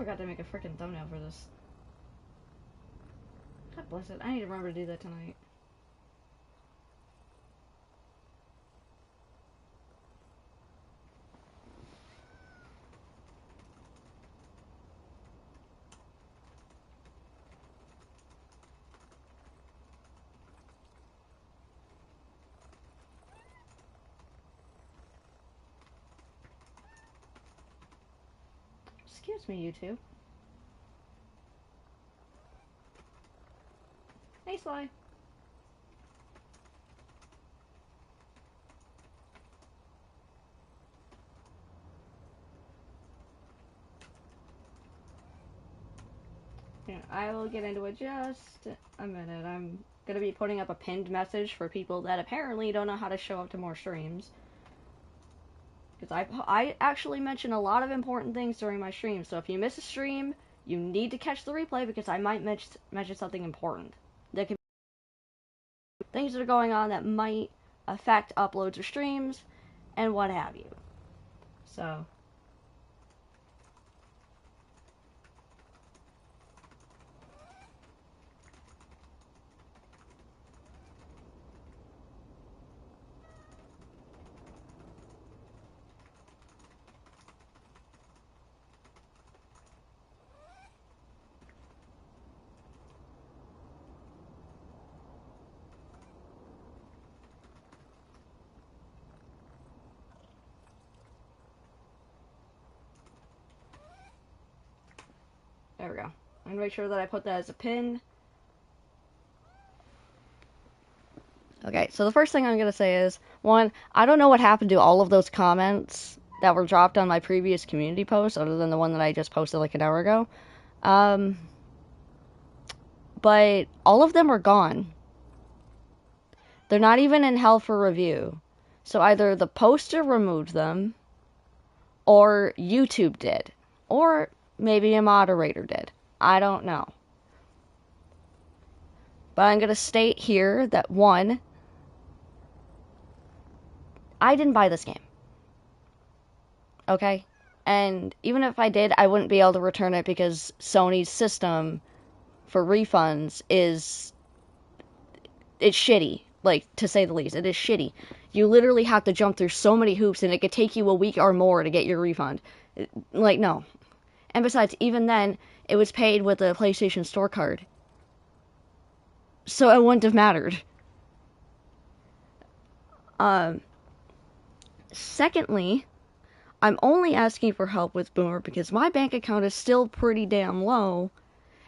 forgot to make a freaking thumbnail for this. God bless it. I need to remember to do that tonight. Excuse me, YouTube. Hey, Sly. Yeah, I will get into it just a minute. I'm going to be putting up a pinned message for people that apparently don't know how to show up to more streams. Because I actually mention a lot of important things during my stream, so if you miss a stream, you need to catch the replay because I might mention something important. There can be things that are going on that might affect uploads or streams, and what have you. So... there we go. I'm going to make sure that I put that as a pin. Okay, so the first thing I'm going to say is, one, I don't know what happened to all of those comments that were dropped on my previous community post, other than the one that I just posted like an hour ago. But all of them are gone. They're not even in hell for review. So either the poster removed them, or YouTube did. Or maybe a moderator did. I don't know. But I'm going to state here that, one, I didn't buy this game. Okay? And even if I did, I wouldn't be able to return it because Sony's system for refunds it's shitty. Like, to say the least. It is shitty. You literally have to jump through so many hoops and it could take you a week or more to get your refund. Like, no. And besides, even then, it was paid with a PlayStation Store card. So it wouldn't have mattered. Secondly, I'm only asking for help with Boomer because my bank account is still pretty damn low.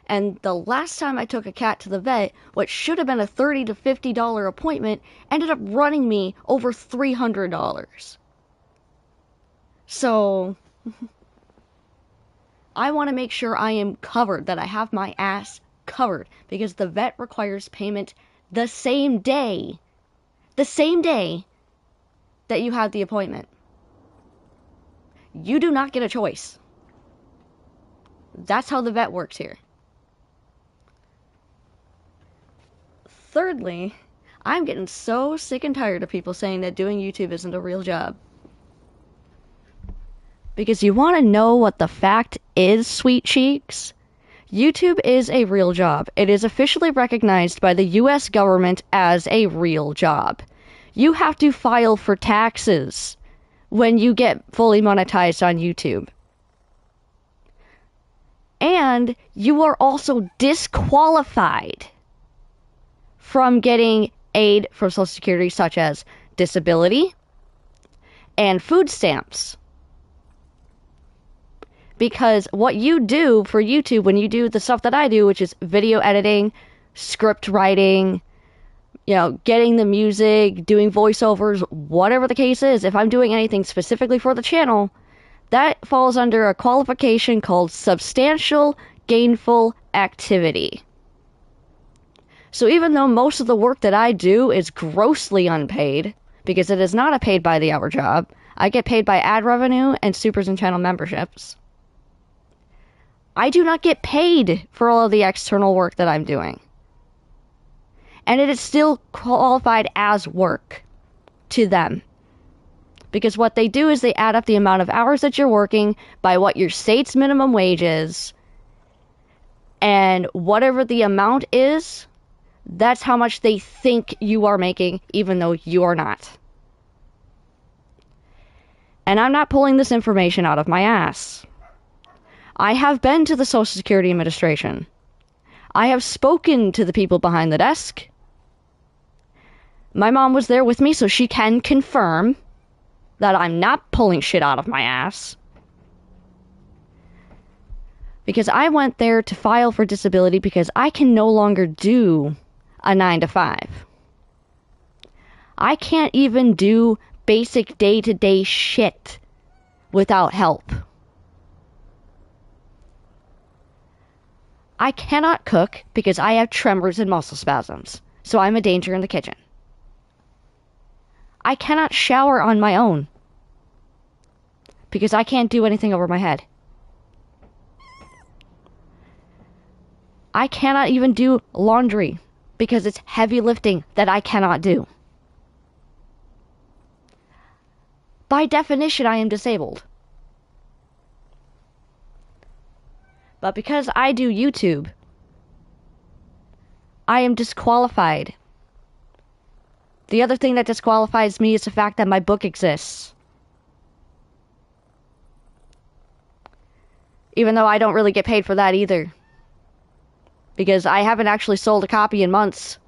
And the last time I took a cat to the vet, what should have been a $30 to $50 appointment ended up running me over $300. So... I want to make sure I am covered, that I have my ass covered, because the vet requires payment the same day that you have the appointment. You do not get a choice. That's how the vet works here. Thirdly, I'm getting so sick and tired of people saying that doing YouTube isn't a real job. Because you want to know what the fact is, sweet cheeks? YouTube is a real job. It is officially recognized by the US government as a real job. You have to file for taxes when you get fully monetized on YouTube. And you are also disqualified from getting aid from Social Security, such as disability and food stamps. Because what you do for YouTube when you do the stuff that I do, which is video editing, script writing, getting the music, doing voiceovers, whatever the case is, if I'm doing anything specifically for the channel, that falls under a qualification called substantial gainful activity. So even though most of the work that I do is grossly unpaid, because it is not a paid by the hour job, I get paid by ad revenue and supers and channel memberships. I do not get paid for all of the external work that I'm doing. And it is still qualified as work to them. Because what they do is they add up the amount of hours that you're working by what your state's minimum wage is. And whatever the amount is, that's how much they think you are making, even though you are not. And I'm not pulling this information out of my ass. I have been to the Social Security Administration. I have spoken to the people behind the desk. My mom was there with me, so she can confirm that I'm not pulling shit out of my ass. Because I went there to file for disability because I can no longer do a 9 to 5. I can't even do basic day-to-day shit without help. I cannot cook because I have tremors and muscle spasms, so I'm a danger in the kitchen. I cannot shower on my own because I can't do anything over my head. I cannot even do laundry because it's heavy lifting that I cannot do. By definition, I am disabled. But because I do YouTube, I am disqualified. The other thing that disqualifies me is the fact that my book exists. Even though I don't really get paid for that either. Because I haven't actually sold a copy in months.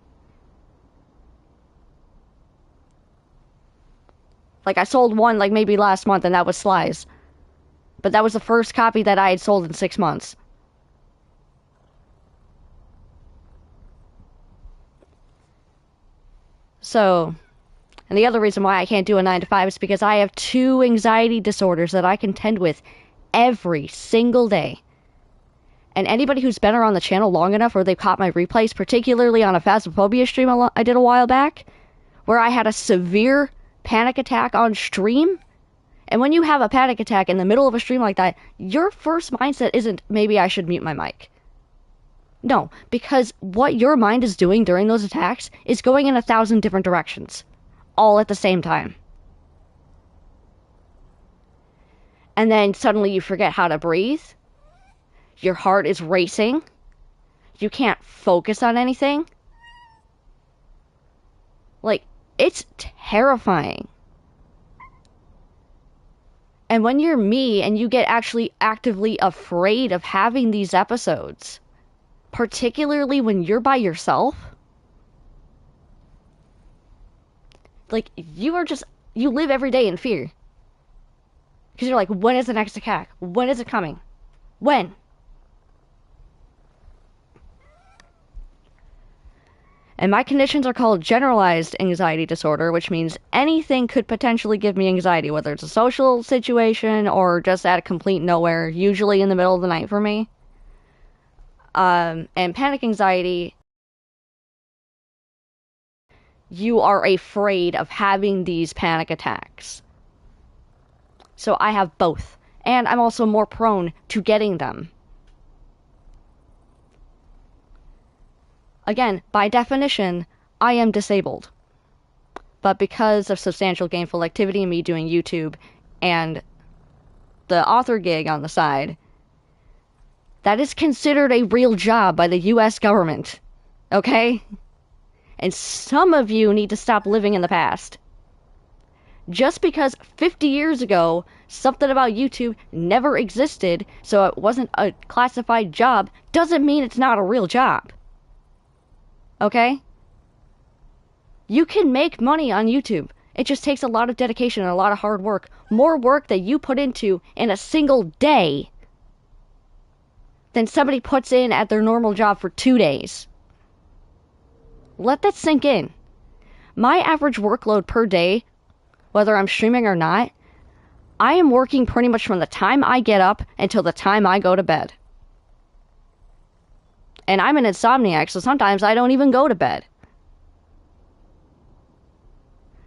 Like, I sold one, like, maybe last month, and that was Sly's. But that was the first copy that I had sold in 6 months. So, and the other reason why I can't do a 9 to 5 is because I have 2 anxiety disorders that I contend with every single day. And anybody who's been around the channel long enough or they've caught my replays, particularly on a Phasmophobia stream I did a while back, where I had a severe panic attack on stream. And when you have a panic attack in the middle of a stream like that, your first mindset isn't, maybe I should mute my mic. No, because what your mind is doing during those attacks is going in 1,000 different directions, all at the same time. And then suddenly you forget how to breathe. Your heart is racing. You can't focus on anything. Like, it's terrifying. And when you're me and you get actually actively afraid of having these episodes, particularly when you're by yourself, like, you live every day in fear. Because you're like, when is the next attack? When is it coming? When? And my conditions are called generalized anxiety disorder, which means anything could potentially give me anxiety, whether it's a social situation or just at a complete nowhere, usually in the middle of the night for me. And panic anxiety, you are afraid of having these panic attacks. So I have both. And I'm also more prone to getting them. Again, by definition, I am disabled. But because of substantial gainful activity and me doing YouTube and the author gig on the side, that is considered a real job by the US government. Okay? And some of you need to stop living in the past. Just because 50 years ago, something about YouTube never existed, so it wasn't a classified job, doesn't mean it's not a real job. Okay? You can make money on YouTube. It just takes a lot of dedication and a lot of hard work. More work that you put into in a single day than somebody puts in at their normal job for 2 days. Let that sink in. My average workload per day, whether I'm streaming or not, I am working pretty much from the time I get up until the time I go to bed. And I'm an insomniac, so sometimes I don't even go to bed.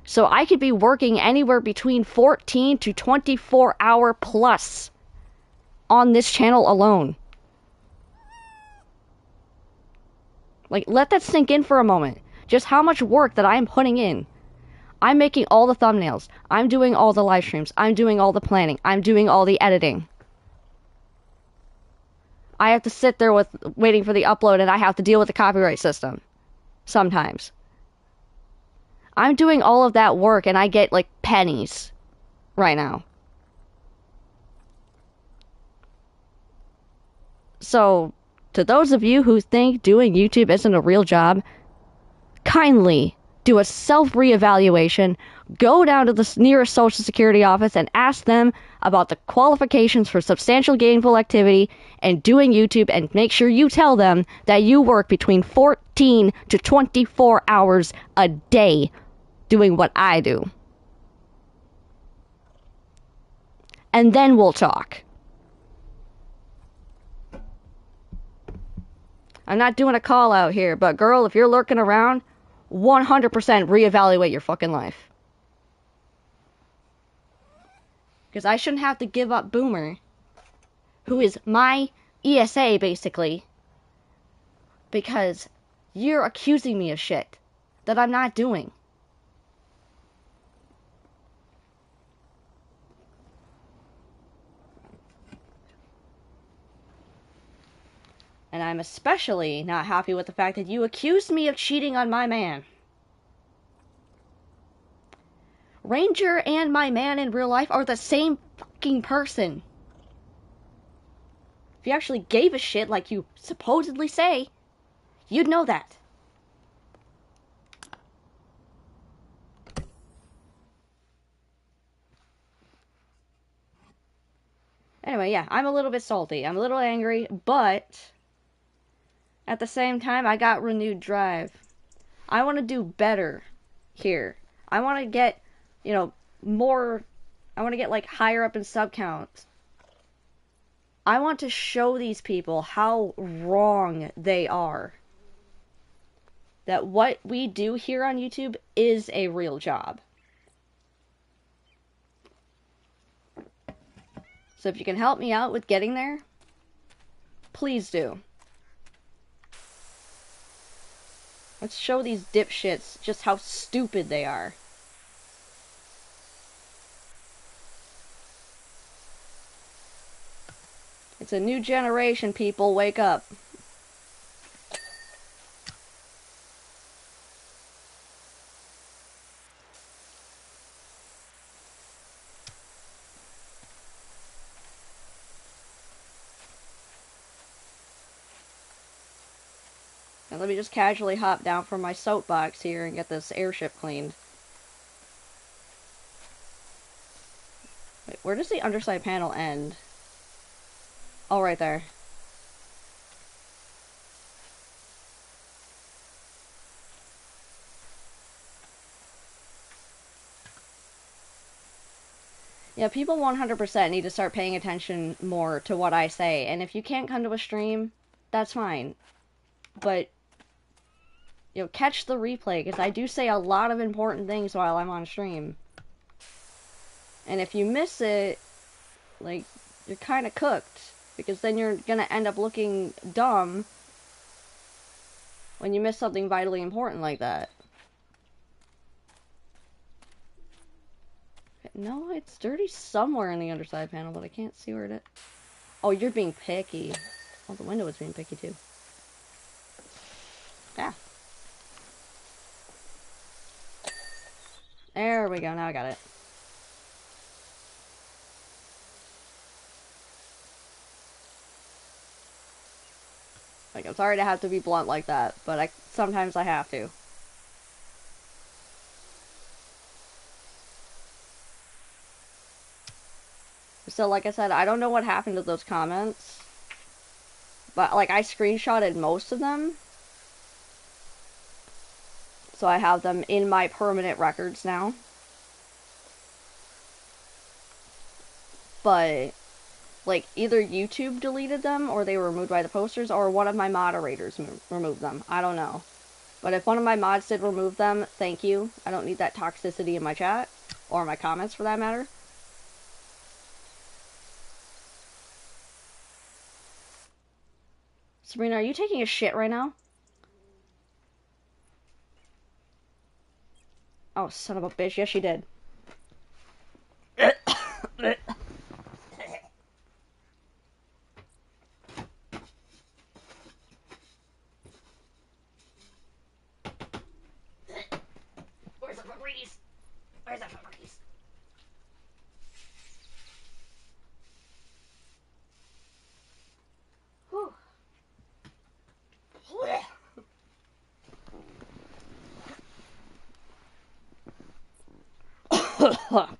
So I could be working anywhere between 14 to 24 hour plus on this channel alone. Like, let that sink in for a moment. Just how much work that I'm putting in. I'm making all the thumbnails. I'm doing all the live streams. I'm doing all the planning. I'm doing all the editing. I have to sit there with waiting for the upload, and I have to deal with the copyright system sometimes. I'm doing all of that work, and I get like pennies right now. So, to those of you who think doing YouTube isn't a real job, kindly do a self-reevaluation, go down to the nearest Social Security office and ask them about the qualifications for substantial gainful activity and doing YouTube, and make sure you tell them that you work between 14 to 24 hours a day doing what I do. And then we'll talk. I'm not doing a call out here, but girl, if you're lurking around, 100% reevaluate your fucking life. Because I shouldn't have to give up Boomer, who is my ESA, basically, because you're accusing me of shit that I'm not doing. And I'm especially not happy with the fact that you accused me of cheating on my man. Ranger and my man in real life are the same fucking person. If you actually gave a shit like you supposedly say, you'd know that. Anyway, yeah, I'm a little bit salty. I'm a little angry, but at the same time, I got renewed drive. I want to do better here. I want to get, more. I want to get, higher up in sub counts. I want to show these people how wrong they are. That what we do here on YouTube is a real job. So if you can help me out with getting there, please do. Let's show these dipshits just how stupid they are. It's a new generation, people. Wake up. And let me just casually hop down from my soapbox here and get this airship cleaned. Wait, where does the underside panel end? Oh, right there. Yeah, people 100% need to start paying attention more to what I say. And if you can't come to a stream, that's fine. But, catch the replay, because I do say a lot of important things while I'm on stream. And if you miss it, you're kind of cooked. Because then you're going to end up looking dumb when you miss something vitally important like that. No, it's dirty somewhere in the underside panel, but I can't see where it is. Oh, you're being picky. Oh, the window is being picky too. Yeah. There we go, now I got it. I'm sorry to have to be blunt like that, but sometimes I have to. So, like I said, I don't know what happened to those comments. But, I screenshotted most of them. So I have them in my permanent records now. But, either YouTube deleted them, or they were removed by the posters, or one of my moderators removed them. I don't know. But if one of my mods did remove them, thank you. I don't need that toxicity in my chat, or my comments for that matter. Sabrina, are you taking a shit right now? Oh, son of a bitch. Yes, she did. Where's the Febreze? Where's the Febreze? Whew.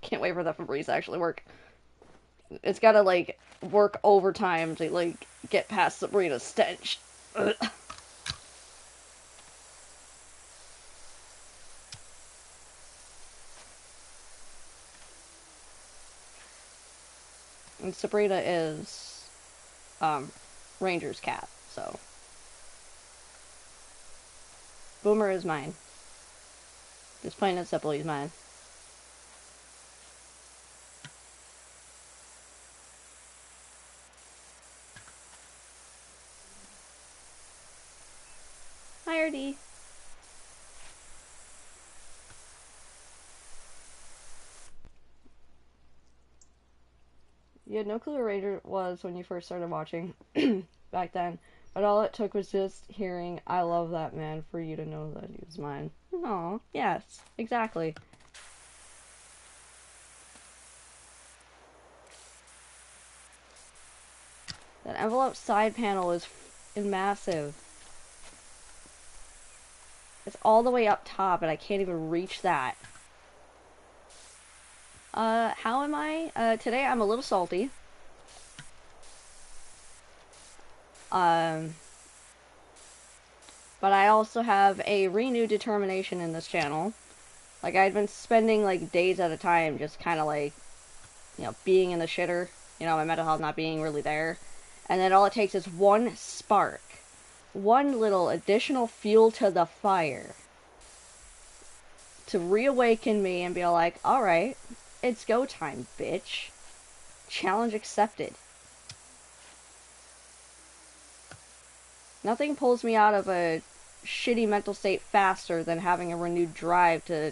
Can't wait for that Febreze to actually work. It's gotta, like, work overtime to, like, get past Sabrina's stench. And Sabrina is, Ranger's cat, so. Boomer is mine. Just plain and simple, he's mine. Hi, RD. You had no clue who Ranger was when you first started watching back then, but all it took was just hearing "I love that man" for you to know that he was mine. Oh, yes, exactly. That envelope side panel is massive. It's all the way up top, and I can't even reach that. How am I? Today I'm a little salty. But I also have a renewed determination in this channel. Like, I'd been spending, like, days at a time just kind of, like, you know, being in the shitter. You know, my mental health not being really there. And then all it takes is one spark. One little additional fuel to the fire. To reawaken me and be like, alright, it's go time, bitch. Challenge accepted. Nothing pulls me out of a shitty mental state faster than having a renewed drive to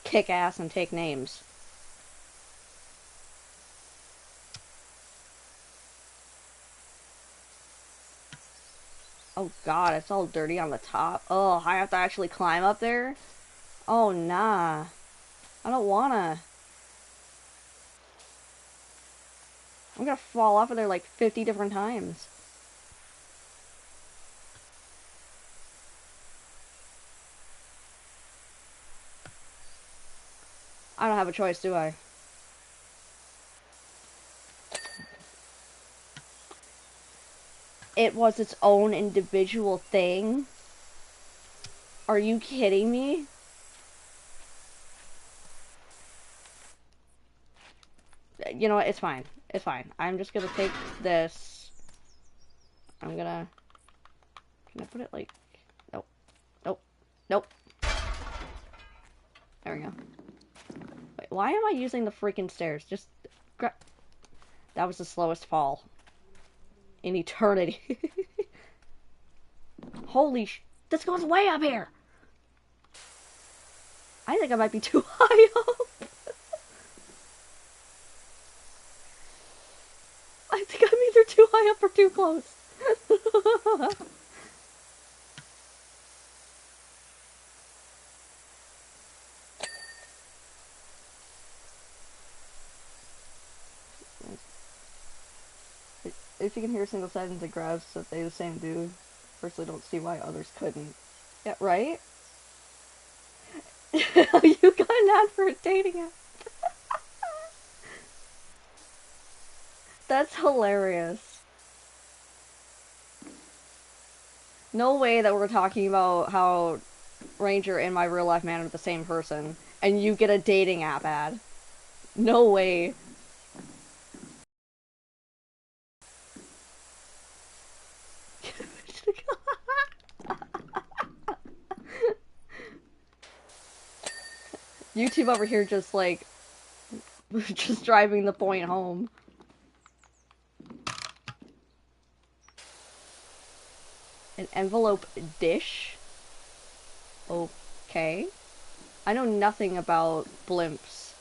kick ass and take names. Oh god, it's all dirty on the top. Oh, I have to actually climb up there? Oh, nah. I don't wanna. I'm gonna fall off of there like 50 different times. I don't have a choice, do I? It was its own individual thing? Are you kidding me? You know what? It's fine. It's fine. I'm just gonna take this. I'm gonna... Can I put it like... Nope. Nope. Nope. There we go. Wait, why am I using the freaking stairs? Just... That was the slowest fall in eternity. Holy sh... This goes way up here! I think I might be too high up. I think I'm either too high up or too close. If you can hear a single sentence, it grabs that they the same dude. Personally, don't see why others couldn't. Yeah, right? You got an ad for a dating app. That's hilarious. No way that we're talking about how Ranger and my real life man are the same person, and you get a dating app ad. No way. YouTube over here just like just driving the point home. An envelope dish? Okay. I know nothing about blimps.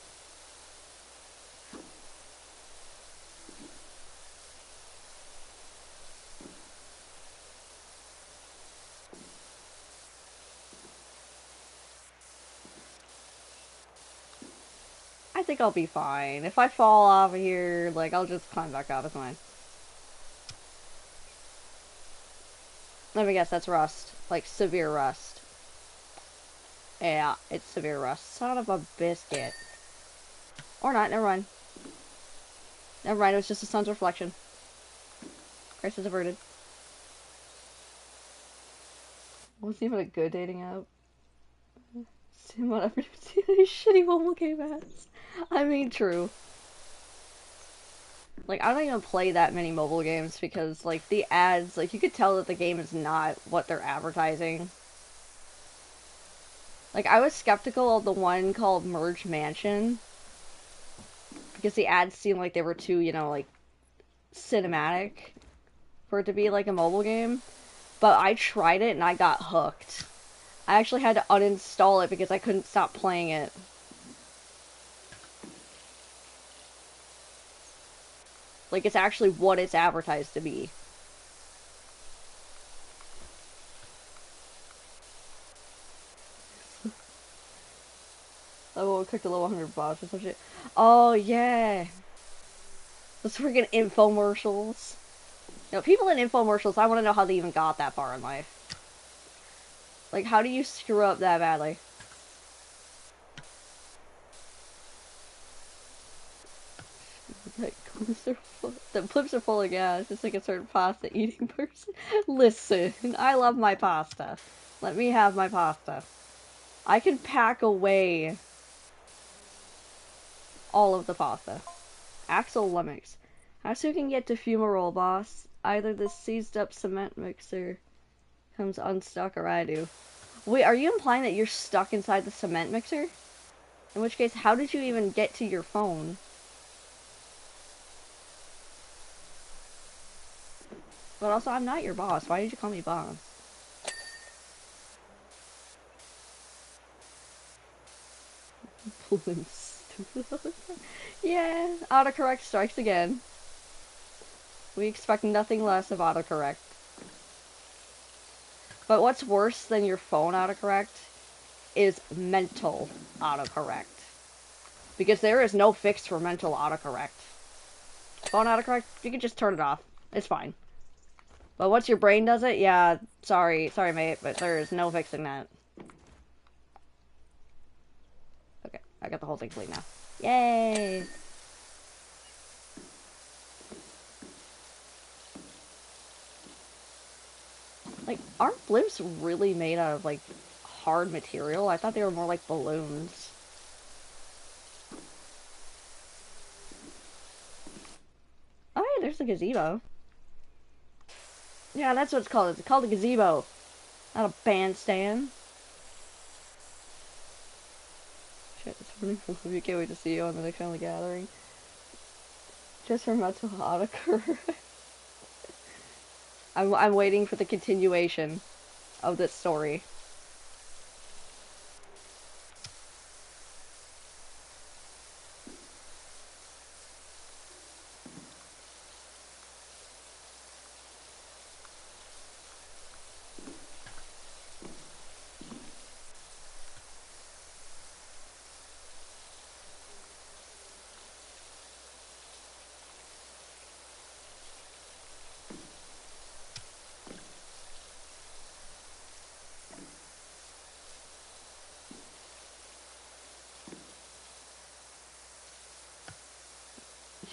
I think I'll be fine. If I fall off of here, like, I'll just climb back up. It's fine. Let me guess, that's rust. Like, severe rust. Yeah, it's severe rust. Son of a biscuit. Or not, never mind. Never mind, it was just the sun's reflection. Crisis averted. Wasn't even a good dating app. See what I've seen any shitty mobile game ads. I mean, true. Like, I don't even play that many mobile games because, like, the ads, like, you could tell that the game is not what they're advertising. Like, I was skeptical of the one called Merge Mansion because the ads seemed like they were too, you know, like, cinematic for it to be, like, a mobile game. But I tried it and I got hooked. I actually had to uninstall it because I couldn't stop playing it. Like, it's actually what it's advertised to be. Oh, cooked a little $100 or some shit. Oh, yeah. Those freaking infomercials. You know, people in infomercials, I want to know how they even got that far in life. Like, how do you screw up that badly? The clips are full of gas. It's like a certain pasta eating person. Listen, I love my pasta. Let me have my pasta. I can pack away all of the pasta. Axel Lemix. How soon can get to fumarole, boss? Either the seized up cement mixer comes unstuck or I do. Wait, are you implying that you're stuck inside the cement mixer? In which case, how did you even get to your phone? But also, I'm not your boss. Why did you call me boss? Yeah, autocorrect strikes again. We expect nothing less of autocorrect. But what's worse than your phone autocorrect is mental autocorrect. Because there is no fix for mental autocorrect. Phone autocorrect, you can just turn it off. It's fine. But once your brain does it, yeah, sorry mate, but there is no fixing that. Okay, I got the whole thing complete now. Yay! Like, aren't blimps really made out of, like, hard material? I thought they were more like balloons. Oh, hey, there's the gazebo. Yeah, that's what it's called. It's called a gazebo. Not a bandstand. Shit, it's really cool. I can't wait to see you on the next family gathering. Just for mental autocorrect. I'm waiting for the continuation of this story.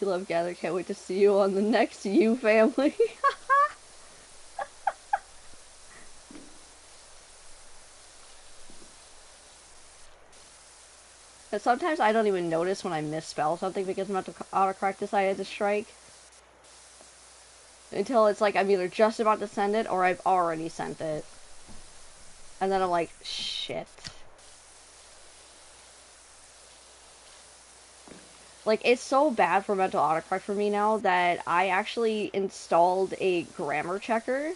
You love Gather, can't wait to see you on the next You family. But sometimes I don't even notice when I misspell something because mental autocorrect decided to strike. Until it's like I'm either just about to send it or I've already sent it. And then I'm like, shit. Like, it's so bad for mental autocorrect for me now that I actually installed a grammar checker.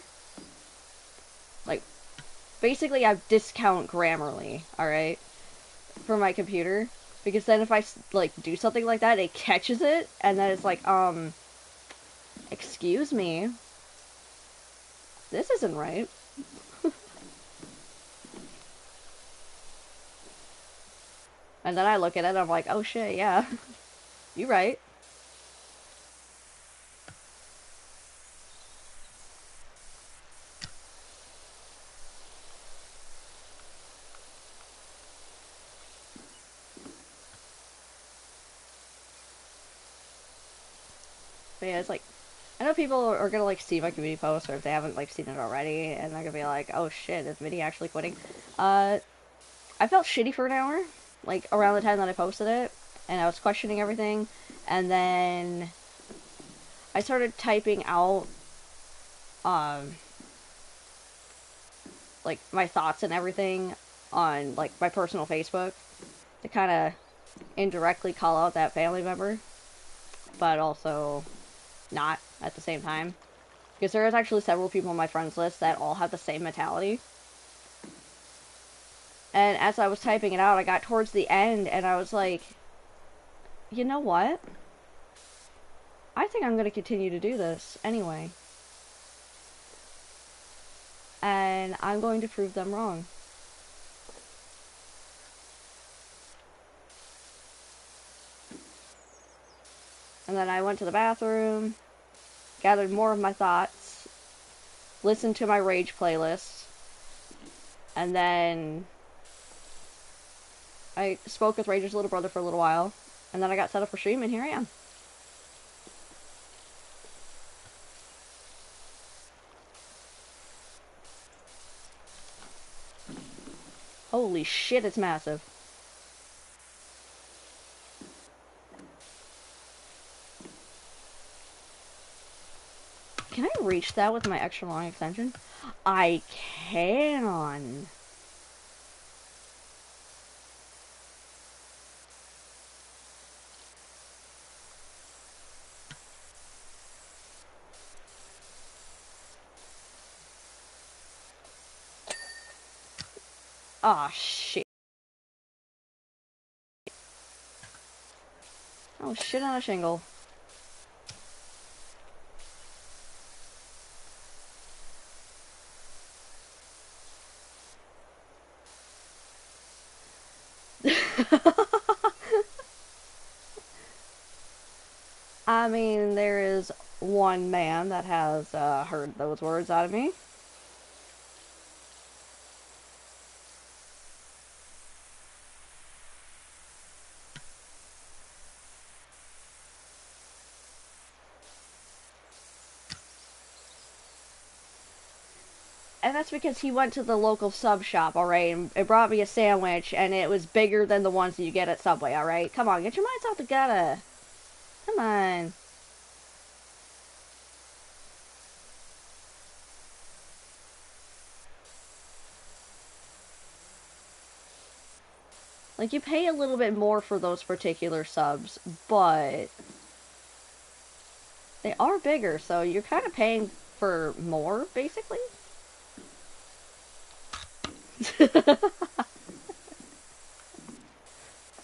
Like, basically I discount Grammarly, alright? for my computer, because then if I like do something like that, it catches it, and then it's like, excuse me, this isn't right. And then I look at it and I'm like, oh shit, yeah, you right. But yeah, it's like, I know people are gonna like see my community post, or if they haven't like seen it already, and they're gonna be like, oh shit, is Minnie actually quitting? I felt shitty for an hour, like around the time that I posted it, and I was questioning everything, and then I started typing out, um, like my thoughts and everything on like my personal Facebook to kind of indirectly call out that family member, but also not at the same time. Because there is actually several people on my friends list that all have the same mentality. And as I was typing it out, I got towards the end and I was like, you know what? I think I'm going to continue to do this anyway. And I'm going to prove them wrong. And then I went to the bathroom, gathered more of my thoughts, listened to my rage playlist, and then I spoke with Rage's little brother for a little while, and then I got set up for stream, and here I am. Holy shit, it's massive. Can I reach that with my extra long extension? I can. Aw, oh, shit. Oh, shit on a shingle. I mean, there is one man that has heard those words out of me. And that's because he went to the local sub shop, alright, and it brought me a sandwich, and it was bigger than the ones that you get at Subway, alright? Come on, get your minds out the gutter. Come on. Like, you pay a little bit more for those particular subs, but they are bigger, so you're kind of paying for more, basically.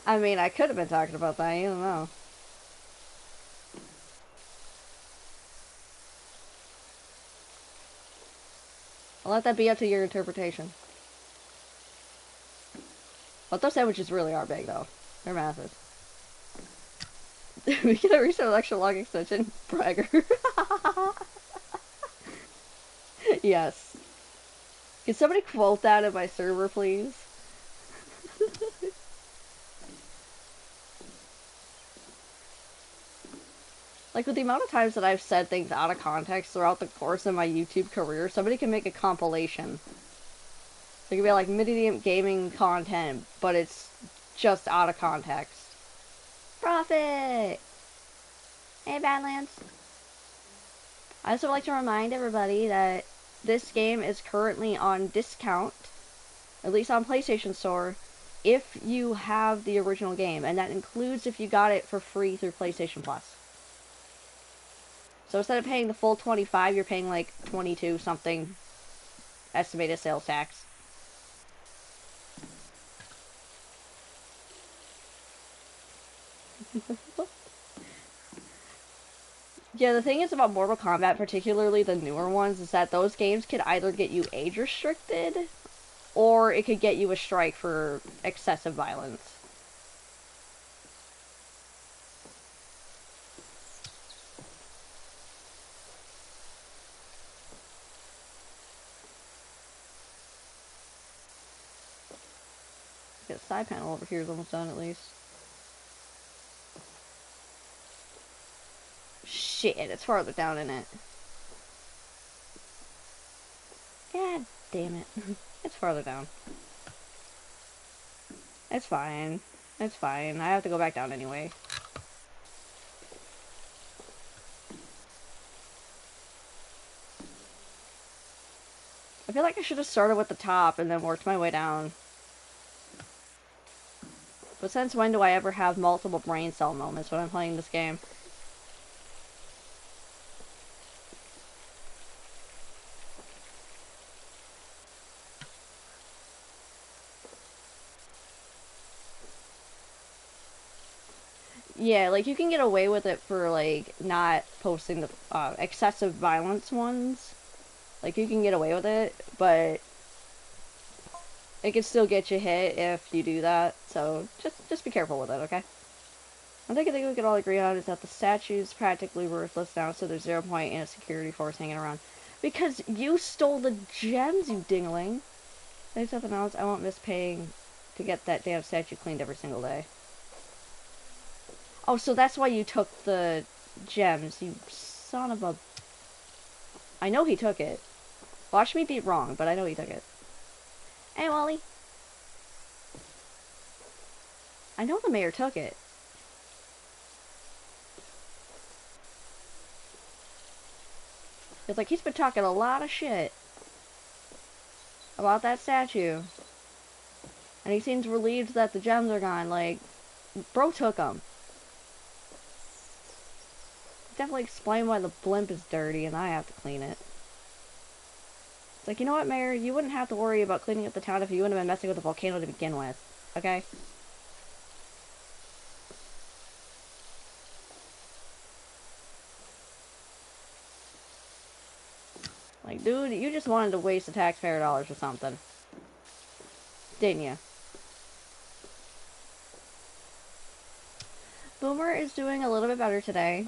I mean, I could have been talking about that, you don't know. I'll let that be up to your interpretation. But those sandwiches really are big, though. They're massive. We can reach an extra long extension. Bragger. Yes. Can somebody quote that in my server, please? Like, with the amount of times that I've said things out of context throughout the course of my YouTube career, somebody can make a compilation. It could be like medium gaming content, but it's just out of context. Profit! Hey, Badlands. I also would like to remind everybody that this game is currently on discount, at least on PlayStation Store, if you have the original game, and that includes if you got it for free through PlayStation Plus. So instead of paying the full 25, you're paying like 22 something estimated sales tax. Yeah, the thing is about Mortal Kombat, particularly the newer ones, is that those games could either get you age restricted, or it could get you a strike for excessive violence. The side panel over here is almost done, at least. Shit, it's farther down in it. God damn it. It's farther down. It's fine. It's fine. I have to go back down anyway. I feel like I should have started with the top and then worked my way down. But since when do I ever have multiple brain cell moments when I'm playing this game? Yeah, like, you can get away with it for, like, not posting the excessive violence ones. Like, you can get away with it, but it can still get you hit if you do that. So, just be careful with it, okay? I think we could all agree on is that the statue's practically worthless now, so there's 0 point and a security force hanging around. Because you stole the gems, you dingling! There's nothing else. I won't miss paying to get that damn statue cleaned every single day. Oh, so that's why you took the gems, you son of a... I know he took it. Watch me be wrong, but I know he took it. Hey, Wally. I know the mayor took it. It's like he's been talking a lot of shit about that statue. And he seems relieved that the gems are gone. Like, bro took them. Definitely explain why the blimp is dirty and I have to clean it. It's like, you know what, Mayor? You wouldn't have to worry about cleaning up the town if you wouldn't have been messing with the volcano to begin with. Okay? Like, dude, you just wanted to waste the taxpayer dollars or something. Didn't you? Boomer is doing a little bit better today.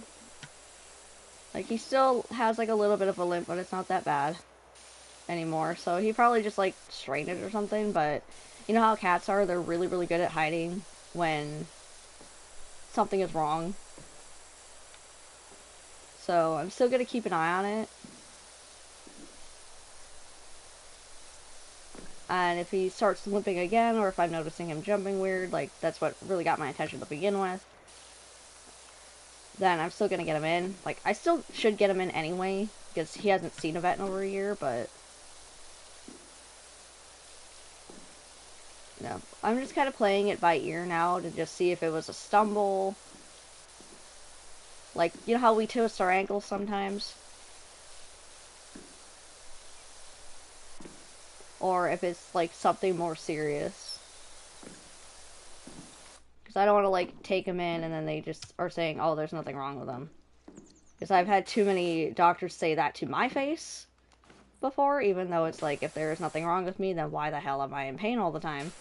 Like, he still has, like, a little bit of a limp, but it's not that bad anymore. So he probably just, like, strained it or something, but you know how cats are? They're really, really good at hiding when something is wrong. So I'm still gonna keep an eye on it. And if he starts limping again, or if I'm noticing him jumping weird, like, that's what really got my attention to begin with, then I'm still gonna get him in. Like, I still should get him in anyway, because he hasn't seen a vet in over a year, but... no. I'm just kind of playing it by ear now to just see if it was a stumble. Like, you know how we twist our ankles sometimes? Or if it's, like, something more serious. Because I don't want to, like, take him in and then they just are saying, oh, there's nothing wrong with him. Because I've had too many doctors say that to my face before, even though it's like, if there is nothing wrong with me, then why the hell am I in pain all the time?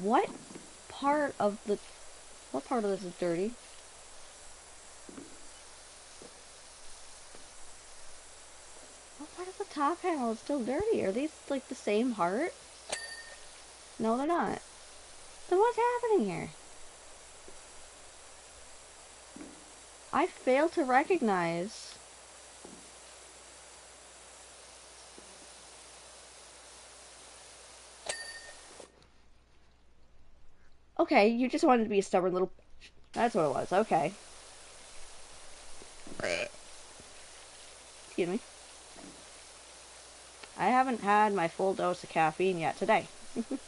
What part of this is dirty? What part of the top panel is still dirty? Are these, like, the same heart? No, they're not. Then what's happening here? I fail to recognize... Okay, you just wanted to be a stubborn little... That's what it was, okay. Excuse me. I haven't had my full dose of caffeine yet today. But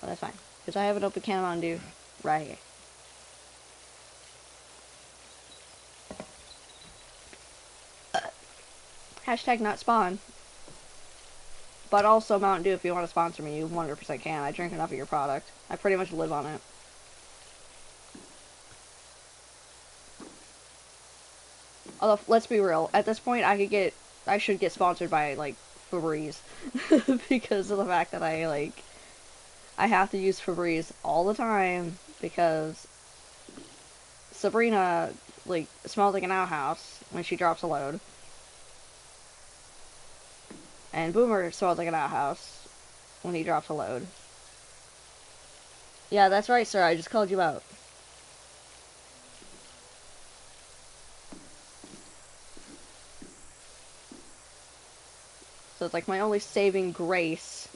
that's fine, because I have an open can of Mountain Dew right here. Hashtag not spawn. But also Mountain Dew, if you want to sponsor me, you 100% can. I drink enough of your product. I pretty much live on it. Although, let's be real, at this point I should get sponsored by, like, Febreze. Because of the fact that I have to use Febreze all the time, because Sabrina, like, smells like an outhouse when she drops a load. And Boomer smells like an outhouse when he drops a load. Yeah, that's right, sir, I just called you out. So it's like my only saving grace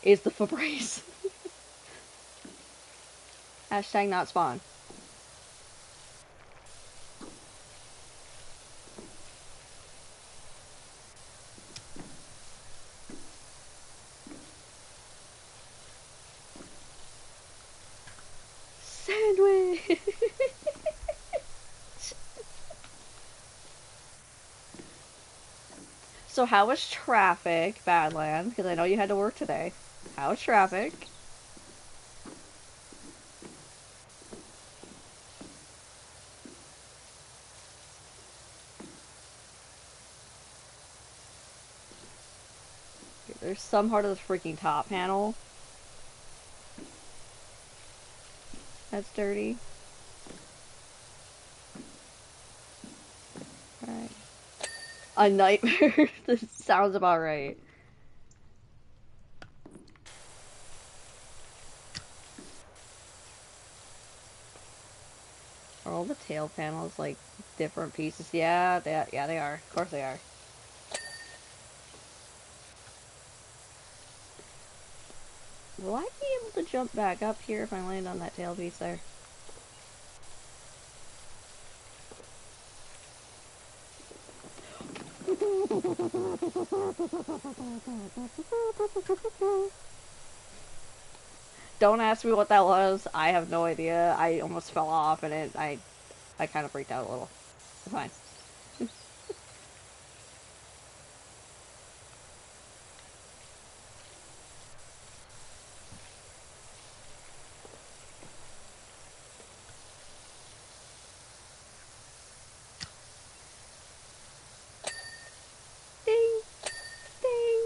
is the Febreze. Hashtag not spawn. Sandwich! So how was traffic, Badland? Because I know you had to work today. How was traffic? There's some part of the freaking top panel that's dirty. Right. A nightmare. This sounds about right. Are all the tail panels like different pieces? Yeah, they are. Of course they are. Will I be able to jump back up here if I land on that tail piece there? Don't ask me what that was. I have no idea. I almost fell off and I kind of freaked out a little. It's fine. Ding! Ding!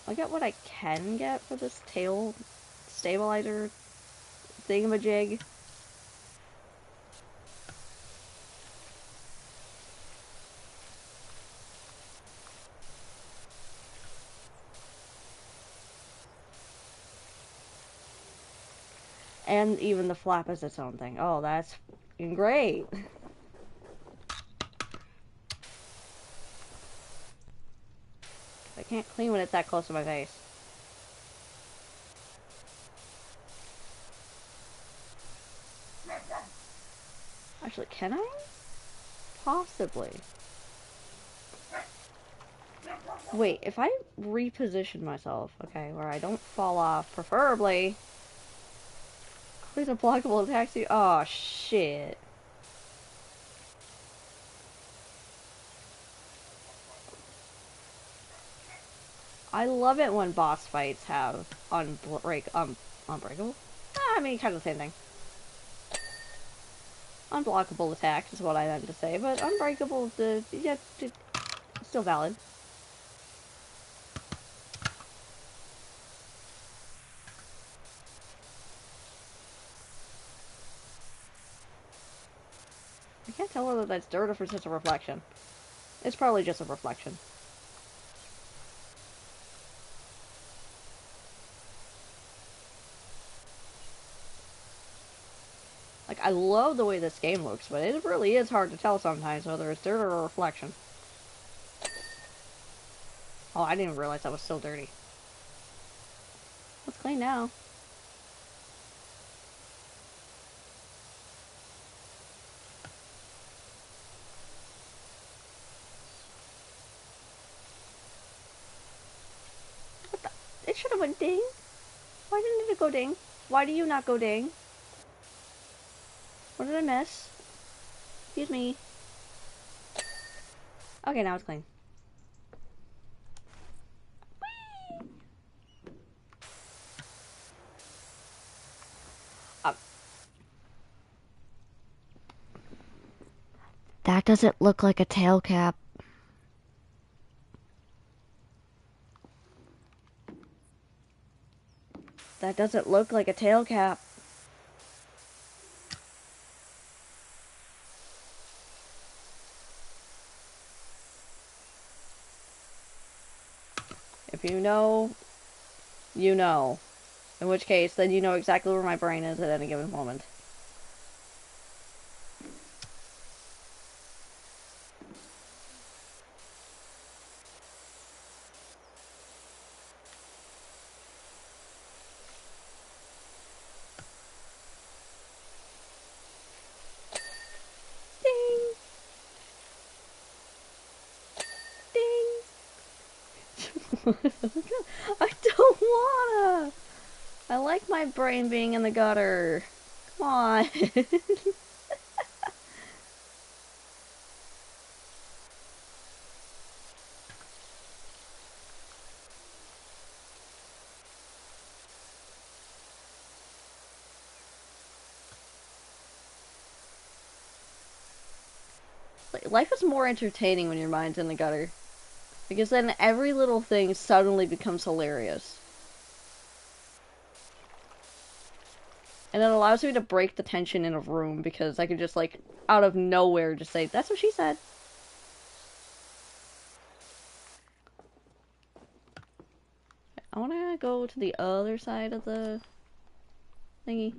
I'll get what I can get for this tail stabilizer thingamajig. And even the flap is its own thing. Oh, that's great. I can't clean when it's that close to my face. Actually, can I? Possibly. Wait, if I reposition myself, okay, where I don't fall off, preferably. Please a blockable taxi. Oh, shit. I love it when boss fights have unbreakable? I mean, kind of the same thing. Unblockable attacks is what I meant to say, but unbreakable, yeah, still valid. I can't tell whether that's dirt or if it's just a reflection. It's probably just a reflection. Like, I love the way this game looks, but it really is hard to tell sometimes whether it's dirt or a reflection. Oh, I didn't even realize that was still dirty. It's clean now. What the? It should have went ding. Why didn't it go ding? Why do you not go ding? What did I miss? Excuse me. Okay, now it's clean. That doesn't look like a tail cap. That doesn't look like a tail cap. If you know, you know. In which case, then you know exactly where my brain is at any given moment. Ding! Ding! I don't wanna! I like my brain being in the gutter. Come on. Life is more entertaining when your mind's in the gutter. Because then every little thing suddenly becomes hilarious. And it allows me to break the tension in a room because I can just, like, out of nowhere just say, that's what she said. I want to go to the other side of the thingy.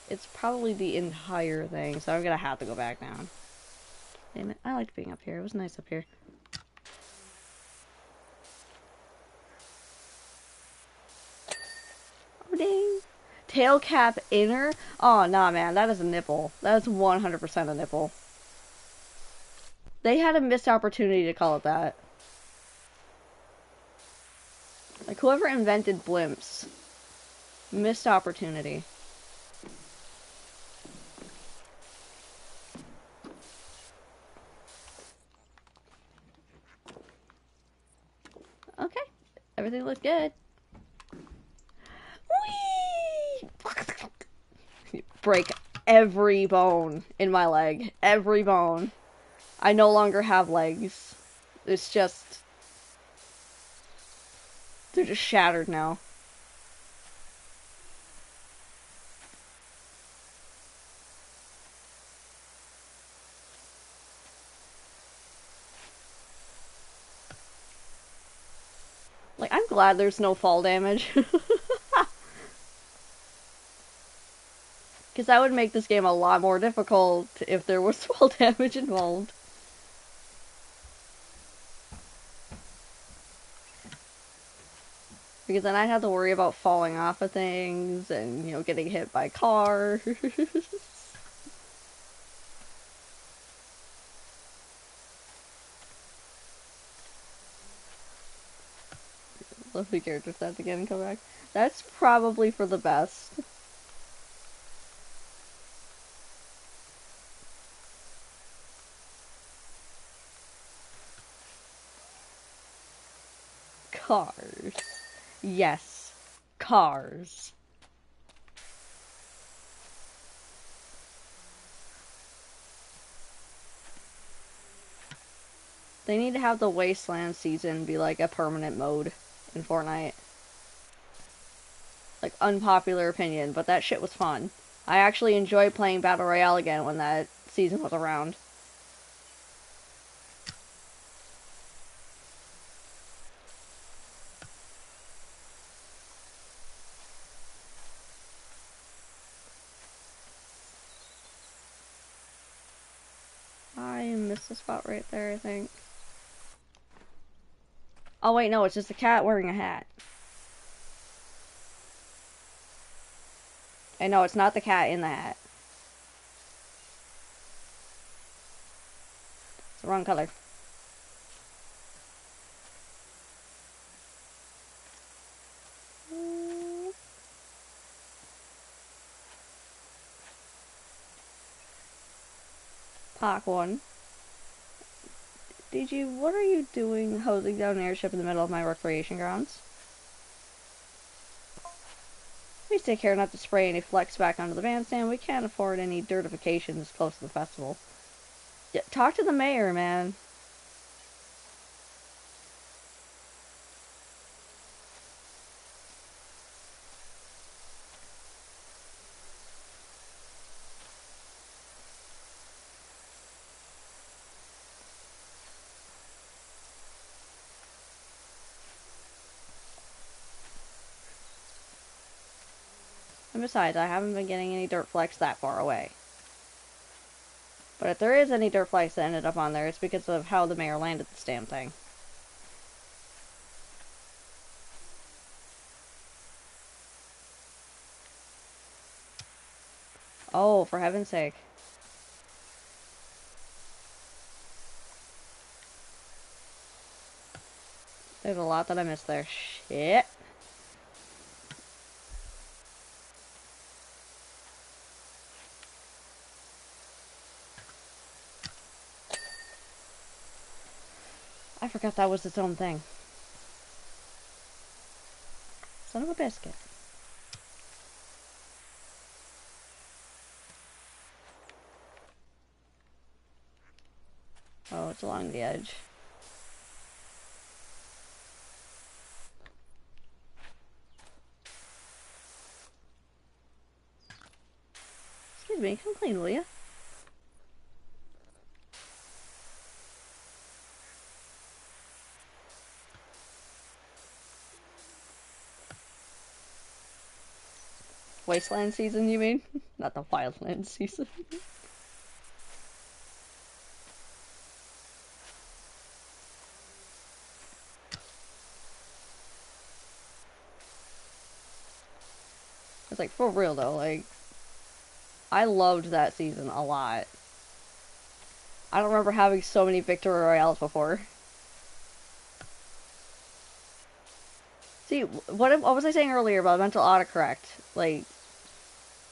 It's probably the entire thing, so I'm gonna have to go back down. Damn it, I liked being up here. It was nice up here. Oh, dang. Tail cap inner? Oh, nah, man. That is a nipple. That is 100% a nipple. They had a missed opportunity to call it that. Like, whoever invented blimps. Missed opportunity. Okay. Everything looks good. Whee! Break every bone in my leg. Every bone. I no longer have legs. It's just... They're just shattered now. Like, I'm glad there's no fall damage. Because that would make this game a lot more difficult if there was fall damage involved. Because then I'd have to worry about falling off of things and, you know, getting hit by cars. Lovely character stats again and come back. That's probably for the best. Cars. Yes. Cars. They need to have the Wasteland season be like a permanent mode in Fortnite. Like, unpopular opinion, but that shit was fun. I actually enjoyed playing Battle Royale again when that season was around. I missed a spot right there, I think. Oh wait, no, it's just a cat wearing a hat. And no, it's not the cat in the hat. It's the wrong color. Aquan. DG, what are you doing hosing down an airship in the middle of my recreation grounds? Please take care not to spray any flecks back onto the bandstand. We can't afford any dirtification this close to the festival. Yeah, talk to the mayor, man. And besides, I haven't been getting any dirt flecks that far away. But if there is any dirt flecks that ended up on there, it's because of how the mayor landed this damn thing. Oh, for heaven's sake. There's a lot that I missed there. Shit. I forgot that was its own thing. Son of a biscuit. Oh, it's along the edge. Excuse me, come clean, will ya? Wasteland season, you mean? Not the wildland season. It's like, for real though, like, I loved that season a lot. I don't remember having so many Victory Royales before. See, what was I saying earlier about mental autocorrect? Like,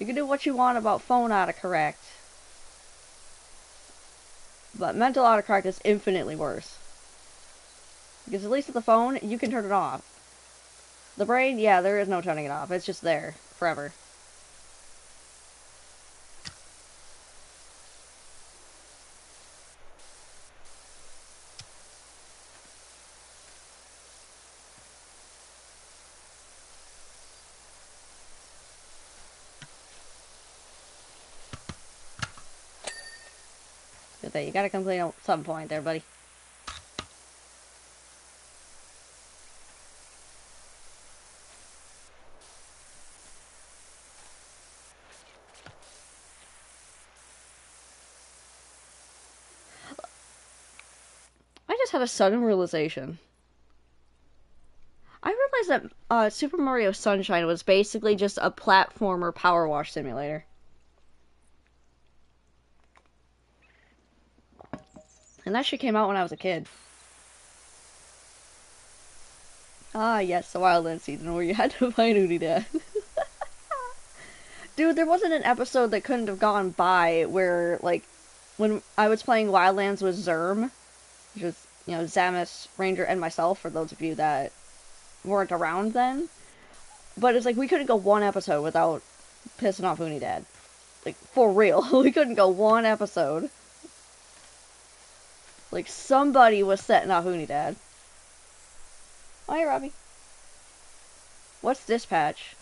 you can do what you want about phone autocorrect, but mental autocorrect is infinitely worse. Because at least with the phone, you can turn it off. The brain, yeah, there is no turning it off. It's just there forever. Okay, you gotta complain at some point there, buddy. I just had a sudden realization. I realized that Super Mario Sunshine was basically just a platformer power wash simulator. And that shit came out when I was a kid. Ah, yes, the Wildland season where you had to find Unidad. Dude, there wasn't an episode that couldn't have gone by where, like, when I was playing Wildlands with Zerm, which was, you know, Zamus, Ranger, and myself, for those of you that weren't around then. But it's like, we couldn't go one episode without pissing off Unidad. Like, for real. We couldn't go one episode. Like, somebody was setting off Unidad. Oh, hey, Robbie. What's dispatch?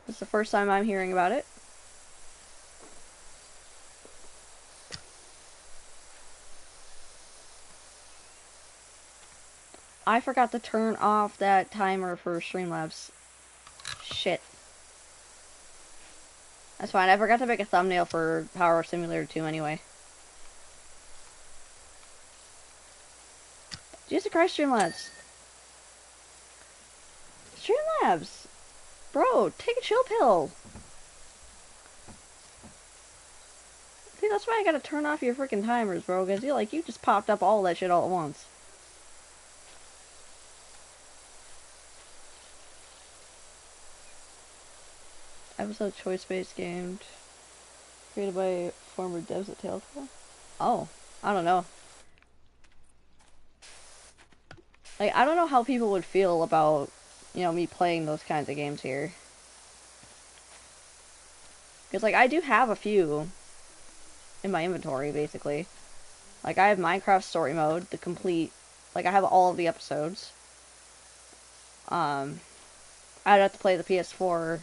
This is the first time I'm hearing about it. I forgot to turn off that timer for Streamlabs. Shit. That's fine. I forgot to make a thumbnail for Power Simulator 2 anyway. Jesus Christ, Streamlabs. Streamlabs! Bro, take a chill pill. See, that's why I gotta turn off your freaking timers, bro, because you just popped up all that shit all at once. Episode choice-based game created by former devs at Telltale. Oh, I don't know. Like, I don't know how people would feel about, you know, me playing those kinds of games here. Because, like, I do have a few in my inventory, basically. Like, I have Minecraft Story Mode, the complete... Like, I have all of the episodes. I'd have to play the PS4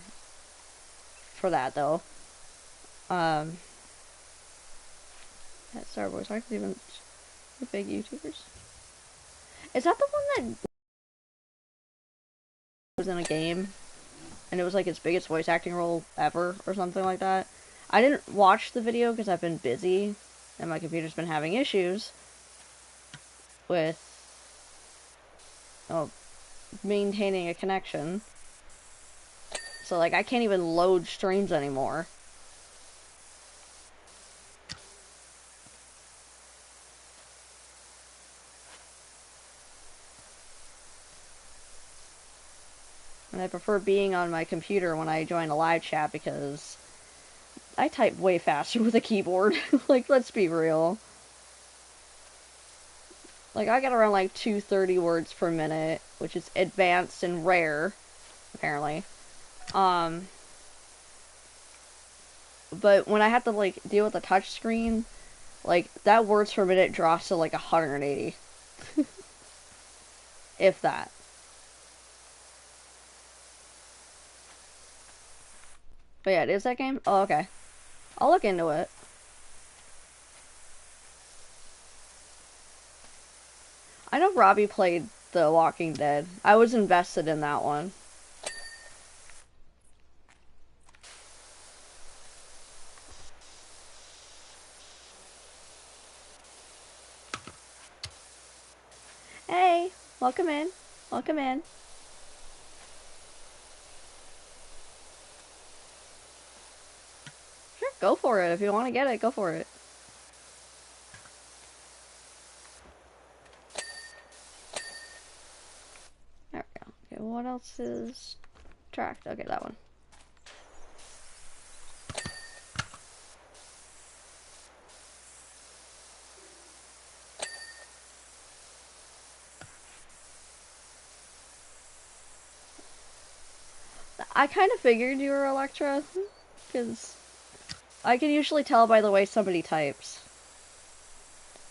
for that, though. At Starboys, aren't even the big YouTubers. Is that the one that was in a game? And it was, like, its biggest voice acting role ever, or something like that? I didn't watch the video because I've been busy, and my computer's been having issues with maintaining a connection. So, like, I can't even load streams anymore. And I prefer being on my computer when I join a live chat because I type way faster with a keyboard. Like, let's be real. Like, I get around, like, 230 words per minute, which is advanced and rare, apparently. But when I have to, like, deal with the touch screen, like, that words per minute drops to, like, 180. If that. But yeah, it is that game? Oh, okay. I'll look into it. I know Robbie played The Walking Dead. I was invested in that one. Hey, welcome in. Welcome in. Sure, go for it. If you want to get it, go for it. There we go. Okay, what else is tracked? Okay, that one. I kind of figured you were Electra, because I can usually tell by the way somebody types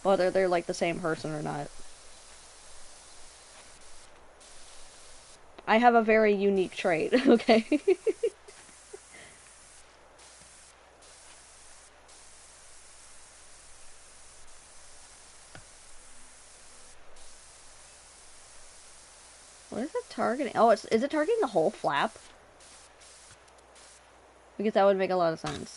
whether they're like the same person or not. I have a very unique trait, okay? What is it targeting? Oh, is it targeting the whole flap? Because that would make a lot of sense.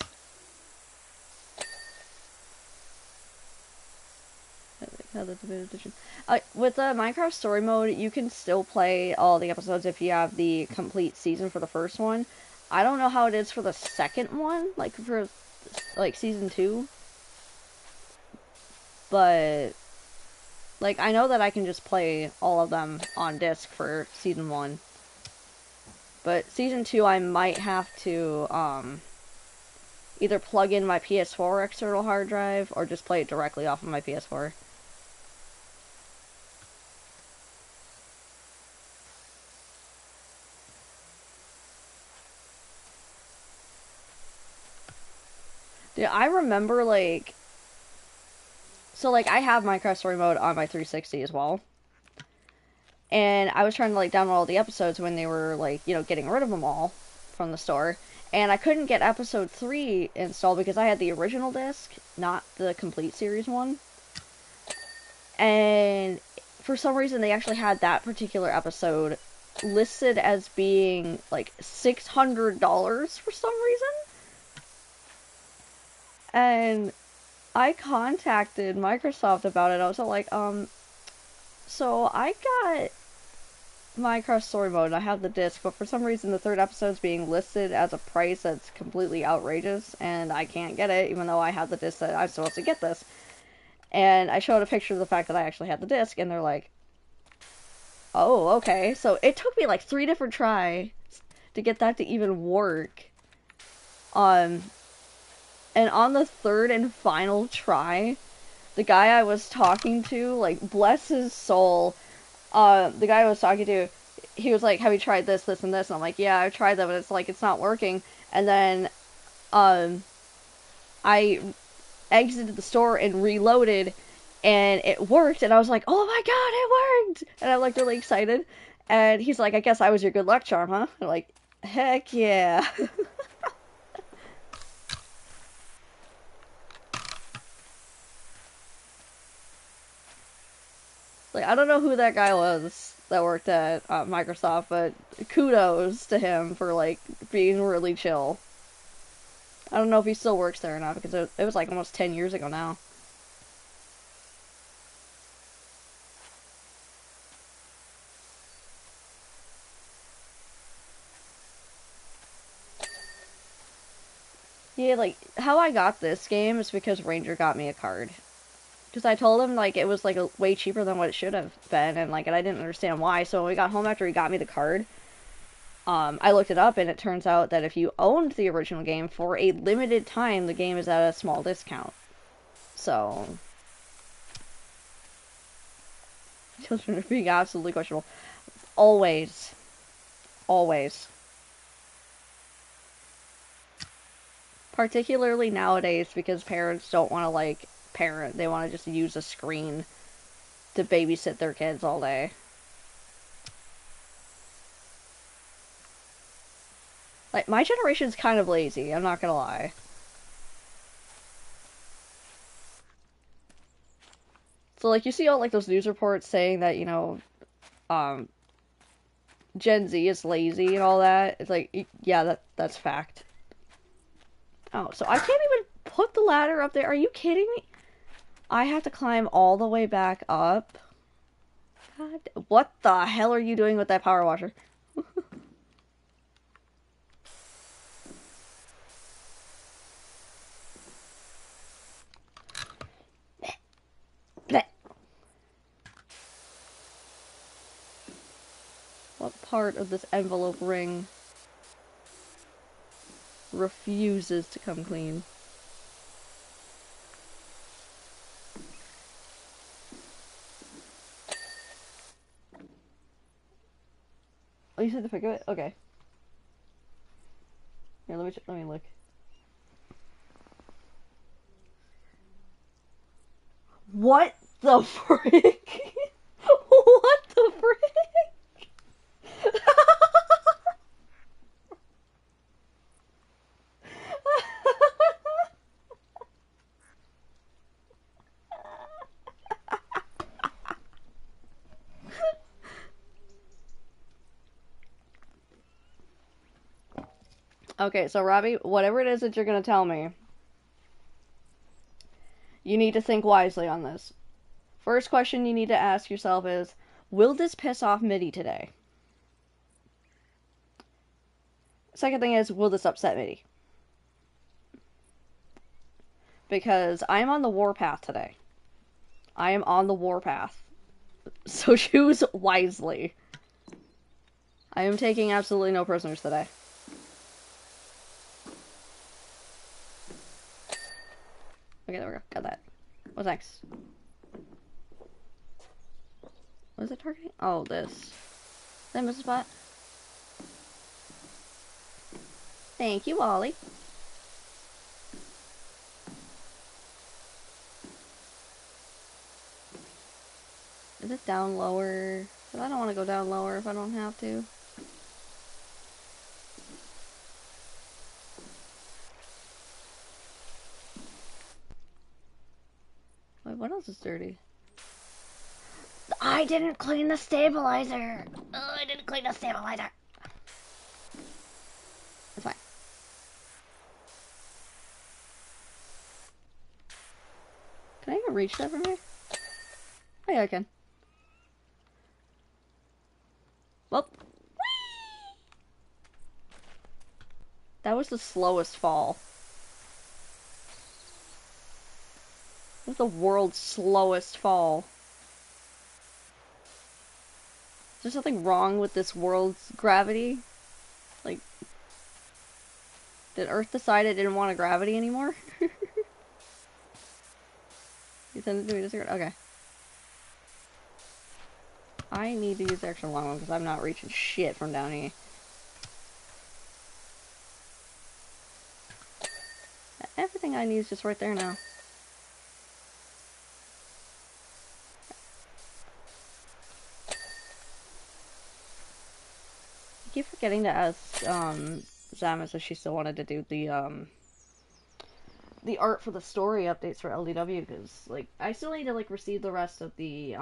With the Minecraft story mode, you can still play all the episodes if you have the complete season for the first one. I don't know how it is for the second one, like for like season 2. But like I know that I can just play all of them on disc for season 1. But season 2 I might have to either plug in my PS4 external hard drive or just play it directly off of my PS4. Dude, I remember, like... So, like, I have Minecraft Story Mode on my 360 as well. And I was trying to, like, download all the episodes when they were, like, you know, getting rid of them all from the store. And I couldn't get episode 3 installed because I had the original disc, not the complete series one. And for some reason, they actually had that particular episode listed as being, like, $600 for some reason. And I contacted Microsoft about it. I was like, so I got Minecraft Story Mode and I have the disc, but for some reason the third episode's being listed as a price that's completely outrageous, and I can't get it, even though I have the disc that I'm supposed to get this. And I showed a picture of the fact that I actually had the disc, and they're like, oh, okay. So it took me like 3 different tries to get that to even work. Um, and on the third and final try, the guy I was talking to, like, bless his soul, the guy I was talking to, he was like, have you tried this, this, and this? And I'm like, yeah, I've tried that, but it's like, it's not working. And then, I exited the store and reloaded, and it worked, and I was like, oh my god, it worked! And I'm like really excited. And he's like, I guess I was your good luck charm, huh? I'm like, heck yeah. Like, I don't know who that guy was that worked at Microsoft, but kudos to him for, like, being really chill. I don't know if he still works there or not, because it was like almost 10 years ago now. Yeah, like, how I got this game is because Ranger got me a card. Because I told him, like, it was, like, way cheaper than what it should have been, and, like, and I didn't understand why. So when we got home after he got me the card, I looked it up, and it turns out that if you owned the original game for a limited time, the game is at a small discount. So, children are being absolutely questionable. Always. Always. Particularly nowadays, because parents don't want to, like, parent. They want to just use a screen to babysit their kids all day. Like, my generation's kind of lazy, I'm not gonna lie. So, like, you see all, like, those news reports saying that, you know, Gen Z is lazy and all that. It's like, yeah, that's fact. Oh, so I can't even put the ladder up there. Are you kidding me? I have to climb all the way back up. God, what the hell are you doing with that power washer? What part of this envelope ring refuses to come clean? Oh, you said to pick it? Okay. Here, let me look. What the frick? What the frick? Okay, so Robbie, whatever it is that you're gonna tell me, you need to think wisely on this. First question you need to ask yourself is, will this piss off MIDI today? Second thing is, will this upset MIDI? Because I am on the warpath today. I am on the warpath. So choose wisely. I am taking absolutely no prisoners today. Okay, there we go. Got that. What's next? What is it targeting? Oh, this. Did I miss a spot? Thank you, Wally. Is it down lower? Because I don't want to go down lower if I don't have to. Wait, what else is dirty? I didn't clean the stabilizer! Oh, I didn't clean the stabilizer! It's fine. Can I even reach that from here? Oh yeah, I can. Well, whee! That was the slowest fall. That was the world's slowest fall. Is there something wrong with this world's gravity? Like, Did Earth decide it didn't want gravity anymore? You sent it to me to Discord? Okay. I need to use the extra long one because I'm not reaching shit from down here. Everything I need is just right there now. I keep forgetting to ask Zamas if she still wanted to do the art for the story updates for LDW, because like I still need to like receive the rest of the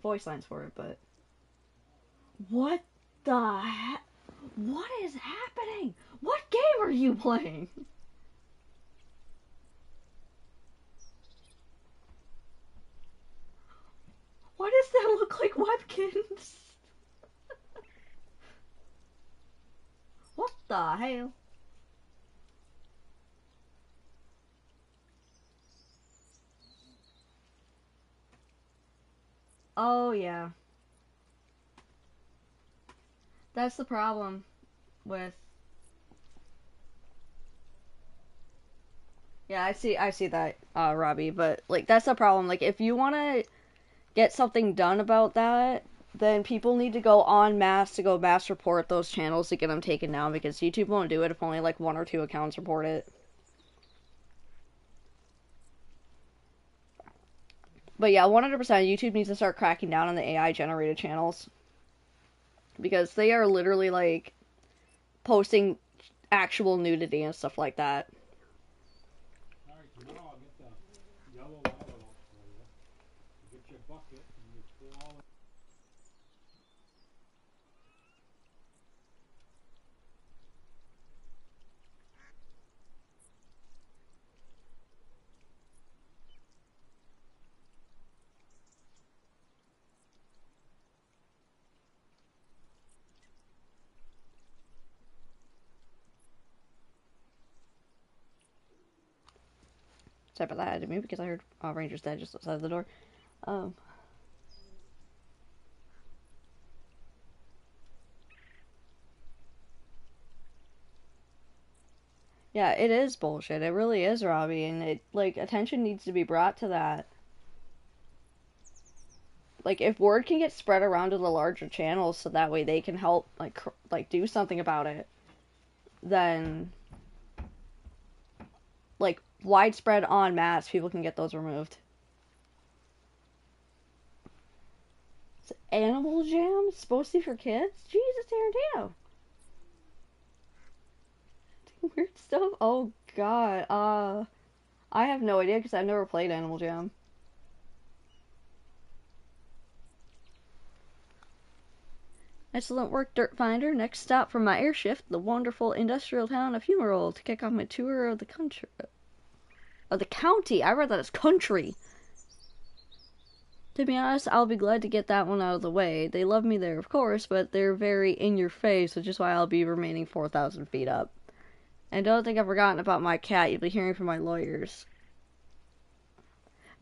voice lines for it. But what the heck? What is happening? What game are you playing? Why does that look like Webkins? What the hell? Oh yeah. That's the problem with... Yeah, I see that, Robbie, but like that's the problem. Like if you want to get something done about that, then people need to go en masse to go mass report those channels to get them taken down, because YouTube won't do it if only like 1 or 2 accounts report it. But yeah, 100% YouTube needs to start cracking down on the AI generated channels, because they are literally like posting actual nudity and stuff like that. Alright, tomorrow I'll get the yellow lava out for you. You get your bucket and you pour all Sorry about that, I had to move because I heard Ranger's Dead just outside the door. Yeah, it is bullshit. It really is, Robbie, and it like attention needs to be brought to that. Like if word can get spread around to the larger channels so that way they can help like do something about it, then like widespread en masse people can get those removed. It's Animal Jam? It's supposed to be for kids? Jesus, Tarantino. Weird stuff? Oh god. I have no idea because I've never played Animal Jam. Excellent work, Dirt Finder. Next stop from my airship, the wonderful industrial town of Humerol, to kick off my tour of the country. Of the county. I read that as country. To be honest, I'll be glad to get that one out of the way. They love me there, of course, but they're very in your face, which is why I'll be remaining 4,000 feet up. And don't think I've forgotten about my cat. You'll be hearing from my lawyers.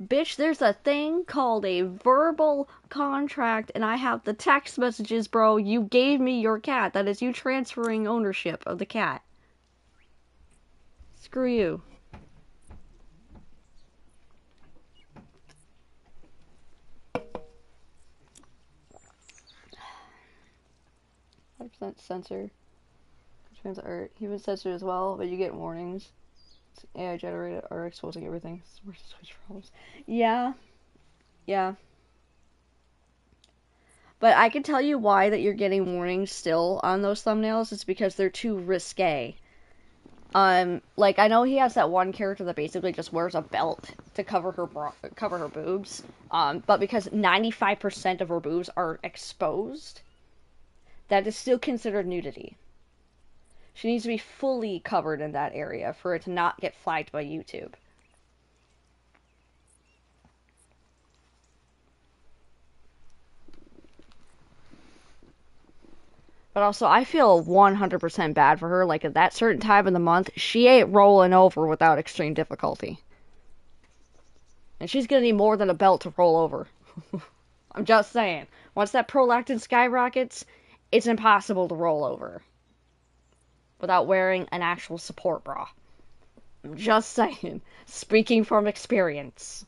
Bitch, there's a thing called a verbal contract, and I have the text messages, bro. You gave me your cat. That is you transferring ownership of the cat. Screw you. % sensor. Trans art. Human censored as well, but you get warnings. It's AI generated art exposing everything. Where's the switch problems? Yeah. Yeah. But I can tell you why that you're getting warnings still on those thumbnails. It's because they're too risque. Like I know he has that one character that basically just wears a belt to cover her boobs. But because 95% of her boobs are exposed, that is still considered nudity. She needs to be fully covered in that area for it to not get flagged by YouTube. But also, I feel 100% bad for her. Like, at that certain time of the month, she ain't rolling over without extreme difficulty. And she's gonna need more than a belt to roll over. I'm just saying. Once that prolactin skyrockets, it's impossible to roll over. without wearing an actual support bra. I'm just saying. Speaking from experience.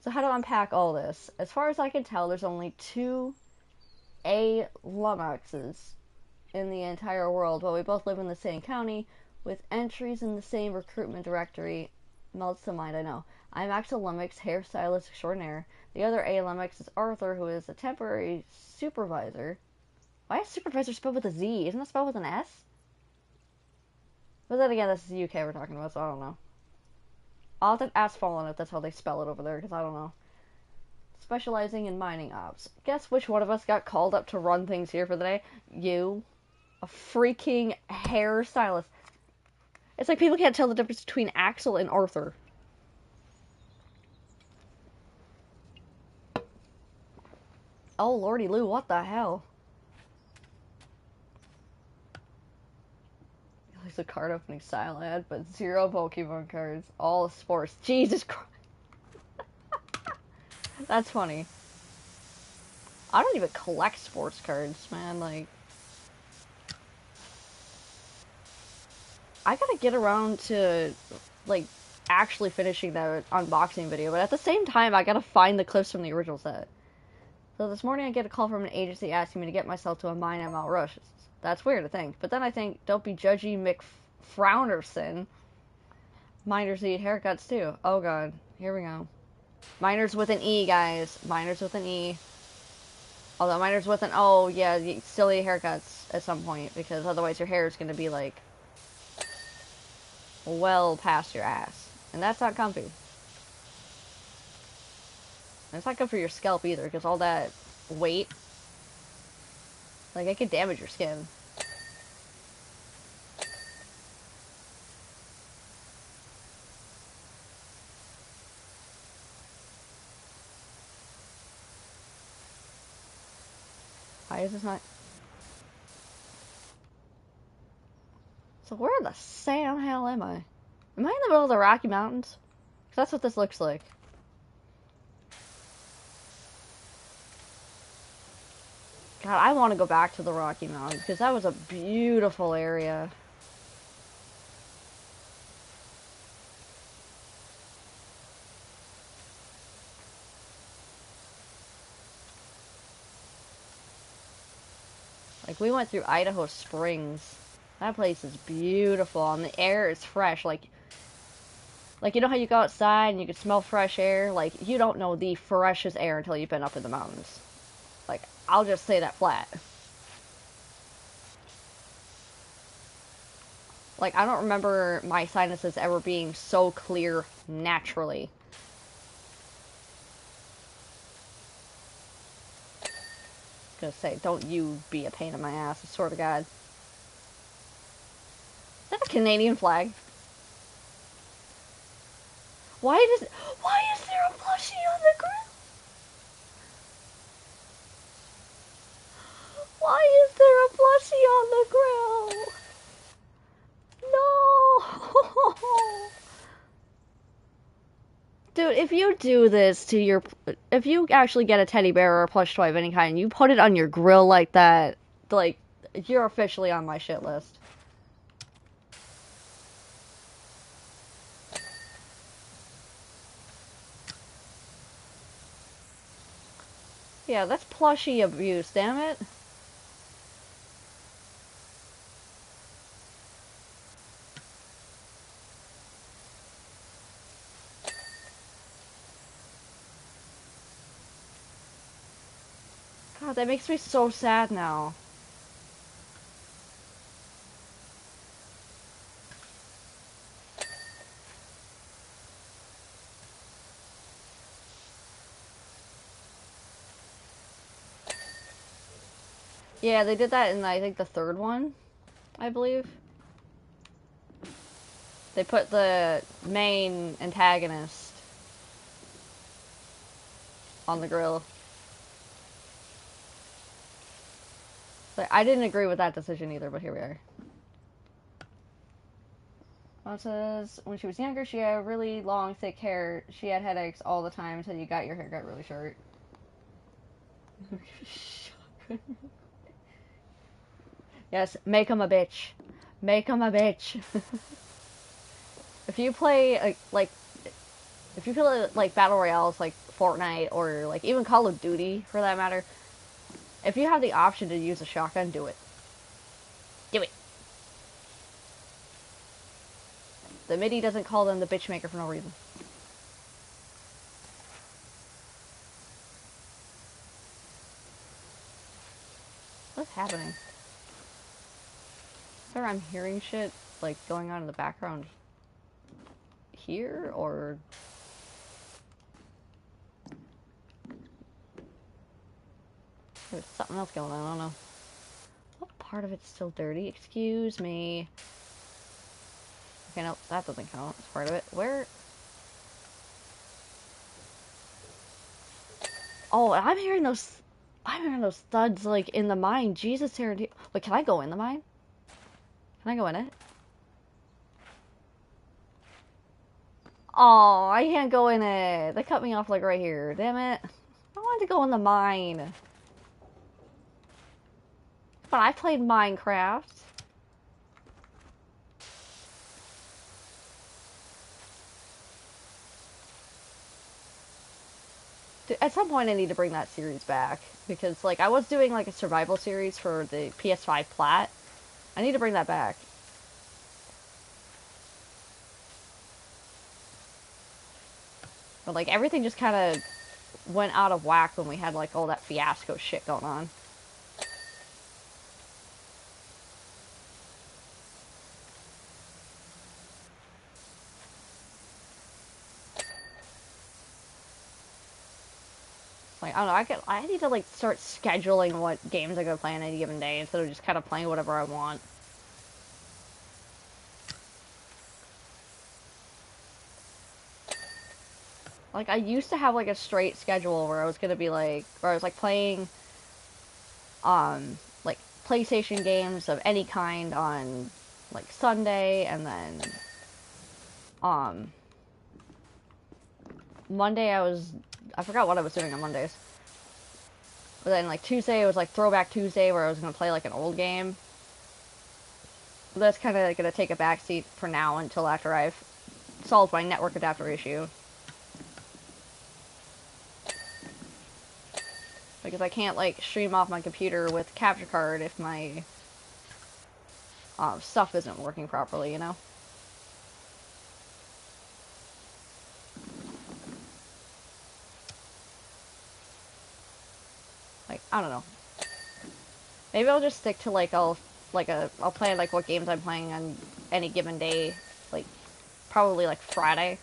So how to unpack all this? As far as I can tell, there's only 2 Lummixes in the entire world, but we both live in the same county, with entries in the same recruitment directory. Melts the mind, I know. I'm Axel Lummix, hairstylist extraordinaire. The other A Lummix is Arthur, who is a temporary supervisor. Why is supervisor spelled with a Z? Isn't it spelled with an S? But then again, this is the UK we're talking about, so I don't know. I'll have to ask Fallen if that's how they spell it over there, because I don't know. Specializing in mining ops. Guess which one of us got called up to run things here for the day? You. A freaking hairstylist. It's like people can't tell the difference between Axel and Arthur. Oh, lordy Lou, what the hell? It's a card opening style ad, but 0 Pokemon cards. All sports. Jesus Christ. That's funny. I don't even collect sports cards, man. Like, I gotta get around to, like, actually finishing that unboxing video, but at the same time, I gotta find the clips from the original set. So this morning I get a call from an agency asking me to get myself to a mine at Mount Rush. That's weird to think. But then I think, don't be judgy McFrownerson. Miners need haircuts too. Oh god, here we go. Miners with an E, guys. Miners with an E. Although miners with an O, yeah, you still need haircuts at some point, because otherwise your hair is going to be like well past your ass. And that's not comfy. And it's not good for your scalp either, because all that weight, like, it could damage your skin. Why is this not... So where the Sam hell am I? Am I in the middle of the Rocky Mountains? 'Cause that's what this looks like. God, I want to go back to the Rocky Mountains, because that was a beautiful area. Like, we went through Idaho Springs. That place is beautiful, and the air is fresh. Like, you know how you go outside and you can smell fresh air? Like, you don't know the freshest air until you've been up in the mountains. Like, I'll just say that flat. Like, I don't remember my sinuses ever being so clear naturally. Gonna say, don't you be a pain in my ass, I swear to God. Is that a Canadian flag? Why is there a plushie on the ground? Why is there a plushie on the ground? No! Dude, if you do this to your... If you actually get a teddy bear or a plush toy of any kind, and you put it on your grill like that, like, you're officially on my shit list. Yeah, that's plushie abuse, damn it. God, that makes me so sad now. Yeah, they did that in, I think, the third one, I believe. They put the main antagonist on the grill. But I didn't agree with that decision either, but here we are. Mom says, when she was younger, she had really long, thick hair. She had headaches all the time until you got your hair cut really short. Yes, make him a bitch. Make him a bitch. If you play if you play like battle royales like Fortnite or like even Call of Duty for that matter, if you have the option to use a shotgun, do it. Do it. The MIDI doesn't call them the bitch maker for no reason. What's happening? Sir, I'm hearing shit like going on in the background here, or there's something else going on. I don't know. What part of it's still dirty? Excuse me. Okay, no, that doesn't count. It's part of it. Where? Oh, I'm hearing those. I'm hearing those thuds like in the mine. Jesus, Sarah. Wait, can I go in the mine? Can I go in it? Oh, I can't go in it. They cut me off like right here. Damn it. I wanted to go in the mine. But I played Minecraft. Dude, at some point I need to bring that series back. Because, like, I was doing, like, a survival series for the PS5 Plat. I need to bring that back. But, like, everything just kind of went out of whack when we had, like, all that fiasco shit going on. Like, I don't know, I need to, like, start scheduling what games I'm gonna play on any given day instead of just kind of playing whatever I want. Like, I used to have, like, a straight schedule where I was gonna be, like, where I was, like, playing, like, PlayStation games of any kind on, like, Sunday, and then, um, Monday I forgot what I was doing on Mondays. But then, like, Tuesday, it was, like, Throwback Tuesday, where I was gonna play, like, an old game. But that's kind of, like, gonna take a backseat for now until after I've solved my network adapter issue. Because I can't, like, stream off my computer with capture card if my stuff isn't working properly, you know? Like, I don't know. Maybe I'll just stick to, like, I'll play, like, what games I'm playing on any given day. Like, probably, like, Friday.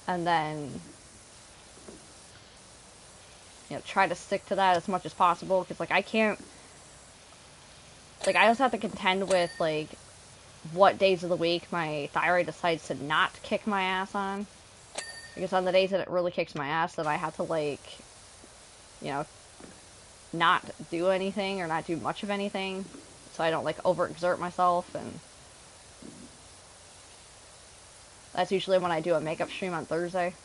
And then, you know, try to stick to that as much as possible. Because, like, I can't... Like, I also have to contend with, like, what days of the week my thyroid decides to not kick my ass on. Because on the days that it really kicks my ass, then I have to, like, you know, not do anything or not do much of anything. So I don't, like, overexert myself. And that's usually when I do a makeup stream on Thursday.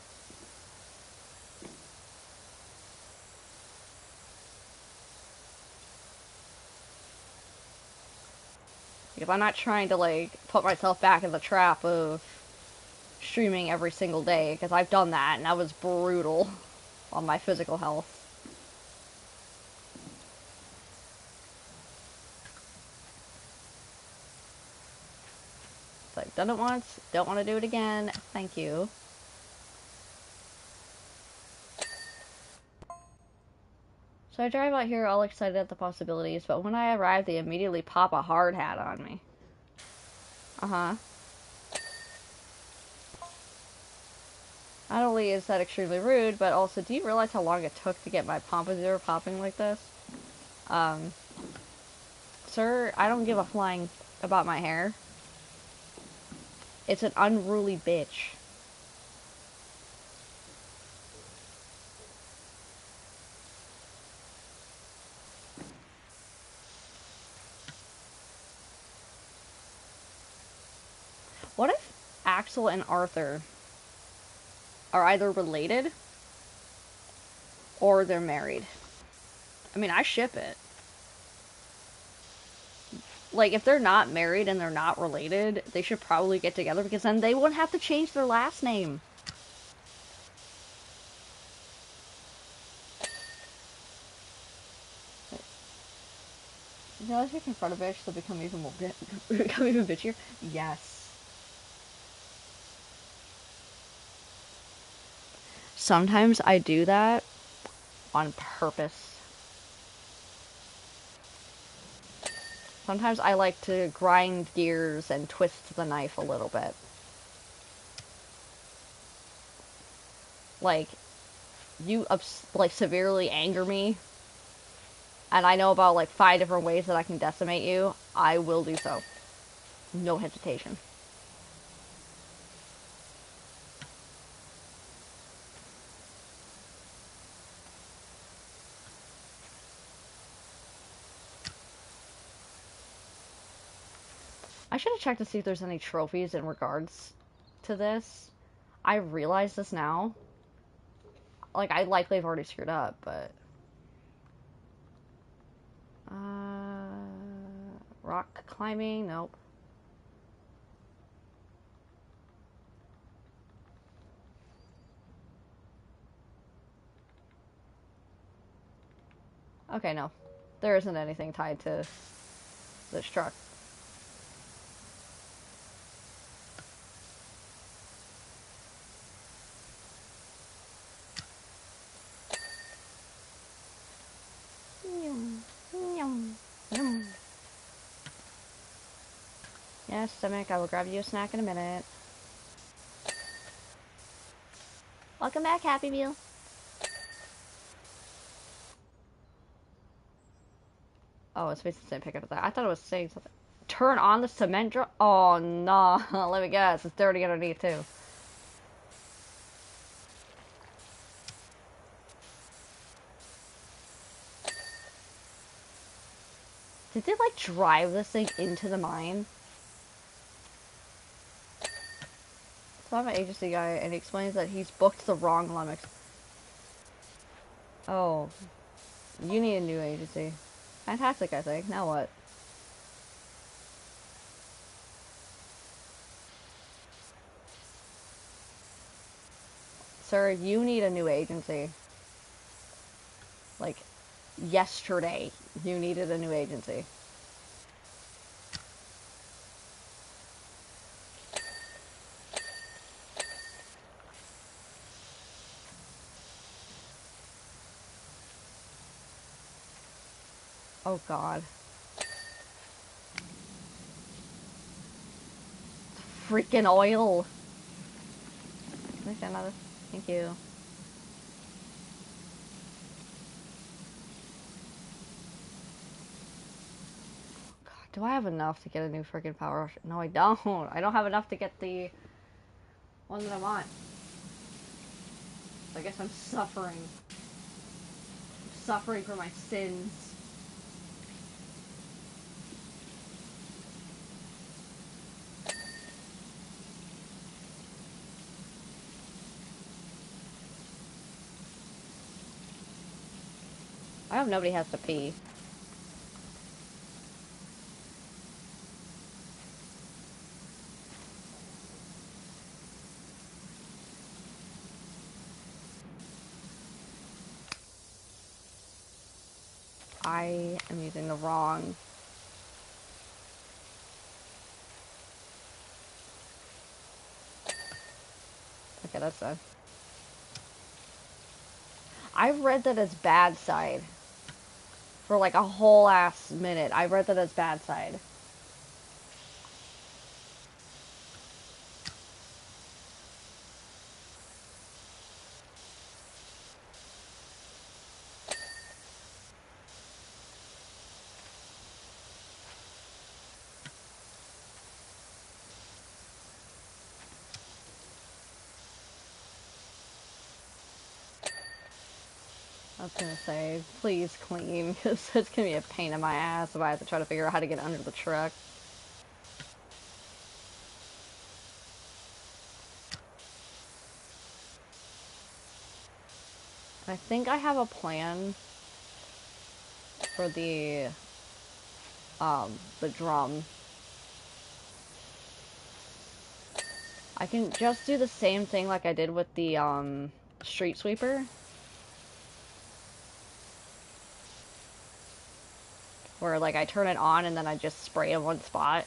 Because I'm not trying to, like, put myself back in the trap of streaming every single day. Because I've done that, and that was brutal on my physical health. So I've done it once, don't want to do it again. Thank you. So I drive out here all excited at the possibilities, but when I arrive, they immediately pop a hard hat on me. Uh-huh. Not only is that extremely rude, but also, do you realize how long it took to get my pompadour popping like this? Um, Sir, I don't give a flying about my hair. It's an unruly bitch. What if Axel and Arthur are either related or they're married? I mean, I ship it. Like, if they're not married and they're not related, they should probably get together because then they wouldn't have to change their last name. You know, if you confront a bitch, they'll become even more become even bitchier. Yes. Sometimes I do that on purpose. Sometimes I like to grind gears and twist the knife a little bit. Like, you like severely anger me, and I know about like 5 different ways that I can decimate you, I will do so. No hesitation. I should have checked to see if there's any trophies in regards to this. I realize this now. Like, I likely have already screwed up, but... rock climbing? Nope. Okay, no. There isn't anything tied to this truck. Yes, stomach, I will grab you a snack in a minute. Welcome back, Happy Meal. Oh, it's basically saying pick up that. I thought it was saying something. Turn on the cement drum. Oh, no. Let me guess. It's dirty underneath, too. Did they, like, drive this thing into the mine? So I'm an agency guy, and he explains that he's booked the wrong Lummox. Oh, you need a new agency. Fantastic, I think. Now what? Sir, you need a new agency. Like, yesterday, you needed a new agency. Oh, God. Freaking oil. Can I get another? Thank you. God, do I have enough to get a new freaking Powerwash? No, I don't. I don't have enough to get the one that I want. I guess I'm suffering. I'm suffering for my sins. I hope nobody has to pee. I am using the wrong... Okay, that's done. I read that as bad side. For like a whole ass minute. I read that as bad side. I was gonna say, please clean, because it's gonna be a pain in my ass if I have to try to figure out how to get under the truck. I think I have a plan for the the drum. I can just do the same thing like I did with the street sweeper, where like I turn it on and then I just spray in one spot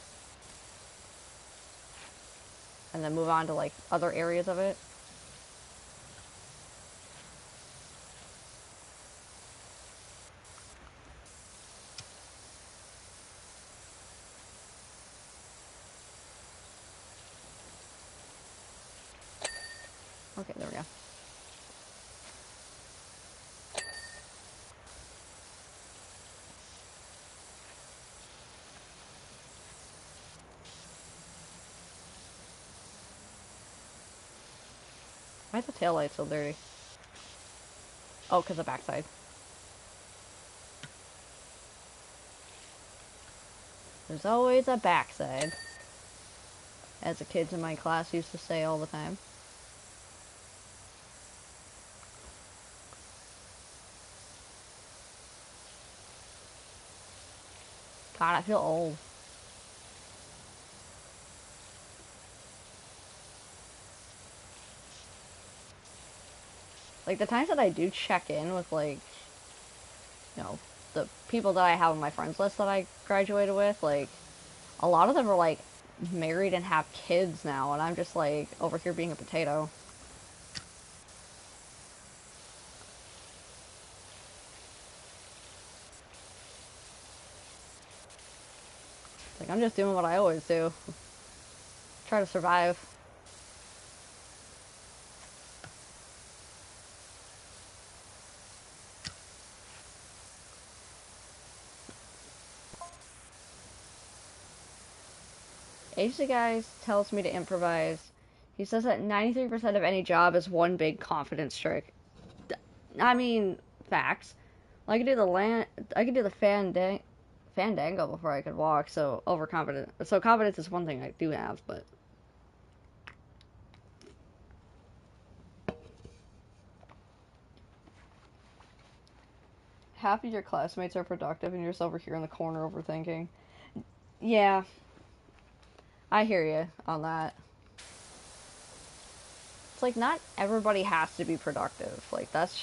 and then move on to like other areas of it. Okay, there we go. Why is the tail light so dirty? Oh, because the backside. There's always a backside, as the kids in my class used to say all the time. God, I feel old. Like, the times that I do check in with, like, you know, the people that I have on my friends list that I graduated with, like, a lot of them are, like, married and have kids now, and I'm just, like, over here being a potato. Like, I'm just doing what I always do. Try to survive. Agency guys tells me to improvise. He says that 93% of any job is one big confidence trick. I mean, facts. I could do the I could do the fandango before I could walk. So overconfident. So confidence is one thing I do have, but half of your classmates are productive, and you're just over here in the corner overthinking. Yeah, I hear you on that. It's like not everybody has to be productive. Like that's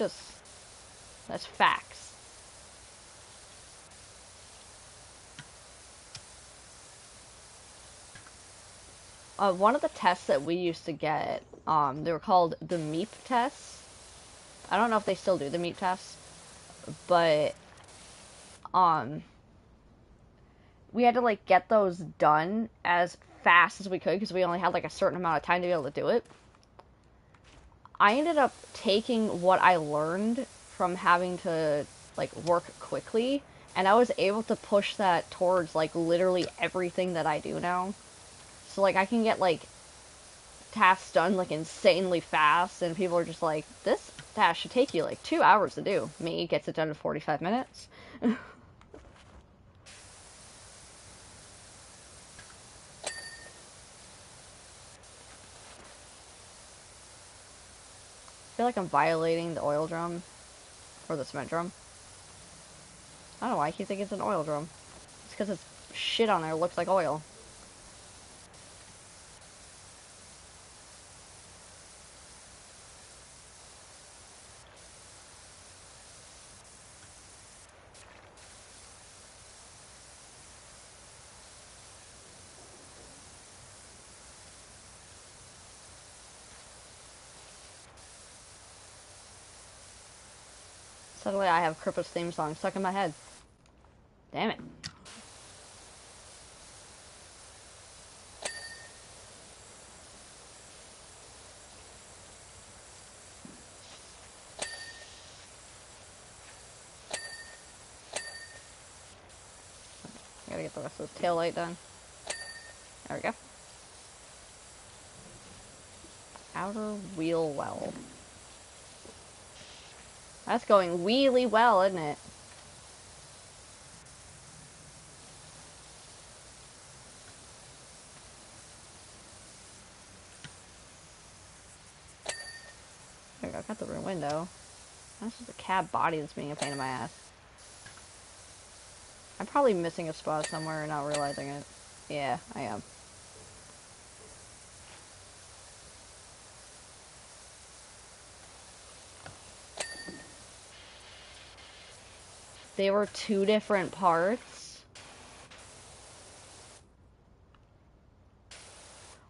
facts. One of the tests that we used to get, they were called the MEP tests. I don't know if they still do the MEP tests, but um, we had to like get those done as fast as we could because we only had like a certain amount of time to be able to do it. I ended up taking what I learned from having to like work quickly, and I was able to push that towards like literally everything that I do now. So like I can get like tasks done like insanely fast, and people are just like, this task should take you like 2 hours to do. Me gets it done in 45 minutes. I feel like I'm violating the oil drum or the cement drum. I don't know why I keep thinking it's an oil drum. It's because it's shit on there looks like oil. Suddenly I have Kripa's theme song stuck in my head. Damn it. I gotta get the rest of the tail light done. There we go. Outer wheel well. That's going really well, isn't it? There we go, got the rear window. That's just a cab body that's being a pain in my ass. I'm probably missing a spot somewhere and not realizing it. Yeah, I am. They were two different parts.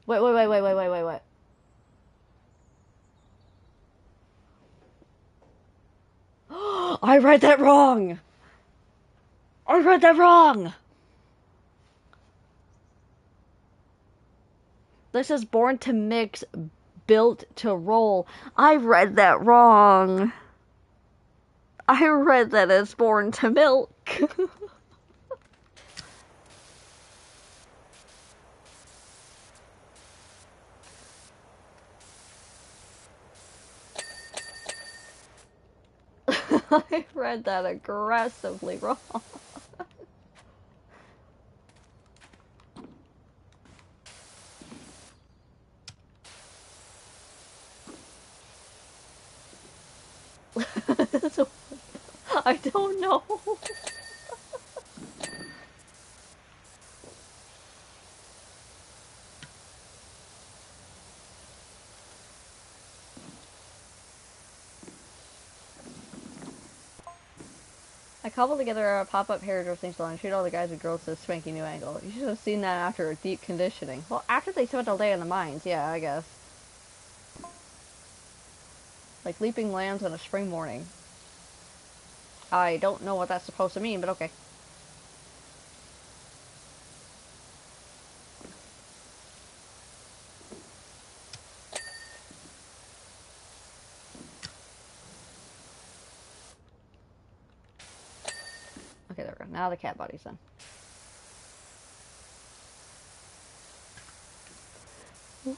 Wait. I read that wrong! I read that wrong! This is born to mix, built to roll. I read that wrong. I read that as born to milk. I read that aggressively wrong. So, I don't know. I cobbled together a pop-up hairdressing salon and shoot all the guys and girls to a swanky new angle. You should have seen that after a deep conditioning. Well, after they spent all day in the mines, yeah, I guess. Like leaping lambs on a spring morning. I don't know what that's supposed to mean, but okay. Okay, there we go. Now the cat body's done. Whee!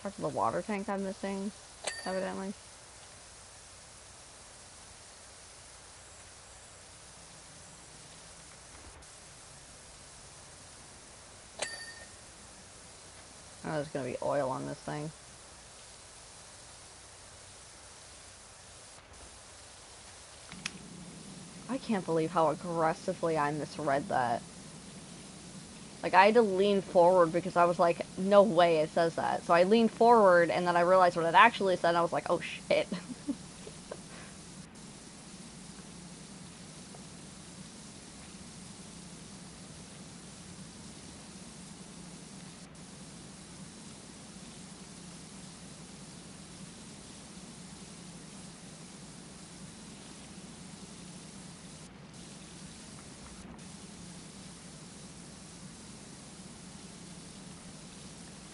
Part of the water tank I'm missing, evidently. Oh, there's gonna be oil on this thing. I can't believe how aggressively I misread that. Like, I had to lean forward because I was like, no way it says that. So I leaned forward, and then I realized what it actually said, and I was like, oh shit.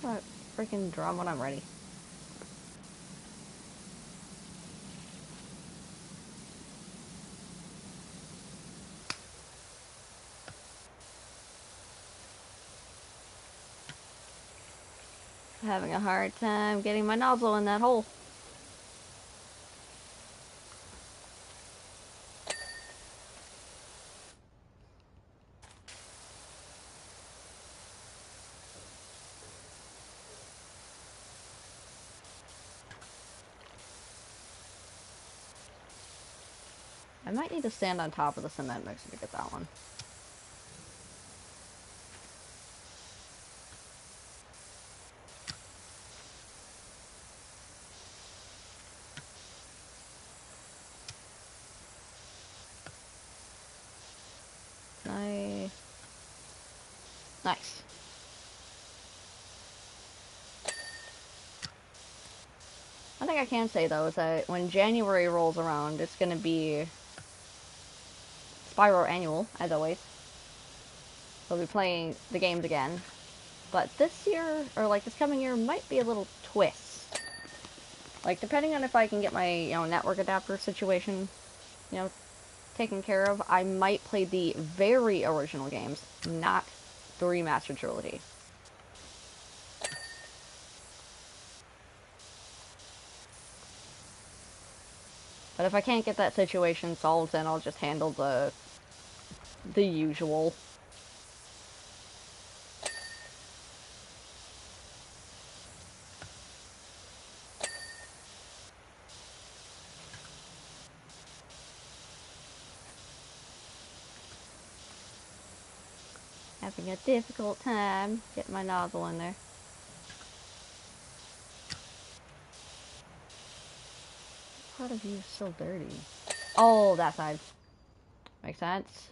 That freaking drum when I'm ready. Having a hard time getting my nozzle in that hole. I might need to stand on top of the cement mixer to get that one. Nice. One thing I can say though is that when January rolls around, it's gonna be Spyro Annual, as always. We'll be playing the games again. But this year, or like this coming year, might be a little twist. Like, depending on if I can get my, network adapter situation, taken care of, I might play the very original games, not the remastered trilogy. But if I can't get that situation solved, then I'll just handle the usual. Having a difficult time getting my nozzle in there. Part of you is so dirty. Oh, that side. Makes sense.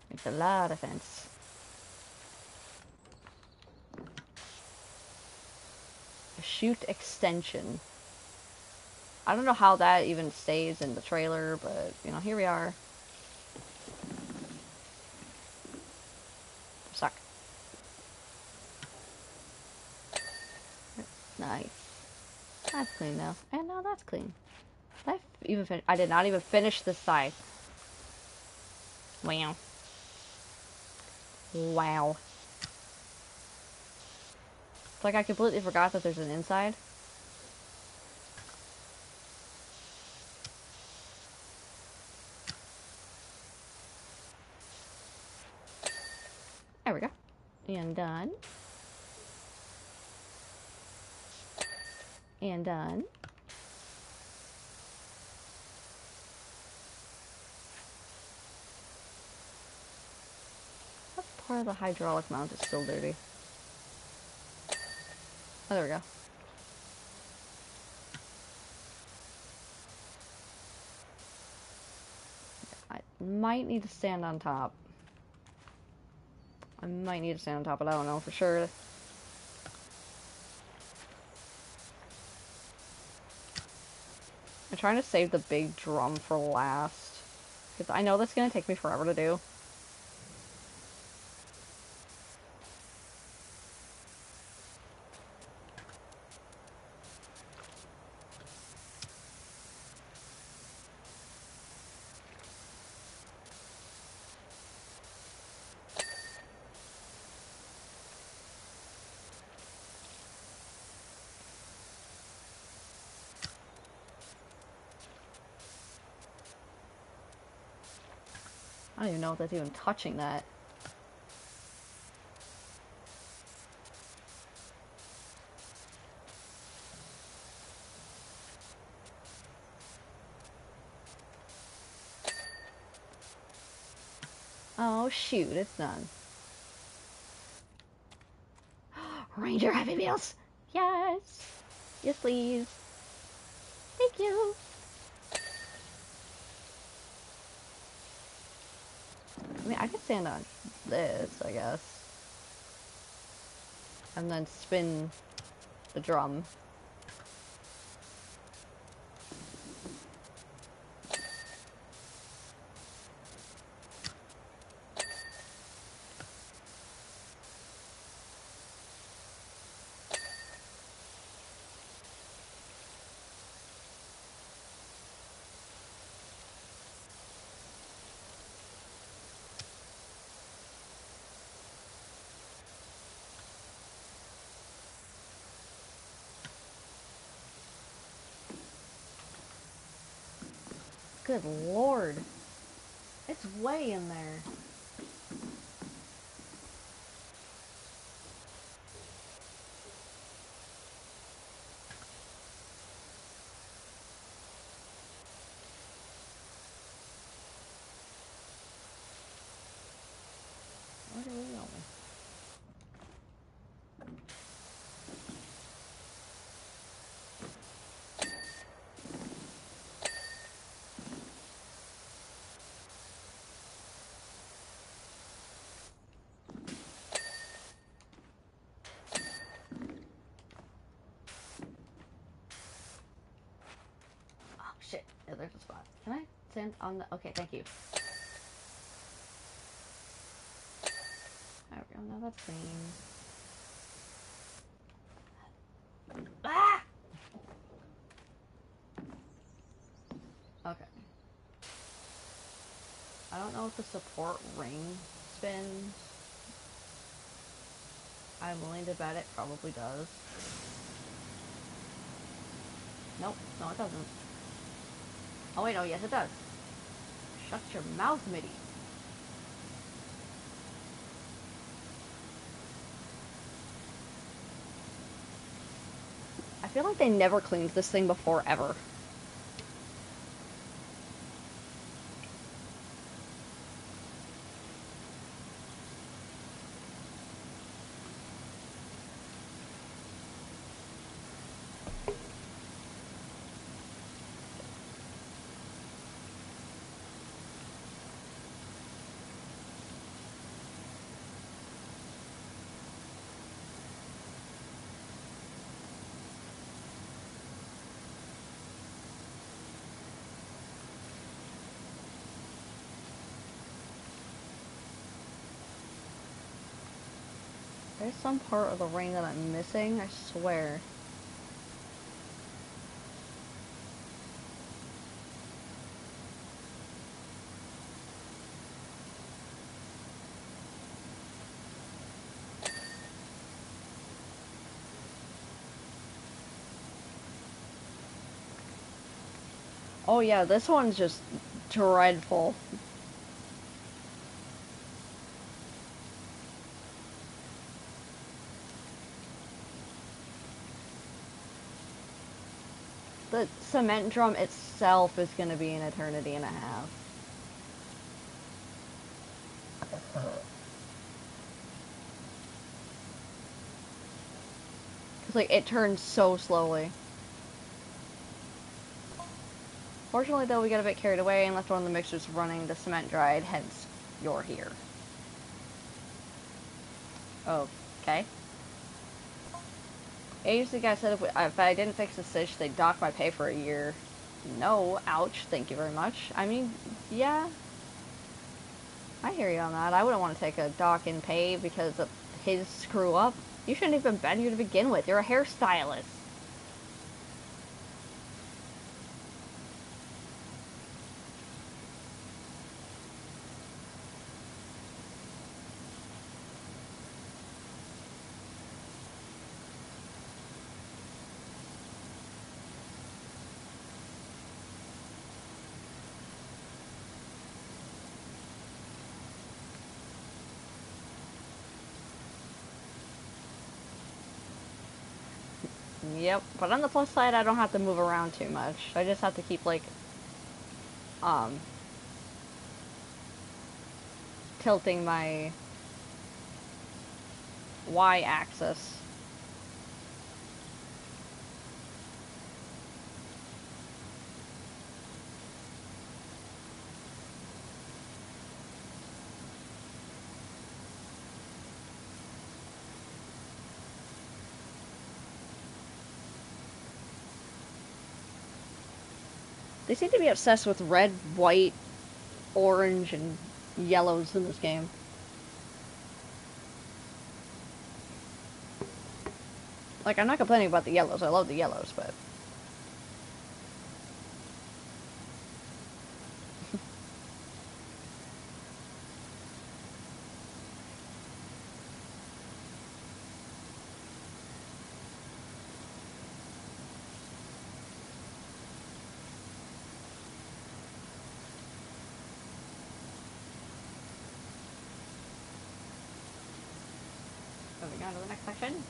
Makes a lot of sense. A chute extension. I don't know how that even stays in the trailer, but, you know, here we are. Suck. Nice. That's clean now. And now that's clean. Did I even finish? I did not even finish this side. Wow. Wow. It's like I completely forgot that there's an inside. There we go. And done. And done. What part of the hydraulic mount is still dirty? Oh, there we go. I might need to stand on top. I might need to stand on top, but I don't know for sure. I'm trying to save the big drum for last, because I know that's going to take me forever to do. I don't even know if that's even touching that. Oh shoot, it's done. Ranger Happy Meals! Yes! Yes, please. Thank you. I mean, I could stand on this, I guess. And then spin the drum. Good lord. It's way in there. Where are we going? Oh shit. Yeah, there's a spot. Can I stand on the... Okay, thank you. There we go. Now that's clean. Ah! Okay. I don't know if the support ring spins. I'm willing to bet it probably does. Nope. No, it doesn't. Oh wait, no, yes it does. Shut your mouth, Mitty. I feel like they never cleaned this thing before, ever. There's some part of the ring that I'm missing, I swear. Oh yeah, this one's just dreadful. The cement drum itself is going to be an eternity and a half. Cause like it turns so slowly. Fortunately though, we got a bit carried away and left one of the mixers running. The cement dried, hence you're here. Okay. Agency guy said if I didn't fix the stitch, they'd dock my pay for a year. No, ouch, thank you very much. I mean, yeah, I hear you on that. I wouldn't want to take a dock in pay because of his screw up. You shouldn't even been here to begin with. You're a hairstylist. Yep, but on the plus side, I don't have to move around too much. I just have to keep, like, um, tilting my Y-axis. They seem to be obsessed with red, white, orange, and yellows in this game. Like, I'm not complaining about the yellows. I love the yellows, but... Moving on to the next section.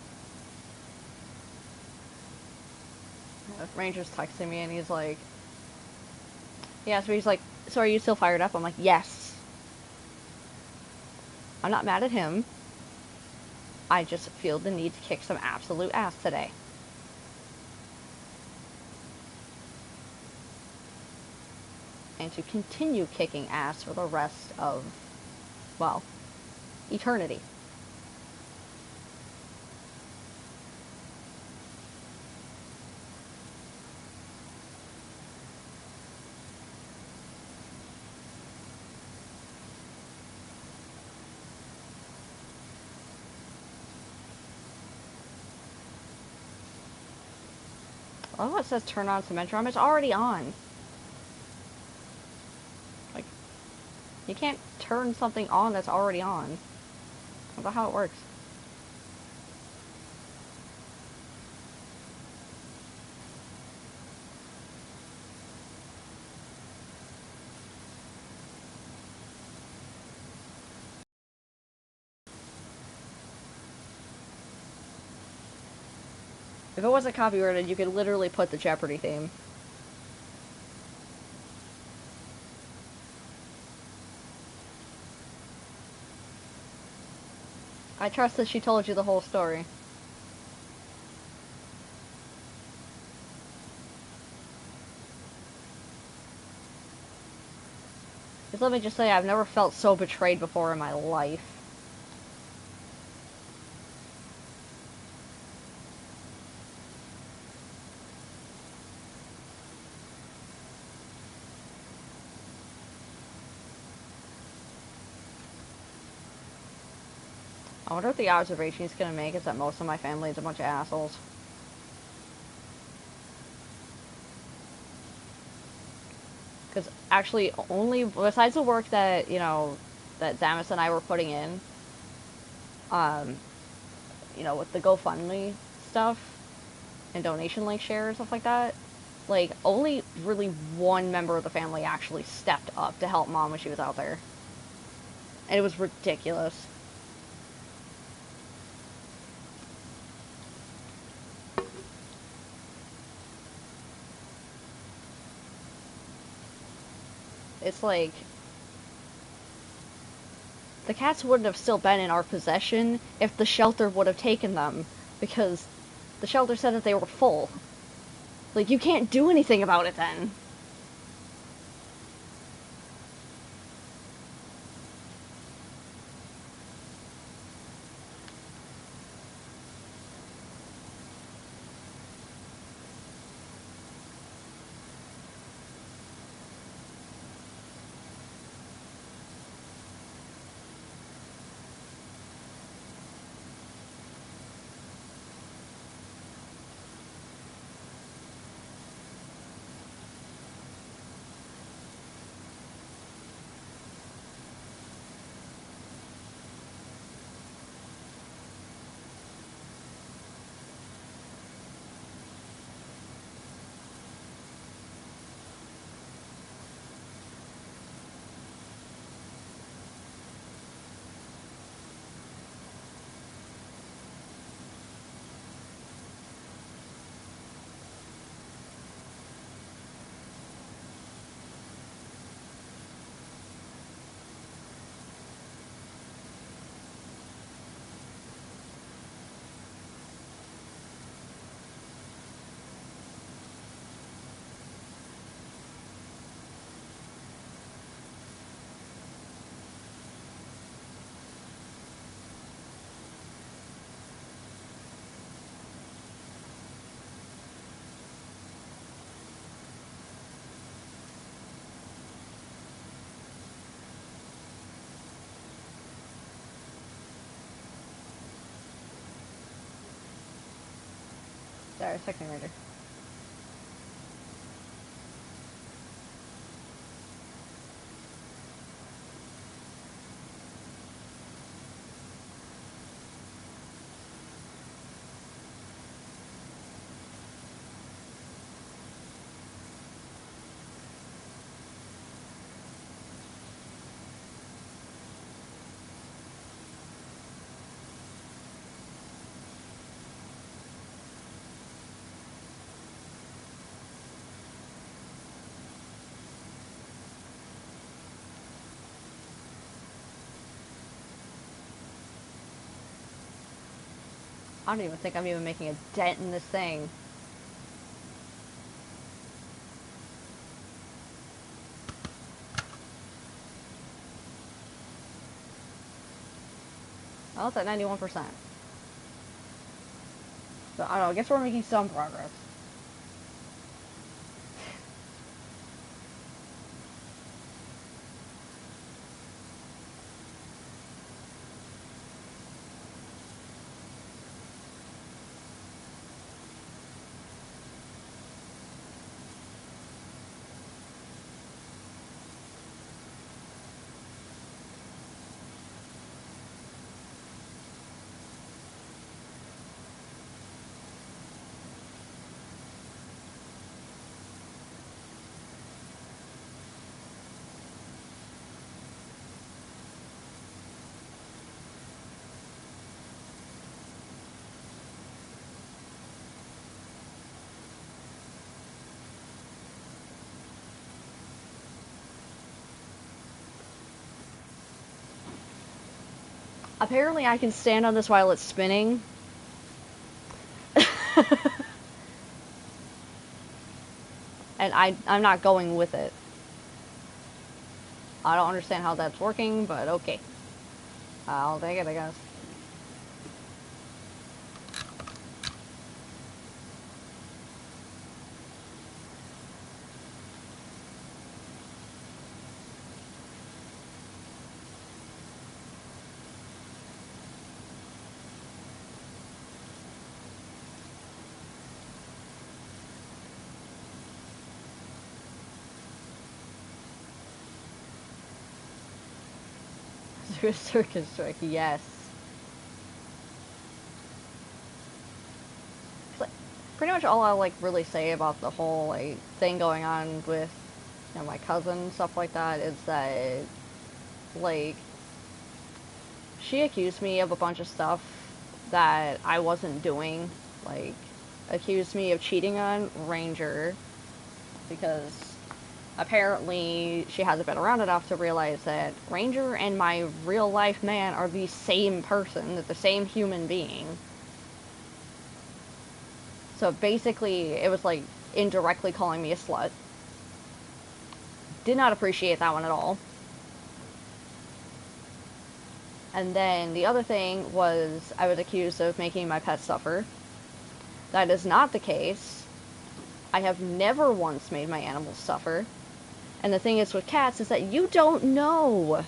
Ranger's texting me and he's like... Yeah, so he's like, so are you still fired up? I'm like, yes. I'm not mad at him. I just feel the need to kick some absolute ass today. And to continue kicking ass for the rest of, well, eternity. Oh, it says turn on cement drum. It's already on. Like, you can't turn something on that's already on. I don't know how it works. If it wasn't copyrighted, you could literally put the Jeopardy theme. I trust that she told you the whole story. Because let me just say, I've never felt so betrayed before in my life. I wonder if the observation he's gonna make is that most of my family is a bunch of assholes. Because actually, only besides the work that that Zamis and I were putting in, um, with the GoFundMe stuff and donation link share and stuff like that, like only really one member of the family actually stepped up to help mom when she was out there, and it was ridiculous. It's like the cats wouldn't have still been in our possession if the shelter would have taken them, because the shelter said that they were full. Like, you can't do anything about it then. Sorry, second reader. I don't even think I'm even making a dent in this thing. Well, it's at 91%. So, I don't know, I guess we're making some progress. Apparently I can stand on this while it's spinning. And I'm not going with it. I don't understand how that's working, but okay. I'll take it, I guess. to a circus trick, yes. Like, pretty much all I'll like really say about the whole like thing going on with my cousin and stuff like that is that like she accused me of a bunch of stuff that I wasn't doing, like accused me of cheating on Ranger because apparently she hasn't been around enough to realize that Ranger and my real life man are the same person, they're the same human being. So basically, it was like indirectly calling me a slut. Did not appreciate that one at all. And then the other thing was I was accused of making my pet suffer. That is not the case. I have never once made my animals suffer. And the thing is with cats is that you don't know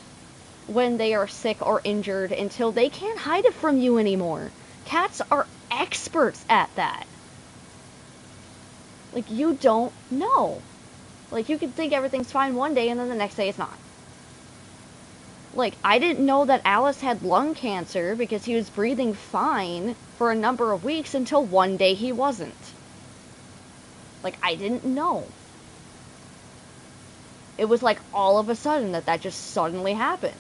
when they are sick or injured until they can't hide it from you anymore. Cats are experts at that. Like, you don't know. Like, you could think everything's fine one day and then the next day it's not. Like, I didn't know that Alice had lung cancer because he was breathing fine for a number of weeks until one day he wasn't. Like, I didn't know. It was like all of a sudden that just suddenly happened.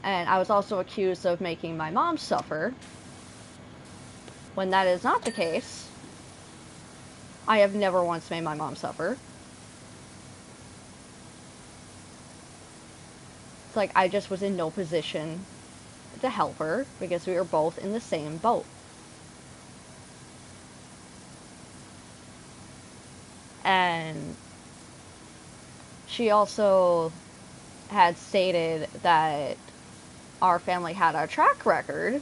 And I was also accused of making my mom suffer, when that is not the case. I have never once made my mom suffer. It's like I just was in no position to help her because we were both in the same boat. And she also had stated that our family had a track record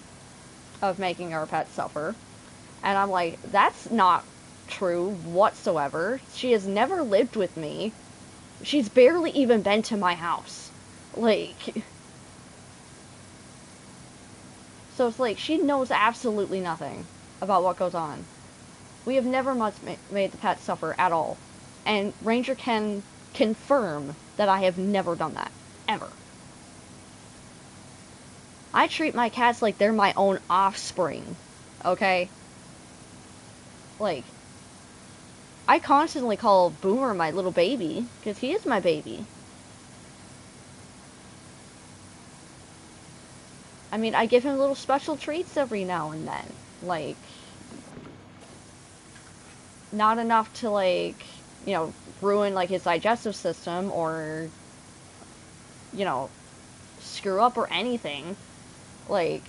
of making our pets suffer. And I'm like, that's not true whatsoever. She has never lived with me. She's barely even been to my house. Like, so it's like she knows absolutely nothing about what goes on. We have never much made the pets suffer at all. And Ranger can confirm that I have never done that. Ever. I treat my cats like they're my own offspring. Okay? Like, I constantly call Boomer my little baby, because he is my baby. I mean, I give him little special treats every now and then. Like, not enough to, like, ruin, like, his digestive system or, screw up or anything. Like,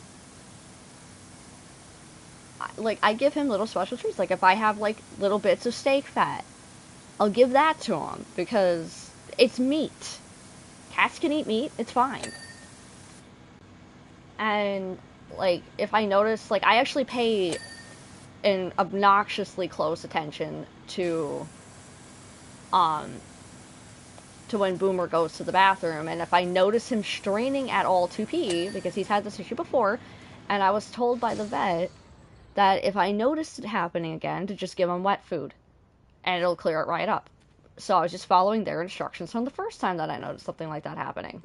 I give him little special treats. Like, if I have, like, little bits of steak fat, I'll give that to him, because it's meat. Cats can eat meat, it's fine. And, like, if I notice, like, I actually pay an obnoxiously close attention to when Boomer goes to the bathroom, and if I notice him straining at all to pee, because he's had this issue before, and I was told by the vet that if I noticed it happening again, to just give him wet food, and it'll clear it right up. So I was just following their instructions from the first time that I noticed something like that happening.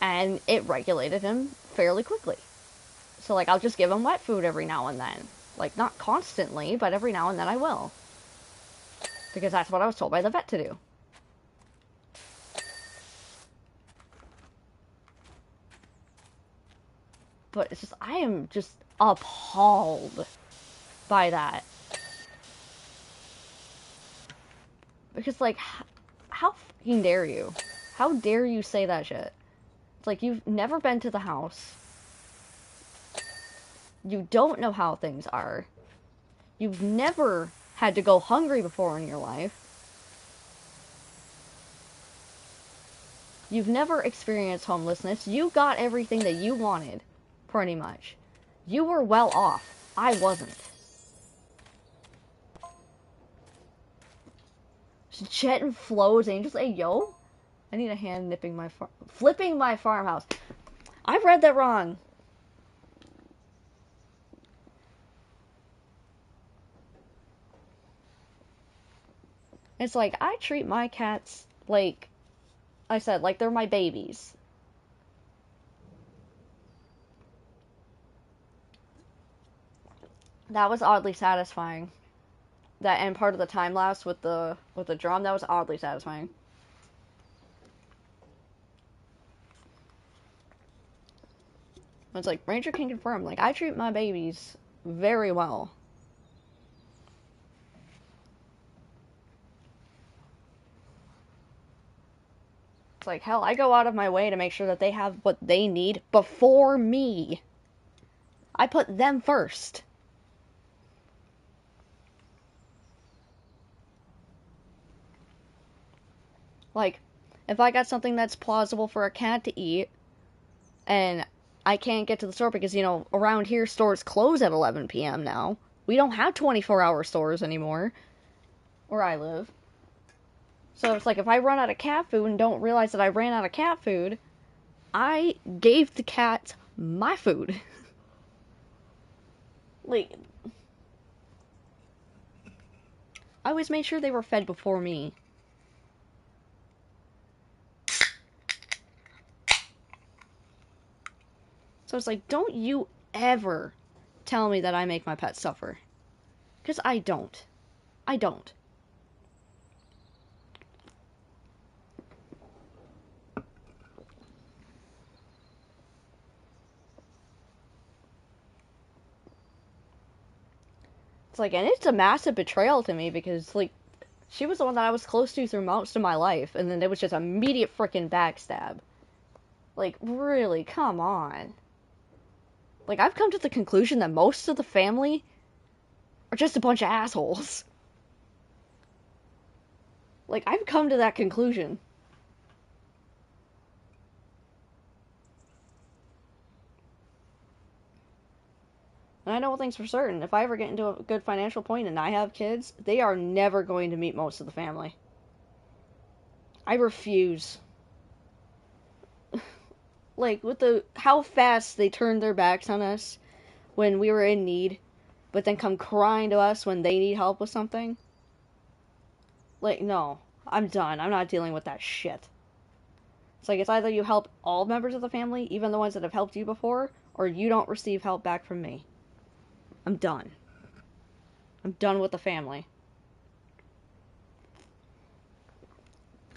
And it regulated him fairly quickly. So, like, I'll just give him wet food every now and then. Like, not constantly, but every now and then I will. Because that's what I was told by the vet to do. But it's just, I am just appalled by that. Because, like, how fucking dare you? How dare you say that shit? It's like, you've never been to the house. You don't know how things are. You've never had to go hungry before in your life. You've never experienced homelessness. You got everything that you wanted, pretty much. You were well off. I wasn't. Jet and Flo's Angels. Hey, yo. I need a hand nipping my flipping my farmhouse. I read that wrong. It's like, I treat my cats like I said, like they're my babies. That was oddly satisfying. That end part of the time lapse with the drum, that was oddly satisfying. It's like Ranger can confirm, like I treat my babies very well. It's like hell, I go out of my way to make sure that they have what they need before me. I put them first. Like, if I got something that's plausible for a cat to eat, and I can't get to the store because, around here stores close at 11 p.m. now. We don't have 24-hour stores anymore where I live. So it's like if I run out of cat food and don't realize that I ran out of cat food, I gave the cats my food. Like, I always made sure they were fed before me. So it's like, don't you ever tell me that I make my pets suffer. Because I don't. I don't. It's like, and it's a massive betrayal to me because, like, she was the one that I was close to through most of my life, and then it was just immediate freaking backstab. Like, really, come on. Like, I've come to the conclusion that most of the family are just a bunch of assholes. Like, I've come to that conclusion. And I know things for certain. If I ever get into a good financial point and I have kids, they are never going to meet most of the family. I refuse. Like, with how fast they turned their backs on us when we were in need, but then come crying to us when they need help with something. Like, no. I'm done. I'm not dealing with that shit. It's like, it's either you help all members of the family, even the ones that have helped you before, or you don't receive help back from me. I'm done. I'm done with the family.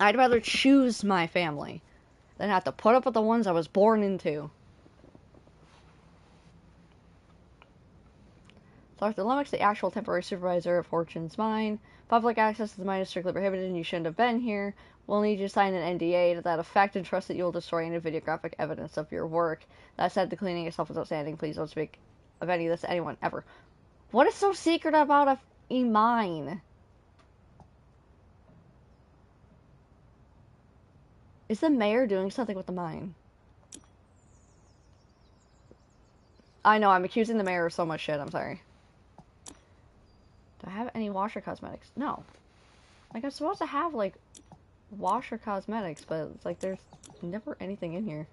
I'd rather choose my family than have to put up with the ones I was born into. Dr. Lummox, the actual temporary supervisor of Fortune's Mine. Public access to the mine is strictly prohibited and you shouldn't have been here. We'll need you to sign an NDA to that effect and trust that you will destroy any videographic evidence of your work. That said, the cleaning itself is outstanding. Please don't speak of any of this to anyone, ever. What is so secret about a mine? Is the mayor doing something with the mine? I know, I'm accusing the mayor of so much shit, I'm sorry. Do I have any washer cosmetics? No. Like, I'm supposed to have, like, washer cosmetics, but it's like there's never anything in here.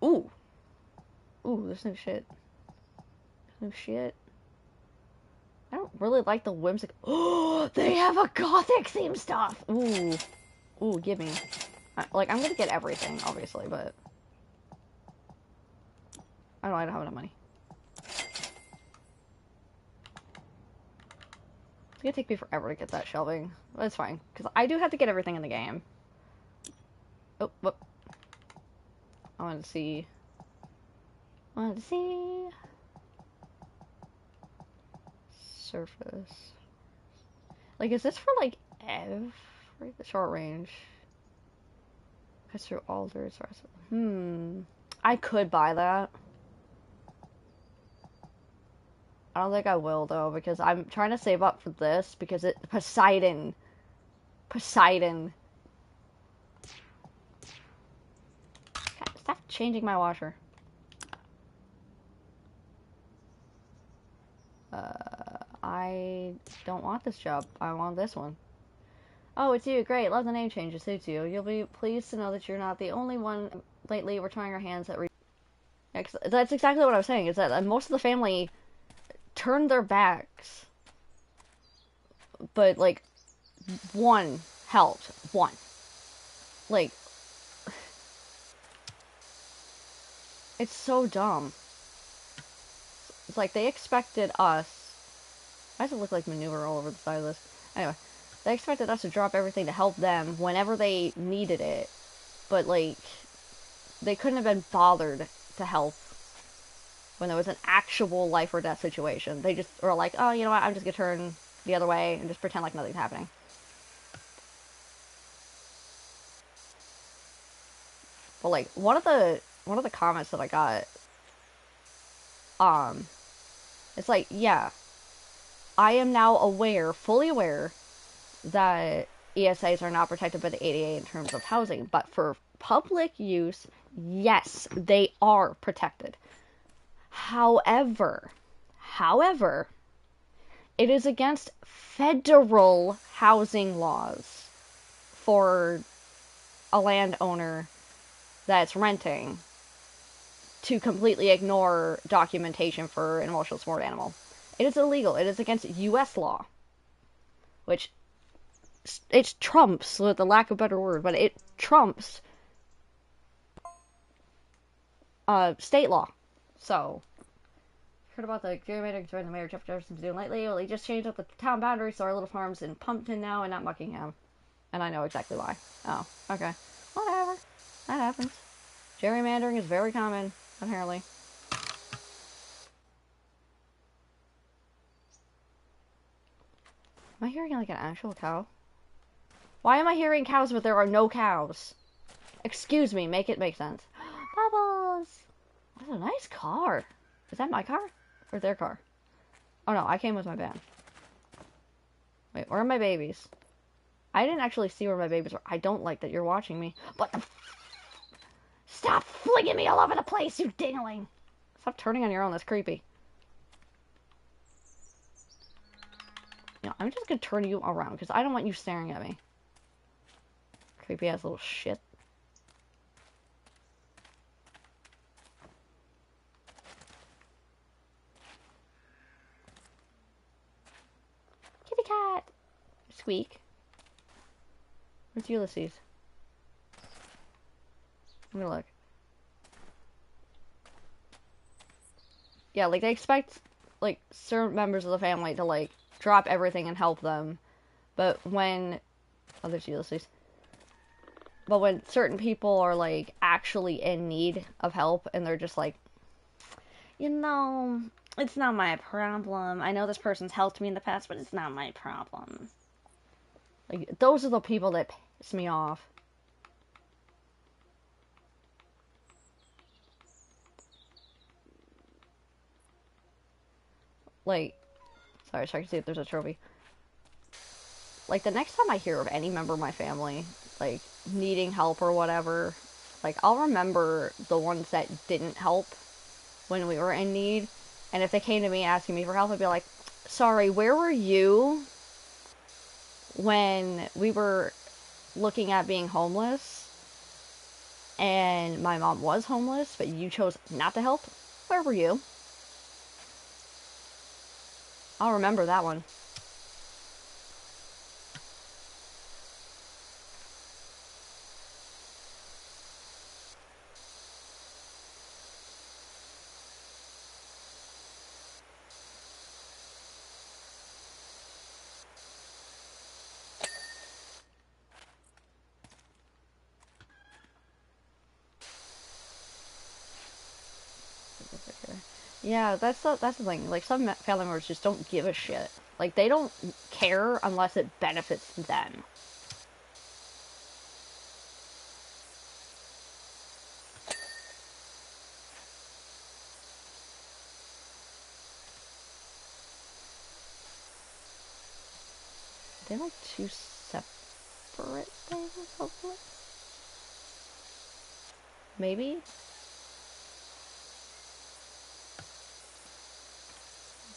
Ooh. Ooh, there's no shit. There's no shit. I don't really like the whimsical. Oh, they have a gothic theme stuff. Ooh. Ooh, give me. Like, I'm gonna get everything, obviously, but I don't have enough money. It's gonna take me forever to get that shelving. But it's fine, because I do have to get everything in the game. Oh, whoop. I wanted to see. Surface. Like, is this for, like, every short range? That's through alders. I could buy that. I don't think I will, though, because I'm trying to save up for this, because Poseidon. Stop changing my washer. I don't want this job. I want this one. Oh, it's you. Great. Love the name change. It suits you. You'll be pleased to know that you're not the only one. Lately, we're trying our hands at... Yeah, that's exactly what I was saying, is that most of the family turned their backs but like one helped. One. Like, it's so dumb. It's like they expected us. Why does it look like manure all over the side of this? Anyway, they expected us to drop everything to help them whenever they needed it, but like they couldn't have been bothered to help when there was an actual life or death situation. They just were like, oh, you know what, I'm just gonna turn the other way and just pretend like nothing's happening. But like one of the comments that I got, um, it's like, yeah, I am now aware, fully aware, that ESAs are not protected by the ADA in terms of housing, but for public use, yes, they are protected. However, it is against federal housing laws for a landowner that's renting to completely ignore documentation for an emotional support animal. It is illegal. It is against U.S. law, which it trumps, with the lack of a better word, but it trumps state law. So, heard about the gerrymandering threat the Mayor Jeff Jefferson's doing lately? Well, he just changed up the town boundaries, so our little farm's in Pumpkin now and not Muckingham. And I know exactly why. Oh, okay. Whatever. That happens. Gerrymandering is very common, apparently. Am I hearing like an actual cow? Why am I hearing cows but there are no cows? Excuse me, make it make sense. Bubbles! That's a nice car. Is that my car? Or their car? Oh no, I came with my van. Wait, where are my babies? I didn't actually see where my babies were. I don't like that you're watching me. What the Stop flinging me all over the place, you dingling! Stop turning on your own, that's creepy. You know, I'm just gonna turn you around, because I don't want you staring at me. Creepy ass little shit. Kitty cat! Squeak. Where's Ulysses? Let me look. Yeah, like, they expect, like, certain members of the family to, like, drop everything and help them. But when... Oh, there's Ulysses. But when certain people are, like, actually in need of help, and they're just like, you know, it's not my problem. I know this person's helped me in the past, but it's not my problem. Like, those are the people that piss me off. Like, sorry, so I can see if there's a trophy. Like, the next time I hear of any member of my family, like, needing help or whatever, like, I'll remember the ones that didn't help when we were in need. And if they came to me asking me for help, I'd be like, sorry, where were you when we were looking at being homeless and my mom was homeless, but you chose not to help? Where were you? I'll remember that one. Yeah, that's the thing. Like, some family members just don't give a shit. Like, they don't care unless it benefits them. Are they like two separate things, hopefully? Maybe?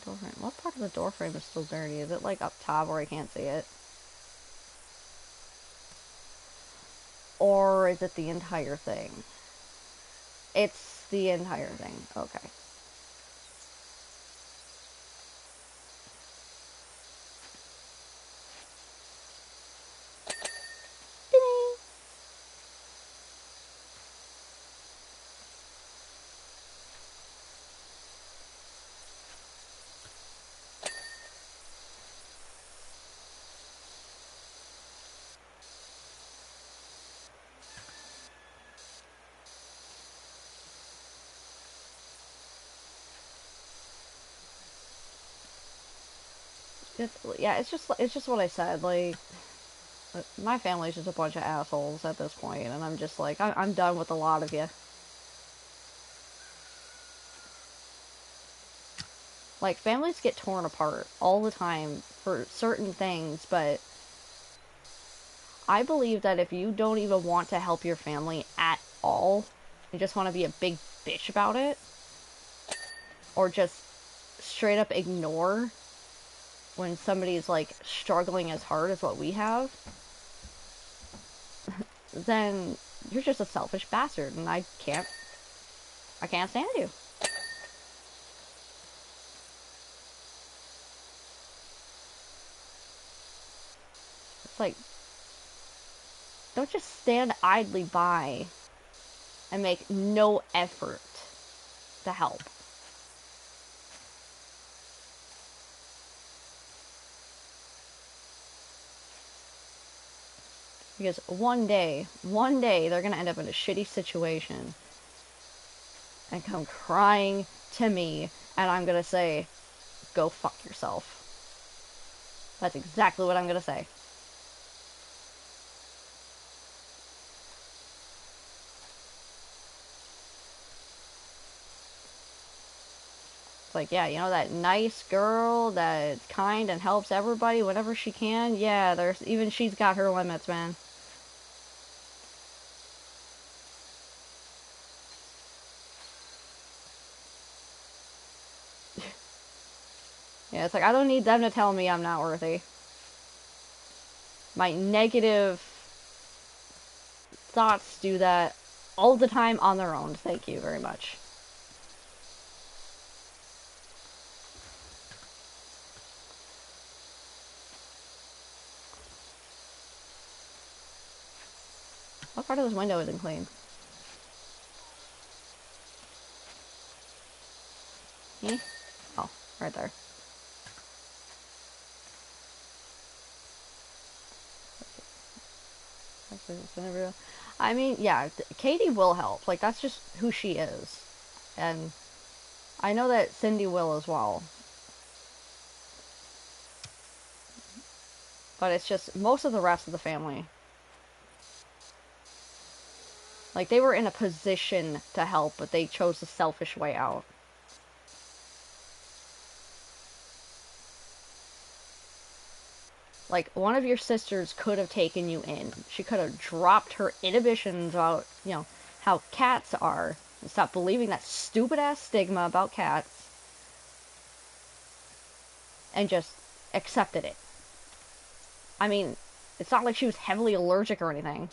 Door frame. What part of the door frame is still dirty? Is it like up top where I can't see it? Or is it the entire thing? It's the entire thing. Okay. Yeah, it's just what I said. Like, my family's just a bunch of assholes at this point, and I'm just like, I'm done with a lot of you. Like, families get torn apart all the time for certain things, but I believe that if you don't even want to help your family at all, you just want to be a big bitch about it, or just straight up ignore when somebody's like struggling as hard as what we have, then you're just a selfish bastard, and I can't stand you. It's like, don't just stand idly by and make no effort to help. Because one day, they're gonna end up in a shitty situation and come crying to me, and I'm gonna say, go fuck yourself. That's exactly what I'm gonna say. It's like, yeah, you know that nice girl that's kind and helps everybody whenever she can? Yeah, even she's got her limits, man. Yeah, it's like, I don't need them to tell me I'm not worthy. My negative thoughts do that all the time on their own. Thank you very much. What part of this window isn't clean? Hmm? Oh, right there. I mean, yeah, Katie will help. Like, that's just who she is. And I know that Cindy will as well. But it's just most of the rest of the family. Like, they were in a position to help, but they chose the selfish way out. Like, one of your sisters could have taken you in. She could have dropped her inhibitions about, how cats are. And stopped believing that stupid-ass stigma about cats. And just accepted it. I mean, it's not like she was heavily allergic or anything.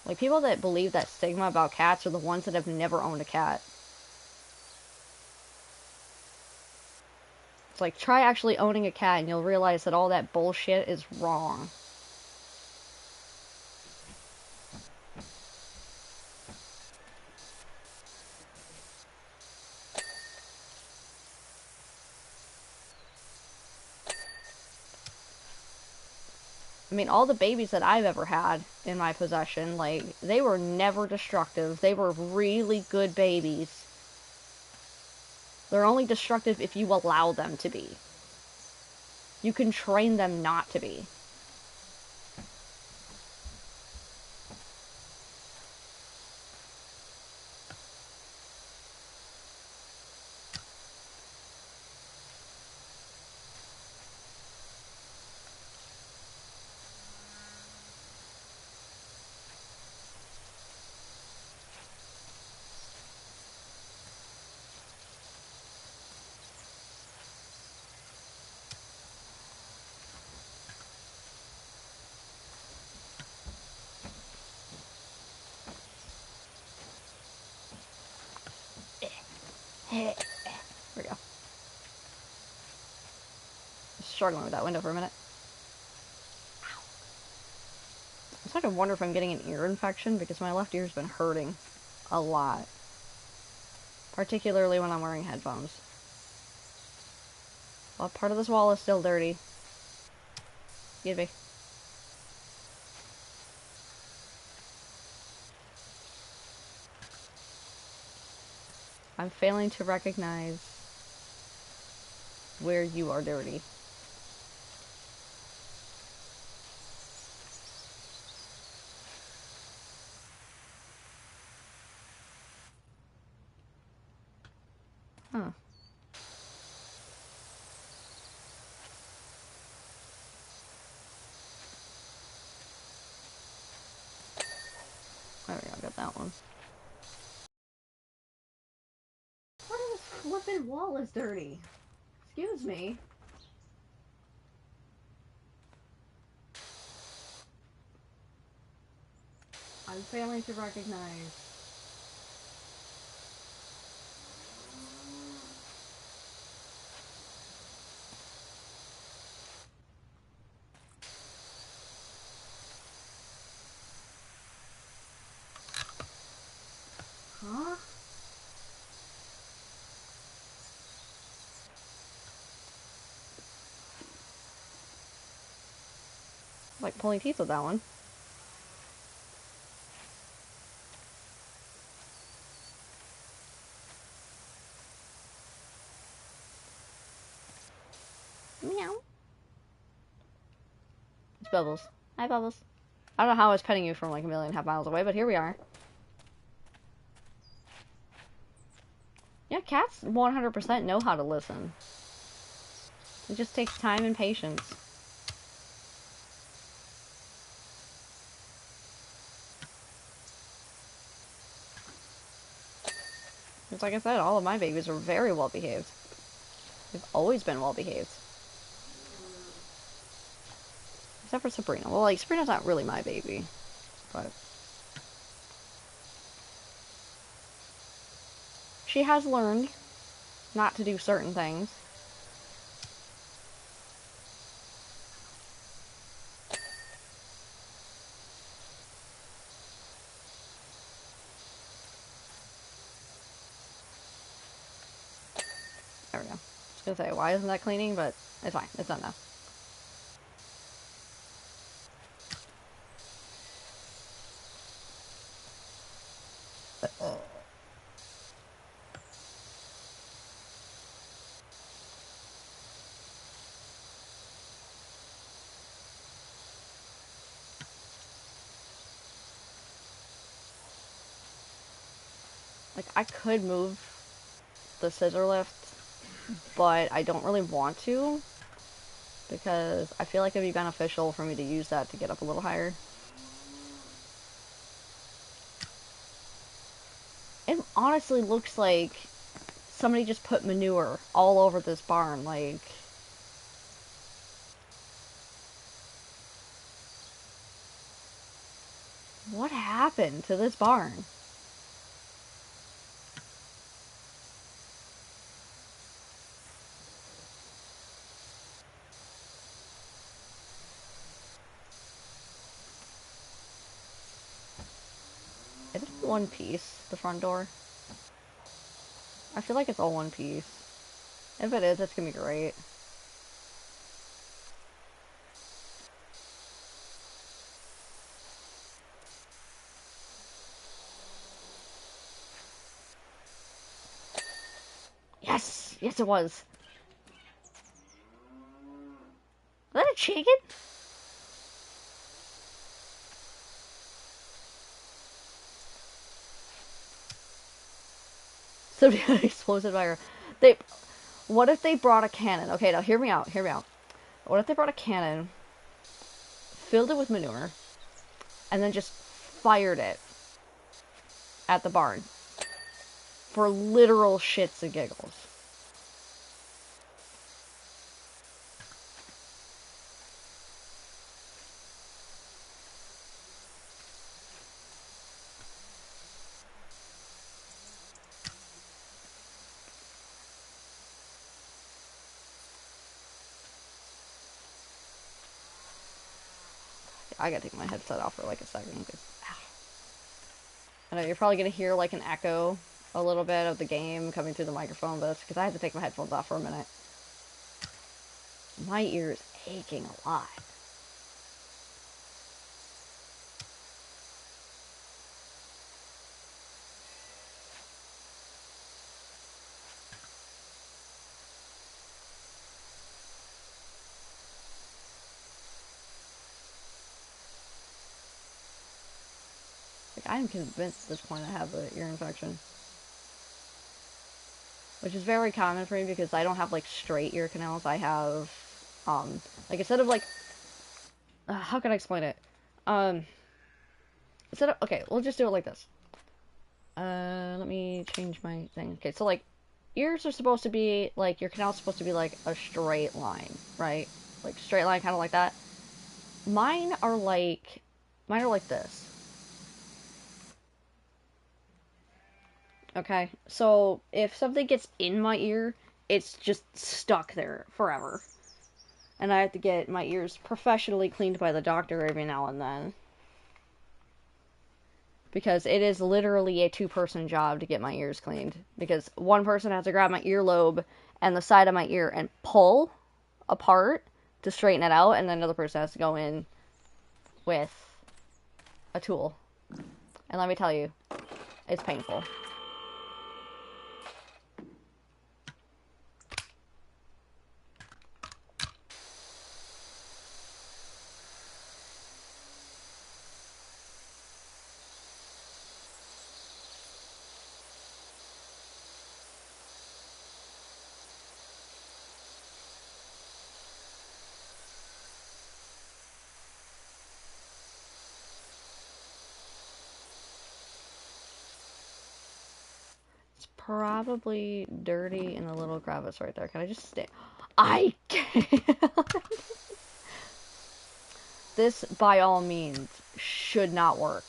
Like, people that believe that stigma about cats are the ones that have never owned a cat. It's like, try actually owning a cat and you'll realize that all that bullshit is wrong. I mean, all the babies that I've ever had in my possession, like, they were never destructive. They were really good babies. They're only destructive if you allow them to be. You can train them not to be. There we go. Struggling with that window for a minute. I'm starting to wonder if I'm getting an ear infection because my left ear's been hurting a lot. Particularly when I'm wearing headphones. Well, part of this wall is still dirty. Give me. I'm failing to recognize where you are dirty. Huh. There we go, got that one. Part of this flippin' wall is dirty. Excuse me. I'm failing to recognize. Huh? Like pulling teeth with that one. Meow. It's Bubbles. Hi, Bubbles. I don't know how I was petting you from like 1.5 miles away, but here we are. Yeah, cats 100% know how to listen. It just takes time and patience. It's like I said, all of my babies are very well behaved. They've always been well behaved. Except for Sabrina. Well, like, Sabrina's not really my baby. But she has learned not to do certain things. There we go. I was gonna say, why isn't that cleaning? But it's fine. It's done now. Like, I could move the scissor lift, but I don't really want to because I feel like it'd be beneficial for me to use that to get up a little higher. It honestly looks like somebody just put manure all over this barn. Like, what happened to this barn? Is it one piece, the front door? I feel like it's all one piece. If it is, it's gonna be great. Yes! Yes, it was. Is that a chicken? Somebody got explosive fire. They. What if they brought a cannon? Okay, now hear me out. Hear me out. What if they brought a cannon, filled it with manure, and then just fired it at the barn for literal shits and giggles? I gotta take my headset off for like a second. I know you're probably gonna hear like an echo a little bit of the game coming through the microphone, but it's because I had to take my headphones off for a minute. My ear is aching a lot. I'm convinced at this point I have an ear infection. Which is very common for me because I don't have, like, straight ear canals. I have, like, instead of, like, how can I explain it? Um, instead of, okay, we'll just do it like this. Let me change my thing. Okay, so, like, ears are supposed to be, like, your canal's supposed to be, like, a straight line, right? Like, straight line, kind of like that. Mine are like this. Okay, so if something gets in my ear, it's just stuck there forever. And I have to get my ears professionally cleaned by the doctor every now and then. Because it is literally a two-person job to get my ears cleaned. Because one person has to grab my earlobe and the side of my ear and pull apart to straighten it out, and then another person has to go in with a tool. And let me tell you, it's painful. It's probably dirty in the little crevice right there. Can I just stay? I can't. This, by all means, should not work.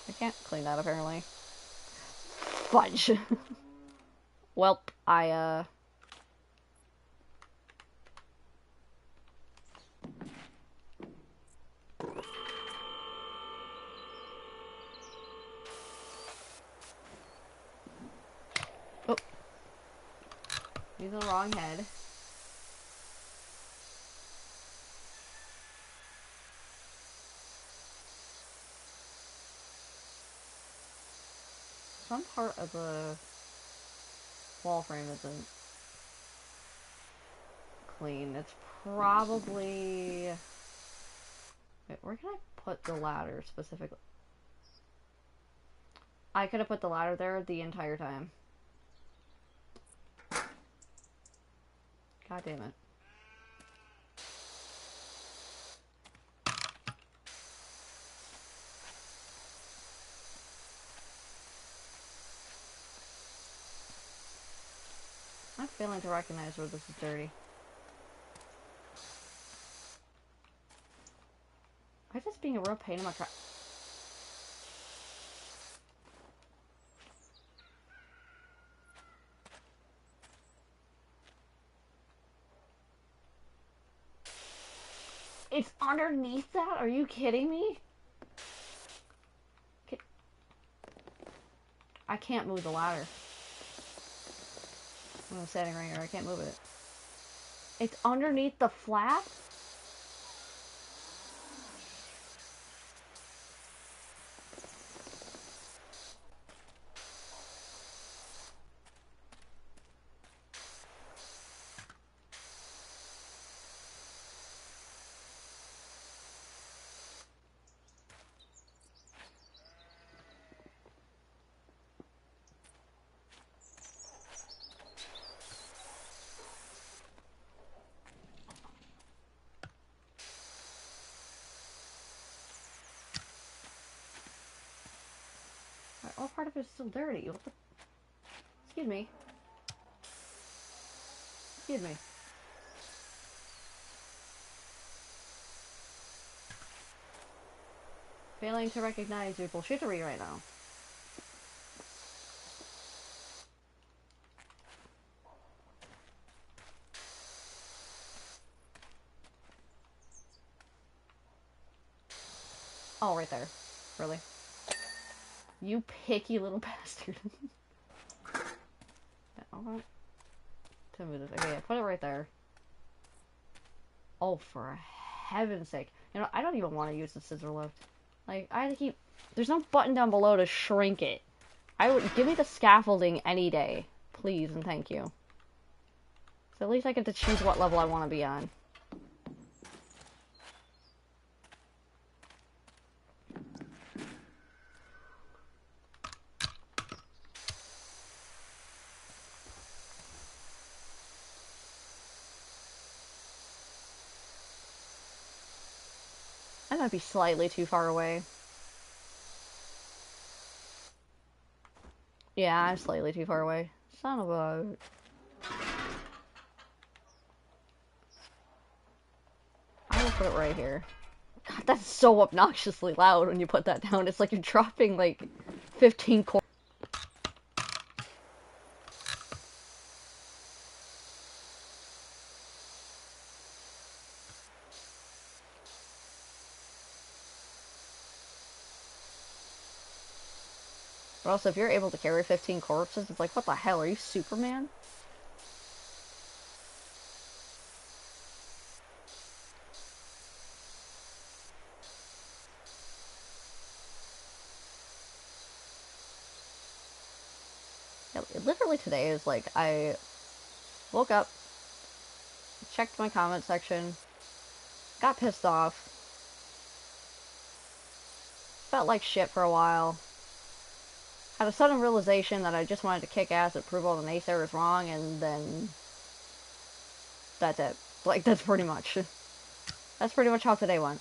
I can't clean that, apparently. Fudge. Welp, oh. Using the wrong head. Some part of the wall frame isn't clean. It's probably... Wait, where can I put the ladder specifically? I could have put the ladder there the entire time. God damn it. I'm failing to recognize where this is dirty. I'm just being a real pain in my crap. It's underneath that? Are you kidding me? I can't move the ladder. I'm standing right here. I can't move it. It's underneath the flap? All part of it is still dirty. What the... Excuse me. Excuse me. Failing to recognize your bullshittery right now. Oh, right there. Really? You picky little bastard. I want to move this. Okay, yeah, put it right there. Oh, for heaven's sake. You know, I don't even want to use the scissor lift. Like, I have to keep There's no button down below to shrink it. I would give me the scaffolding any day, please and thank you. So at least I get to choose what level I want to be on. I might be slightly too far away. Yeah, I'm slightly too far away. Son of a... I will put it right here. God, that's so obnoxiously loud when you put that down. It's like you're dropping like 15 quarters. But also, if you're able to carry 15 corpses, it's like, what the hell? Are you Superman? Yeah, literally today is like, I woke up, checked my comment section, got pissed off, felt like shit for a while, had a sudden realization that I just wanted to kick ass and prove all the naysayers wrong, and then that's it. Like, that's pretty much how today went.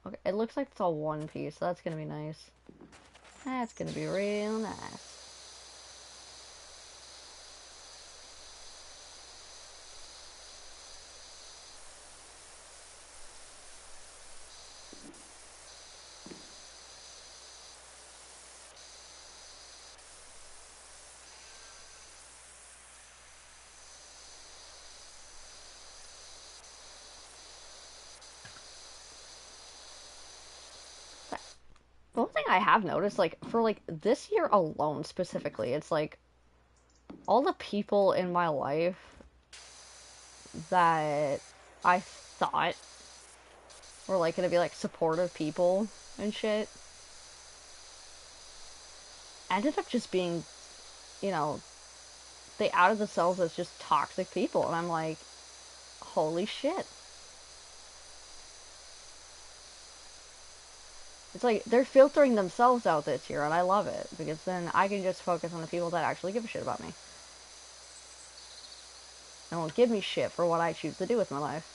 Okay, it looks like it's all one piece, so that's gonna be nice. That's gonna be real nice. The one thing I have noticed, like, for, like, this year alone specifically, it's like, all the people in my life that I thought were, like, gonna be, like, supportive people and shit, ended up just being, you know, they outed themselves as just toxic people, and I'm like, holy shit. It's like, they're filtering themselves out this year, and I love it, because then I can just focus on the people that actually give a shit about me. And won't give me shit for what I choose to do with my life.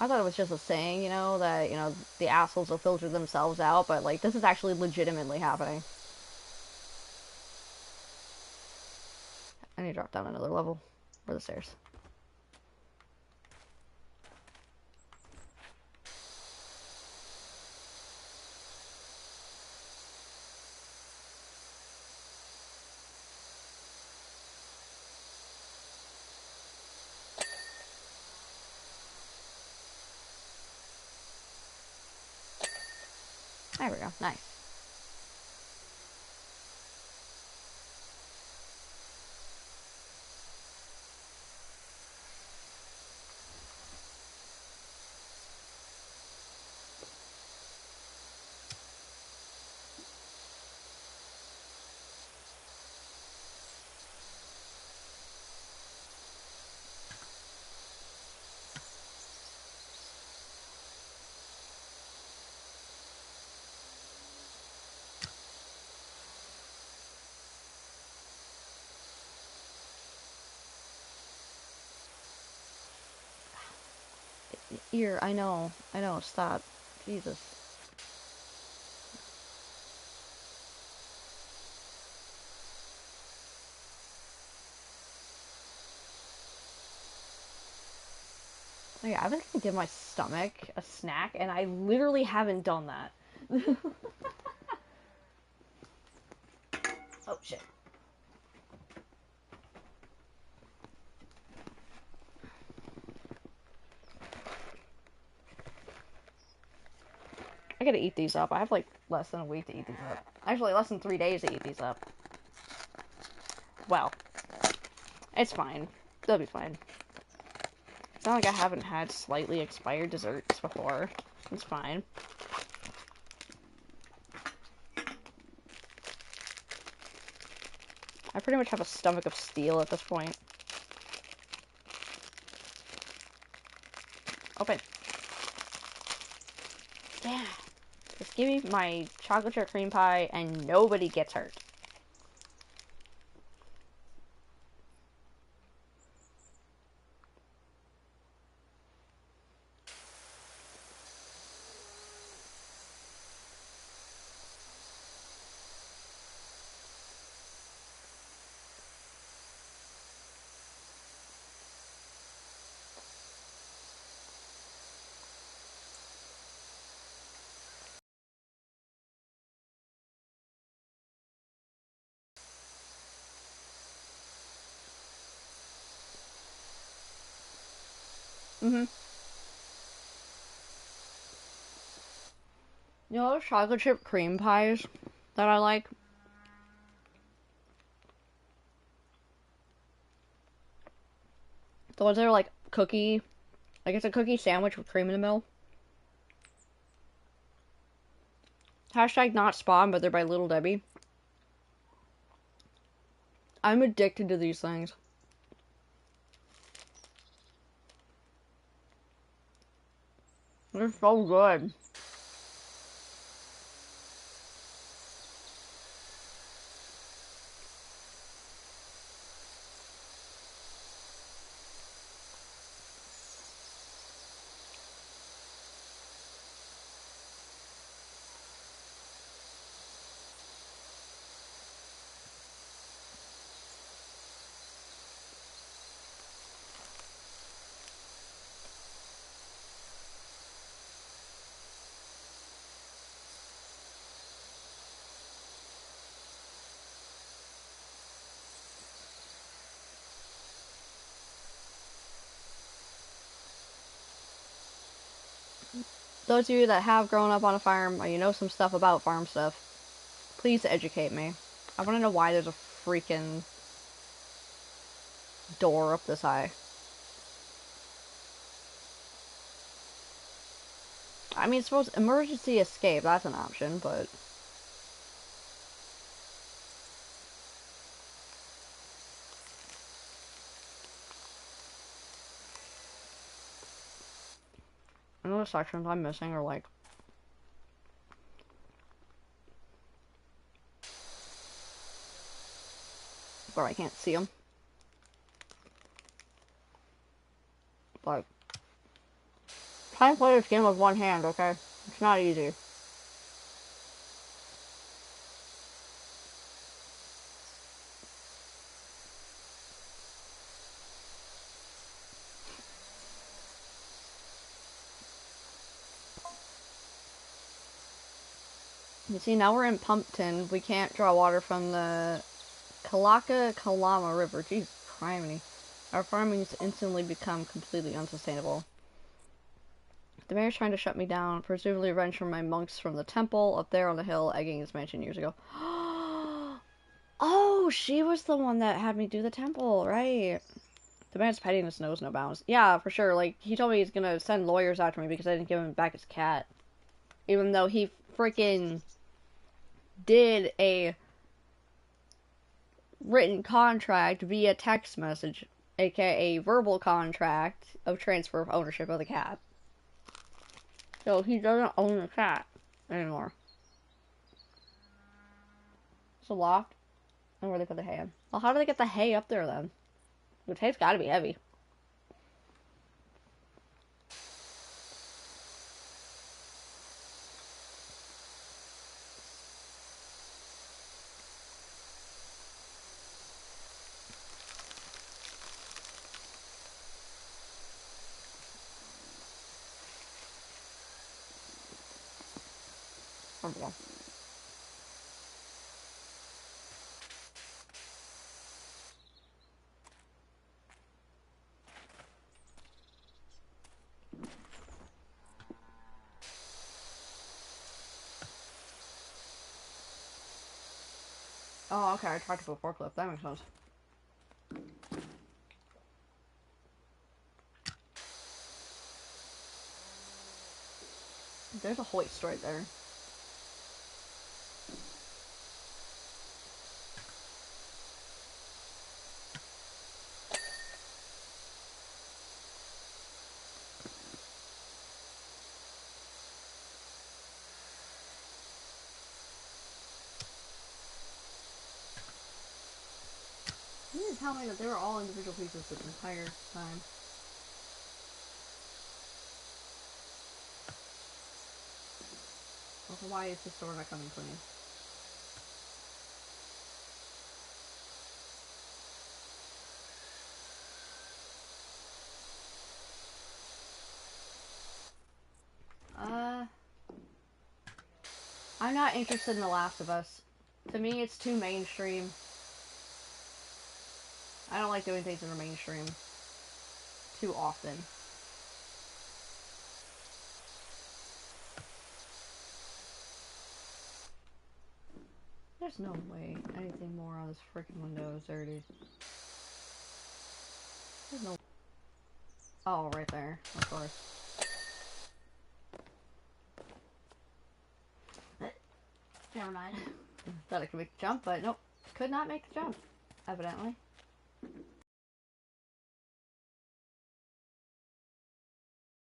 I thought it was just a saying, that, the assholes will filter themselves out, but, like, this is actually legitimately happening. I need to drop down another level. Or the stairs. There we go. Nice. Ear, I know, stop. Jesus. Oh yeah, I've been gonna give my stomach a snack, and I literally haven't done that. Oh shit. I gotta eat these up. I have like less than a week to eat these up. Actually, less than 3 days to eat these up. Well, it's fine. They'll be fine. It's not like I haven't had slightly expired desserts before. It's fine. I pretty much have a stomach of steel at this point. Open. Yeah. Just give me my chocolate chip cream pie and nobody gets hurt. Mm-hmm. You know those chocolate chip cream pies that I like? The ones that are like cookie, like it's a cookie sandwich with cream in the middle. Hashtag not spawn, but they're by Little Debbie. I'm addicted to these things. They're so good. Those of you that have grown up on a farm or you know some stuff about farm stuff, please educate me. I want to know why there's a freaking door up this high. I mean, suppose emergency escape, that's an option, but I know the sections I'm missing are like where I can't see them. But try and play this game with one hand, okay? It's not easy. You see, now we're in Pumpton. We can't draw water from the Kalama River. Jeez, criminy. Our farming has instantly become completely unsustainable. The mayor's trying to shut me down, presumably revenge from my monks from the temple up there on the hill egging his mansion years ago. Oh, she was the one that had me do the temple, right? The man's pettiness knows no bounds. Yeah, for sure. Like, he told me he's gonna send lawyers after me because I didn't give him back his cat. Even though he freaking did a written contract via text message, aka verbal contract of transfer of ownership of the cat. So he doesn't own the cat anymore. It's a loft. And where they put the hay in. Well, how do they get the hay up there then? The hay's gotta be heavy. comfortable. Oh, okay, I tried to put forklift. That makes sense. There's a hoist right there. You didn't tell me that they were all individual pieces the entire time. Also, why is the store not coming clean? I'm not interested in The Last of Us. To me, it's too mainstream. I don't like doing things that are mainstream too often. There's no way anything more on this freaking window is dirty. There's no. Oh, right there, of course. Never mind. Thought I could make the jump, but nope. Could not make the jump, evidently.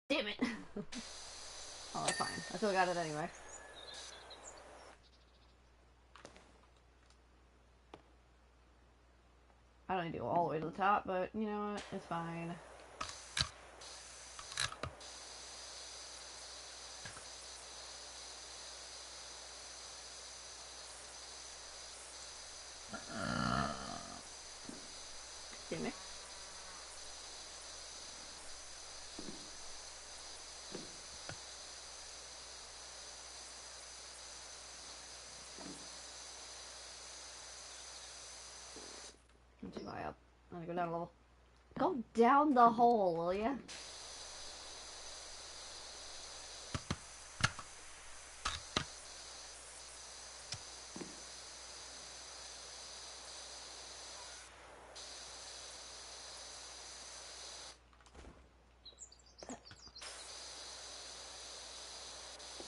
Damn it! Oh, that's fine. I still got it anyway. I don't need to go all the way to the top, but you know what? It's fine. Excuse me. I'm too high up. I'm gonna go down a level. Go down the hole, will ya?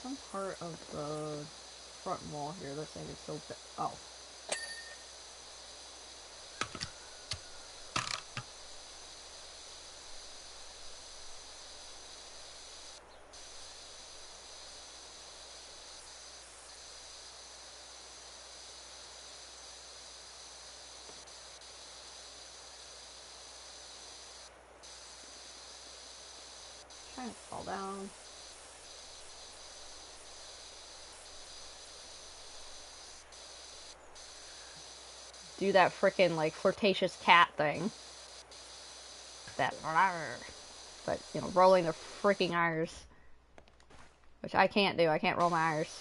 Some part of the front wall here looks like it's so big. Oh. Trying to fall down. Do that frickin' like flirtatious cat thing. That, but you know, rolling the freaking R's, which I can't do. I can't roll my R's.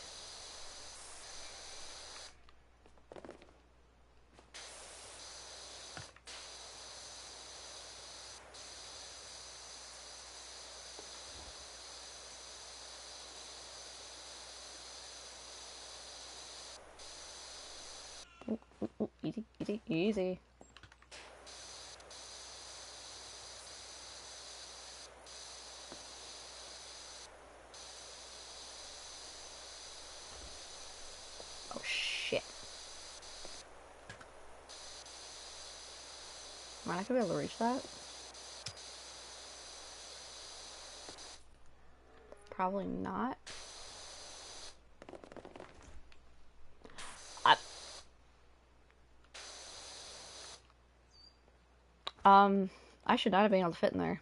Ooh, ooh, ooh. Easy, easy, easy. Oh shit. Am I not gonna be able to reach that? Probably not. I should not have been able to fit in there.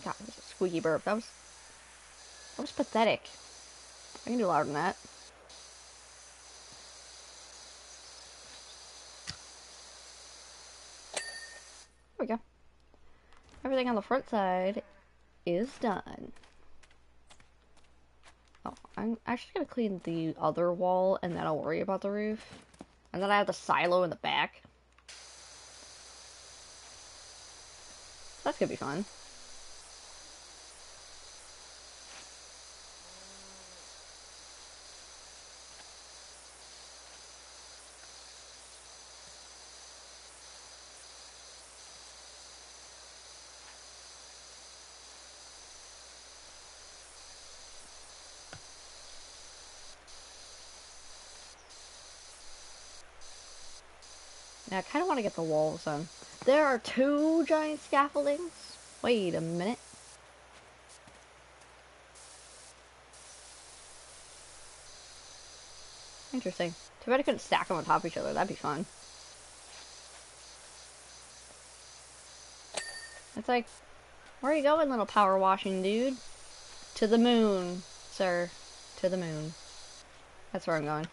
God, that was a squeaky burp. That was pathetic. I can do louder than that. There we go. Everything on the front side is done. Oh, I'm actually gonna clean the other wall and then I'll worry about the roof. And then I have the silo in the back. That's gonna be fun. Now I kind of want to get the walls done. There are 2 giant scaffoldings. Wait a minute. Interesting. Too bad I couldn't stack them on top of each other. That'd be fun. It's like, where are you going, little power washing dude? To the moon, sir. To the moon. That's where I'm going.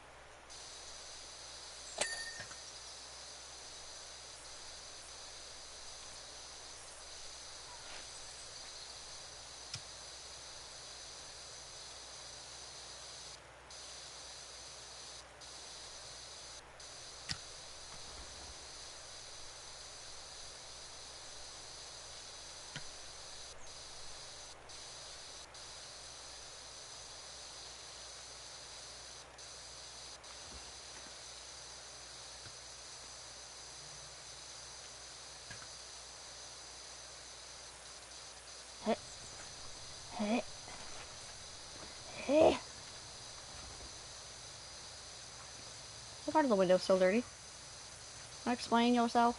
Hey, hey, hey. What part of the window's still dirty? Wanna explain yourself?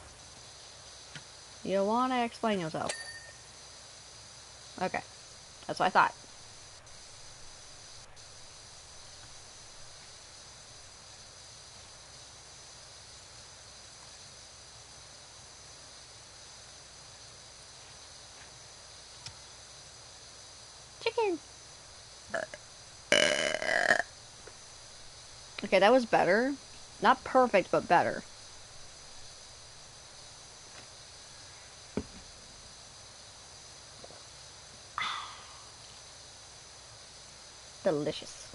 You wanna explain yourself? Okay, that's what I thought. Chicken! Okay, that was better. Not perfect, but better. Delicious.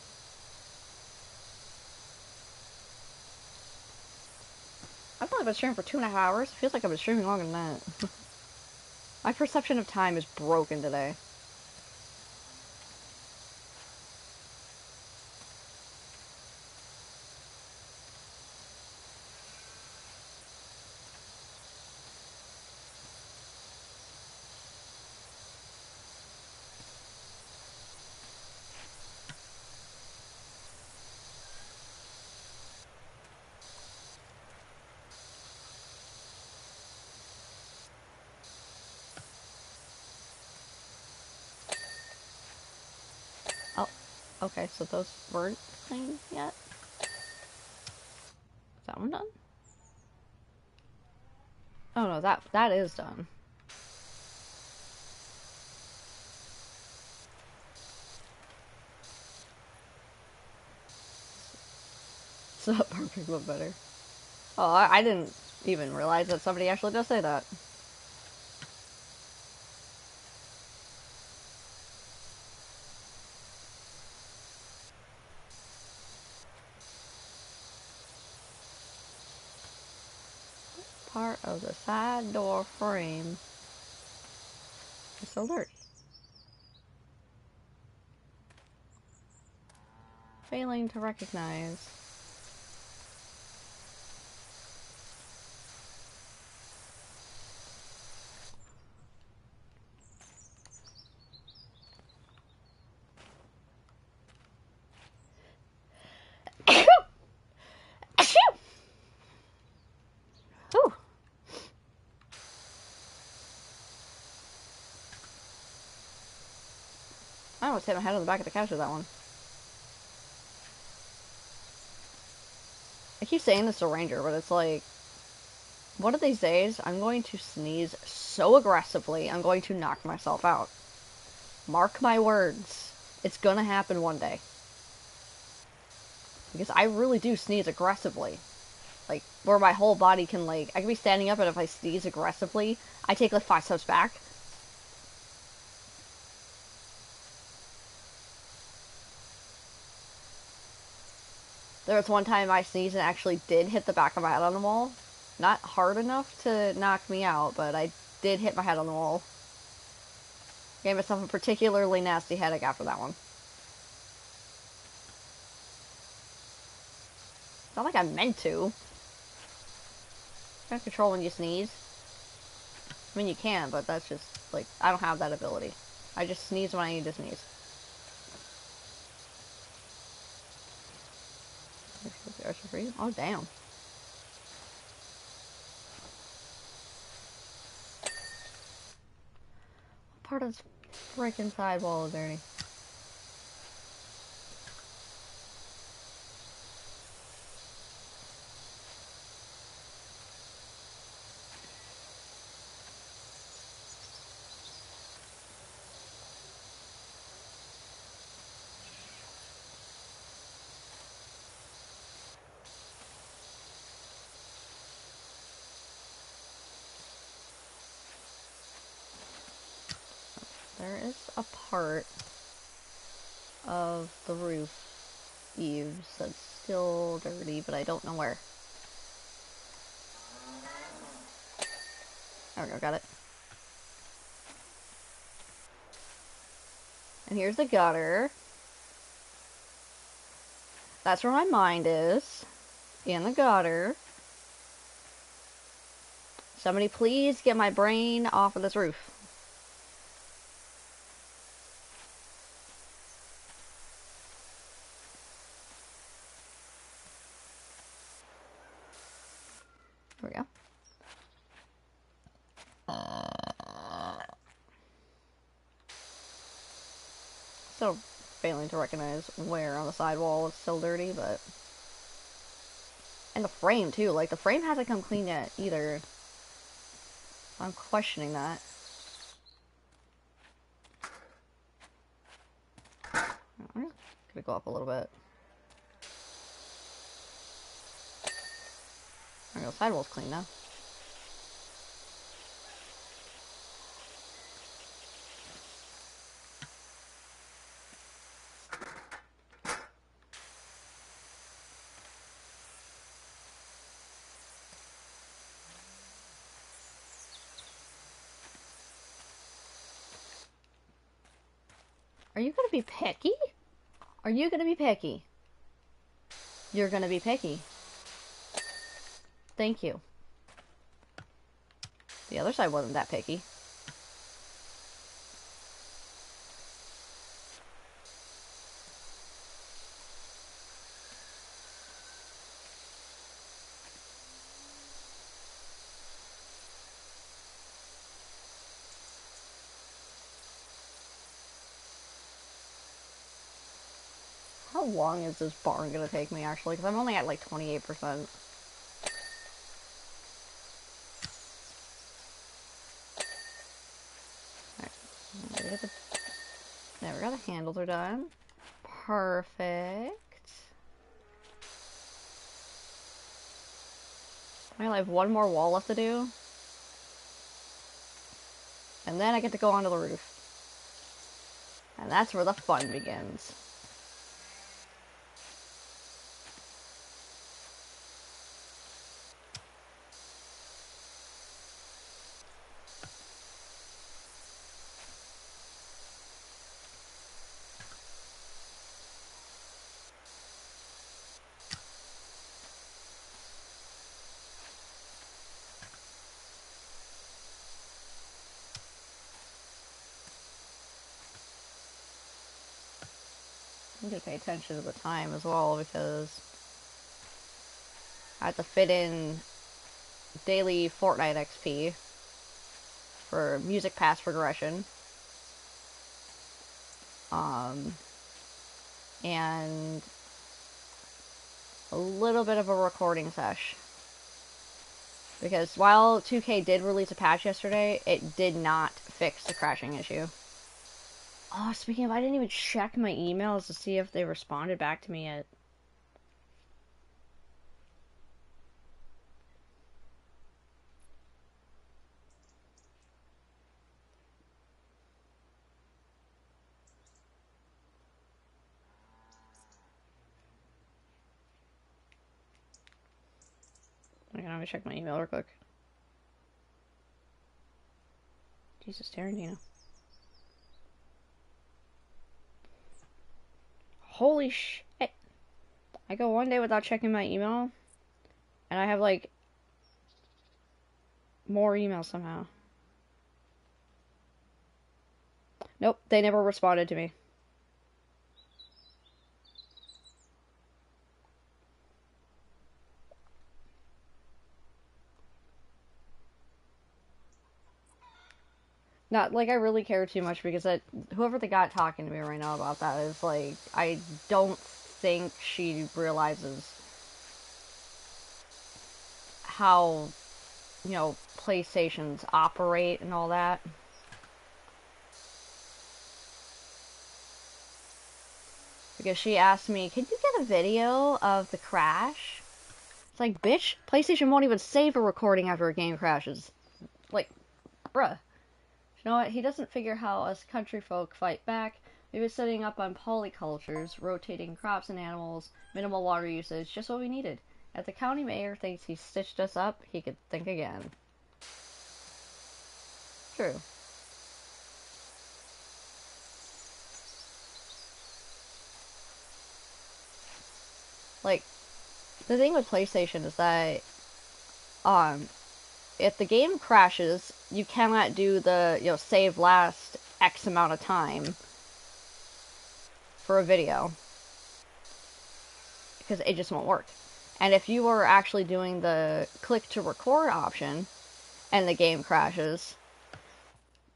I've only been streaming for 2.5 hours. Feels like I've been streaming longer than that. My perception of time is broken today. Oh, okay, so those weren't cleaned yet? Is that one done? Oh no, that is done. It's not perfect, but better. Oh, I didn't even realize that somebody actually does say that. Part of the side door frame is so dirty. Failing to recognize. Whew. I almost hit my head on the back of the couch with that one. I keep saying this to Ranger, but it's like, one of these days, I'm going to sneeze so aggressively, I'm going to knock myself out. Mark my words. It's gonna happen one day. because I really do sneeze aggressively. Like, where my whole body can, like, I can be standing up, and if I sneeze aggressively, I take, like, 5 steps back. There was one time I sneezed and actually did hit the back of my head on the wall. Not hard enough to knock me out, but I did hit my head on the wall. Gave myself a particularly nasty headache after that one. It's not like I meant to. You can't control when you sneeze. I mean, you can, but that's just, like, I don't have that ability. I just sneeze when I need to sneeze. Oh, damn. What part of this freaking sidewall is dirty? There is a part of the roof eaves that's still dirty, but I don't know where. There we go, got it. And here's the gutter. That's where my mind is. In the gutter. Somebody please get my brain off of this roof. There we go. Still failing to recognize where on the sidewall it's still dirty, but... And the frame, too. Like, the frame hasn't come clean yet, either. I'm questioning that. I'm just gonna go up a little bit. There we go, sidewall's clean now. Are you gonna be picky? Are you gonna be picky? You're gonna be picky. Thank you. The other side wasn't that picky. How long is this barn gonna take me, actually? Because I'm only at, like, 28%. There we go, the handles are done. Perfect. I only have one more wall left to do. And then I get to go onto the roof. And that's where the fun begins. I'm gonna pay attention to the time as well, because I have to fit in daily Fortnite XP for music pass progression. And a little bit of a recording sesh. Because while 2K did release a patch yesterday, it did not fix the crashing issue. Oh, speaking of, I didn't even check my emails to see if they responded back to me yet. Hang on, let me check my email real quick. Jesus, Tarantino. Holy shit. I go one day without checking my email, and I have, like, more emails somehow. Nope, they never responded to me. Not like I really care too much because whoever they got talking to me right now about that is like, I don't think she realizes how, PlayStations operate and all that. Because she asked me, can you get a video of the crash? It's like, bitch, PlayStation won't even save a recording after a game crashes. Like, bruh. You know what? He doesn't figure how us country folk fight back. Maybe setting up on polycultures, rotating crops and animals, minimal water usage, just what we needed. If the county mayor thinks he stitched us up, he could think again. True. Like, the thing with PlayStation is that, if the game crashes, you cannot do the, save last X amount of time for a video. Because it just won't work. And if you are actually doing the click to record option, and the game crashes,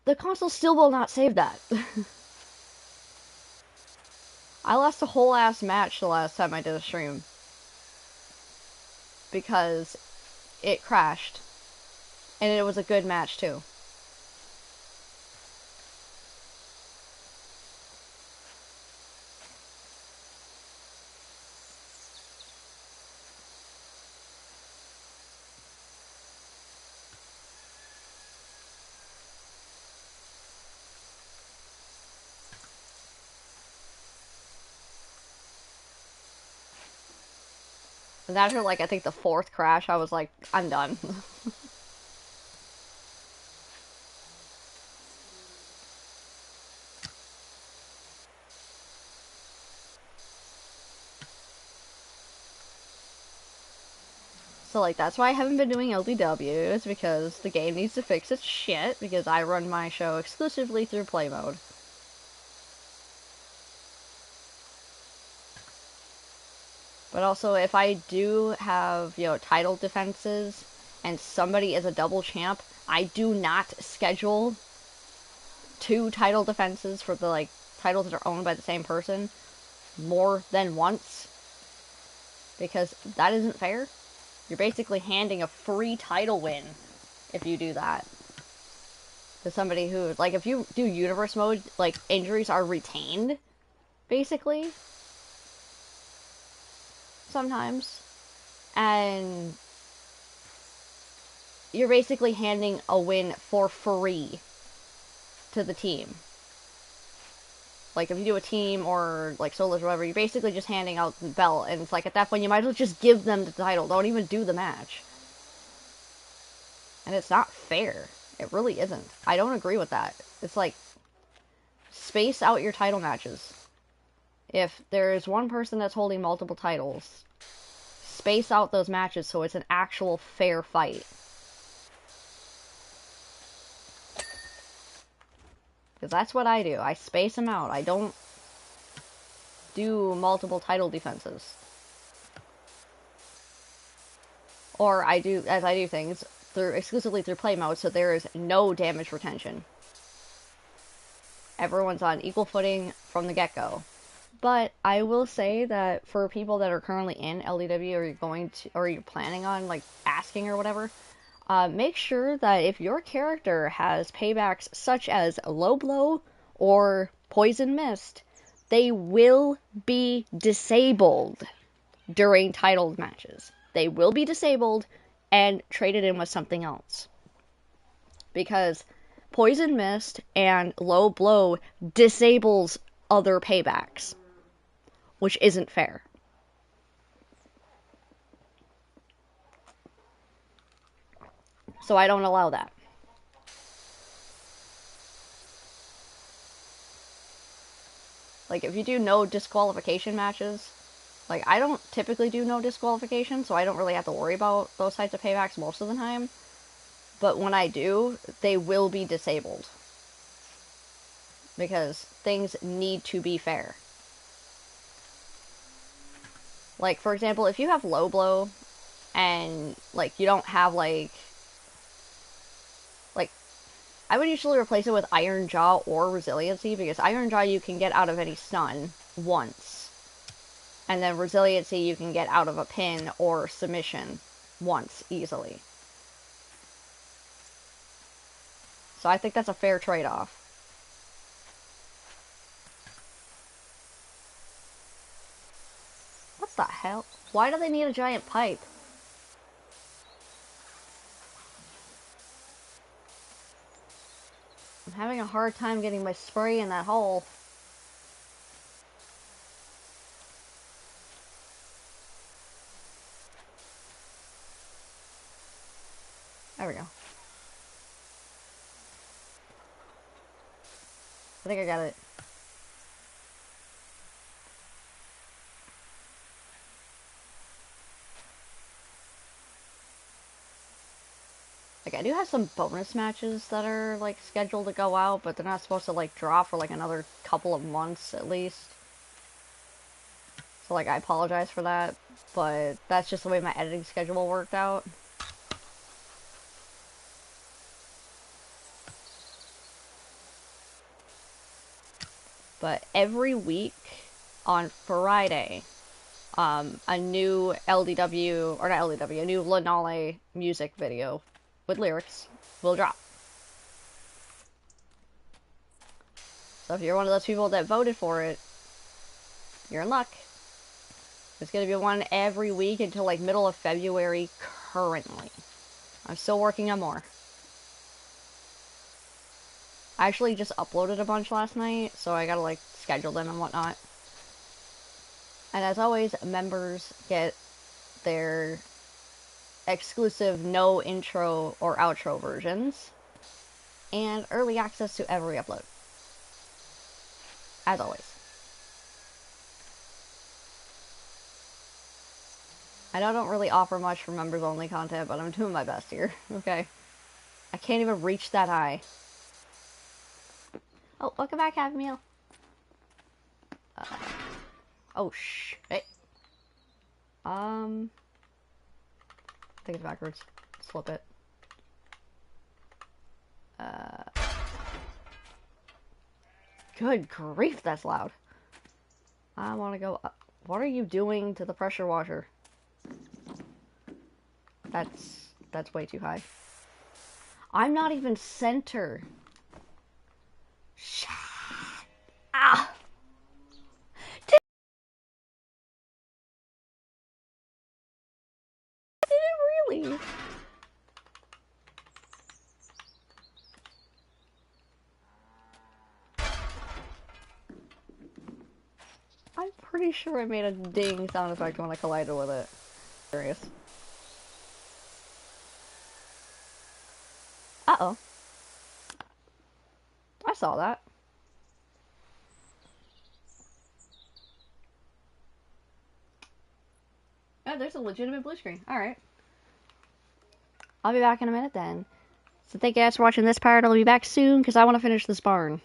the console still will not save that. I lost a whole ass match the last time I did a stream. Because it crashed. And it was a good match too. And after, like, I think the 4th crash, I was like, I'm done. So, like, that's why I haven't been doing LDWs, because the game needs to fix its shit, because I run my show exclusively through play mode. But also, if I do have, title defenses, and somebody is a double champ, I do not schedule 2 title defenses for the, like, titles that are owned by the same person more than once. Because that isn't fair. You're basically handing a free title win if you do that to somebody who, like, if you do universe mode, like, injuries are retained, basically, sometimes, and you're basically handing a win for free to the team. Like, if you do a team or, like, solos or whatever, you're basically just handing out the belt, and it's like, at that point, you might as well just give them the title. Don't even do the match. And it's not fair. It really isn't. I don't agree with that. It's like, space out your title matches. If there's one person that's holding multiple titles, space out those matches so it's an actual fair fight. Because that's what I do. I space them out. I don't do multiple title defenses. Or I do things exclusively through play mode, so there is no damage retention. Everyone's on equal footing from the get-go. But I will say that for people that are currently in LDW, or you're planning on, like, asking or whatever, make sure that if your character has paybacks such as Low Blow or Poison Mist, they will be disabled during titled matches. They will be disabled and traded in with something else. Because Poison Mist and Low Blow disables other paybacks, which isn't fair. So I don't allow that. Like, if you do no disqualification matches, like, I don't typically do no disqualification, so I don't really have to worry about those types of paybacks most of the time. But when I do, they will be disabled. Because things need to be fair. Like, for example, if you have low blow, and, like, you don't have, like, I would usually replace it with Iron Jaw or Resiliency, because Iron Jaw you can get out of any stun once. And then Resiliency you can get out of a pin or submission once, easily. So I think that's a fair trade-off. What the hell? Why do they need a giant pipe? I'm having a hard time getting my spray in that hole. There we go. I think I got it. Like, I do have some bonus matches that are, like, scheduled to go out, but they're not supposed to, like, drop for, like, another couple of months, at least. So, like, I apologize for that, but that's just the way my editing schedule worked out. But every week on Friday, a new LDW, or not LDW, a new Lanale music video with lyrics will drop. So if you're one of those people that voted for it, you're in luck. There's going to be one every week until like middle of February currently. I'm still working on more. I actually just uploaded a bunch last night, so I gotta like schedule them and whatnot. And as always, members get their exclusive no intro or outro versions and early access to every upload. As always. I know I don't really offer much for members only content, but I'm doing my best here. Okay. I can't even reach that high. Oh, welcome back, Happy Meal. Oh, shit. I think it's backwards. Let's flip it. Good grief, that's loud. I want to go up. What are you doing to the pressure washer? That's way too high. I'm not even center. Shit. Ah! Did it really? I'm pretty sure I made a ding sound effect when I collided with it. Serious. Uh-oh. I saw that. Oh, there's a legitimate blue screen. Alright. I'll be back in a minute then. So thank you guys for watching this part. I'll be back soon because I want to finish this barn.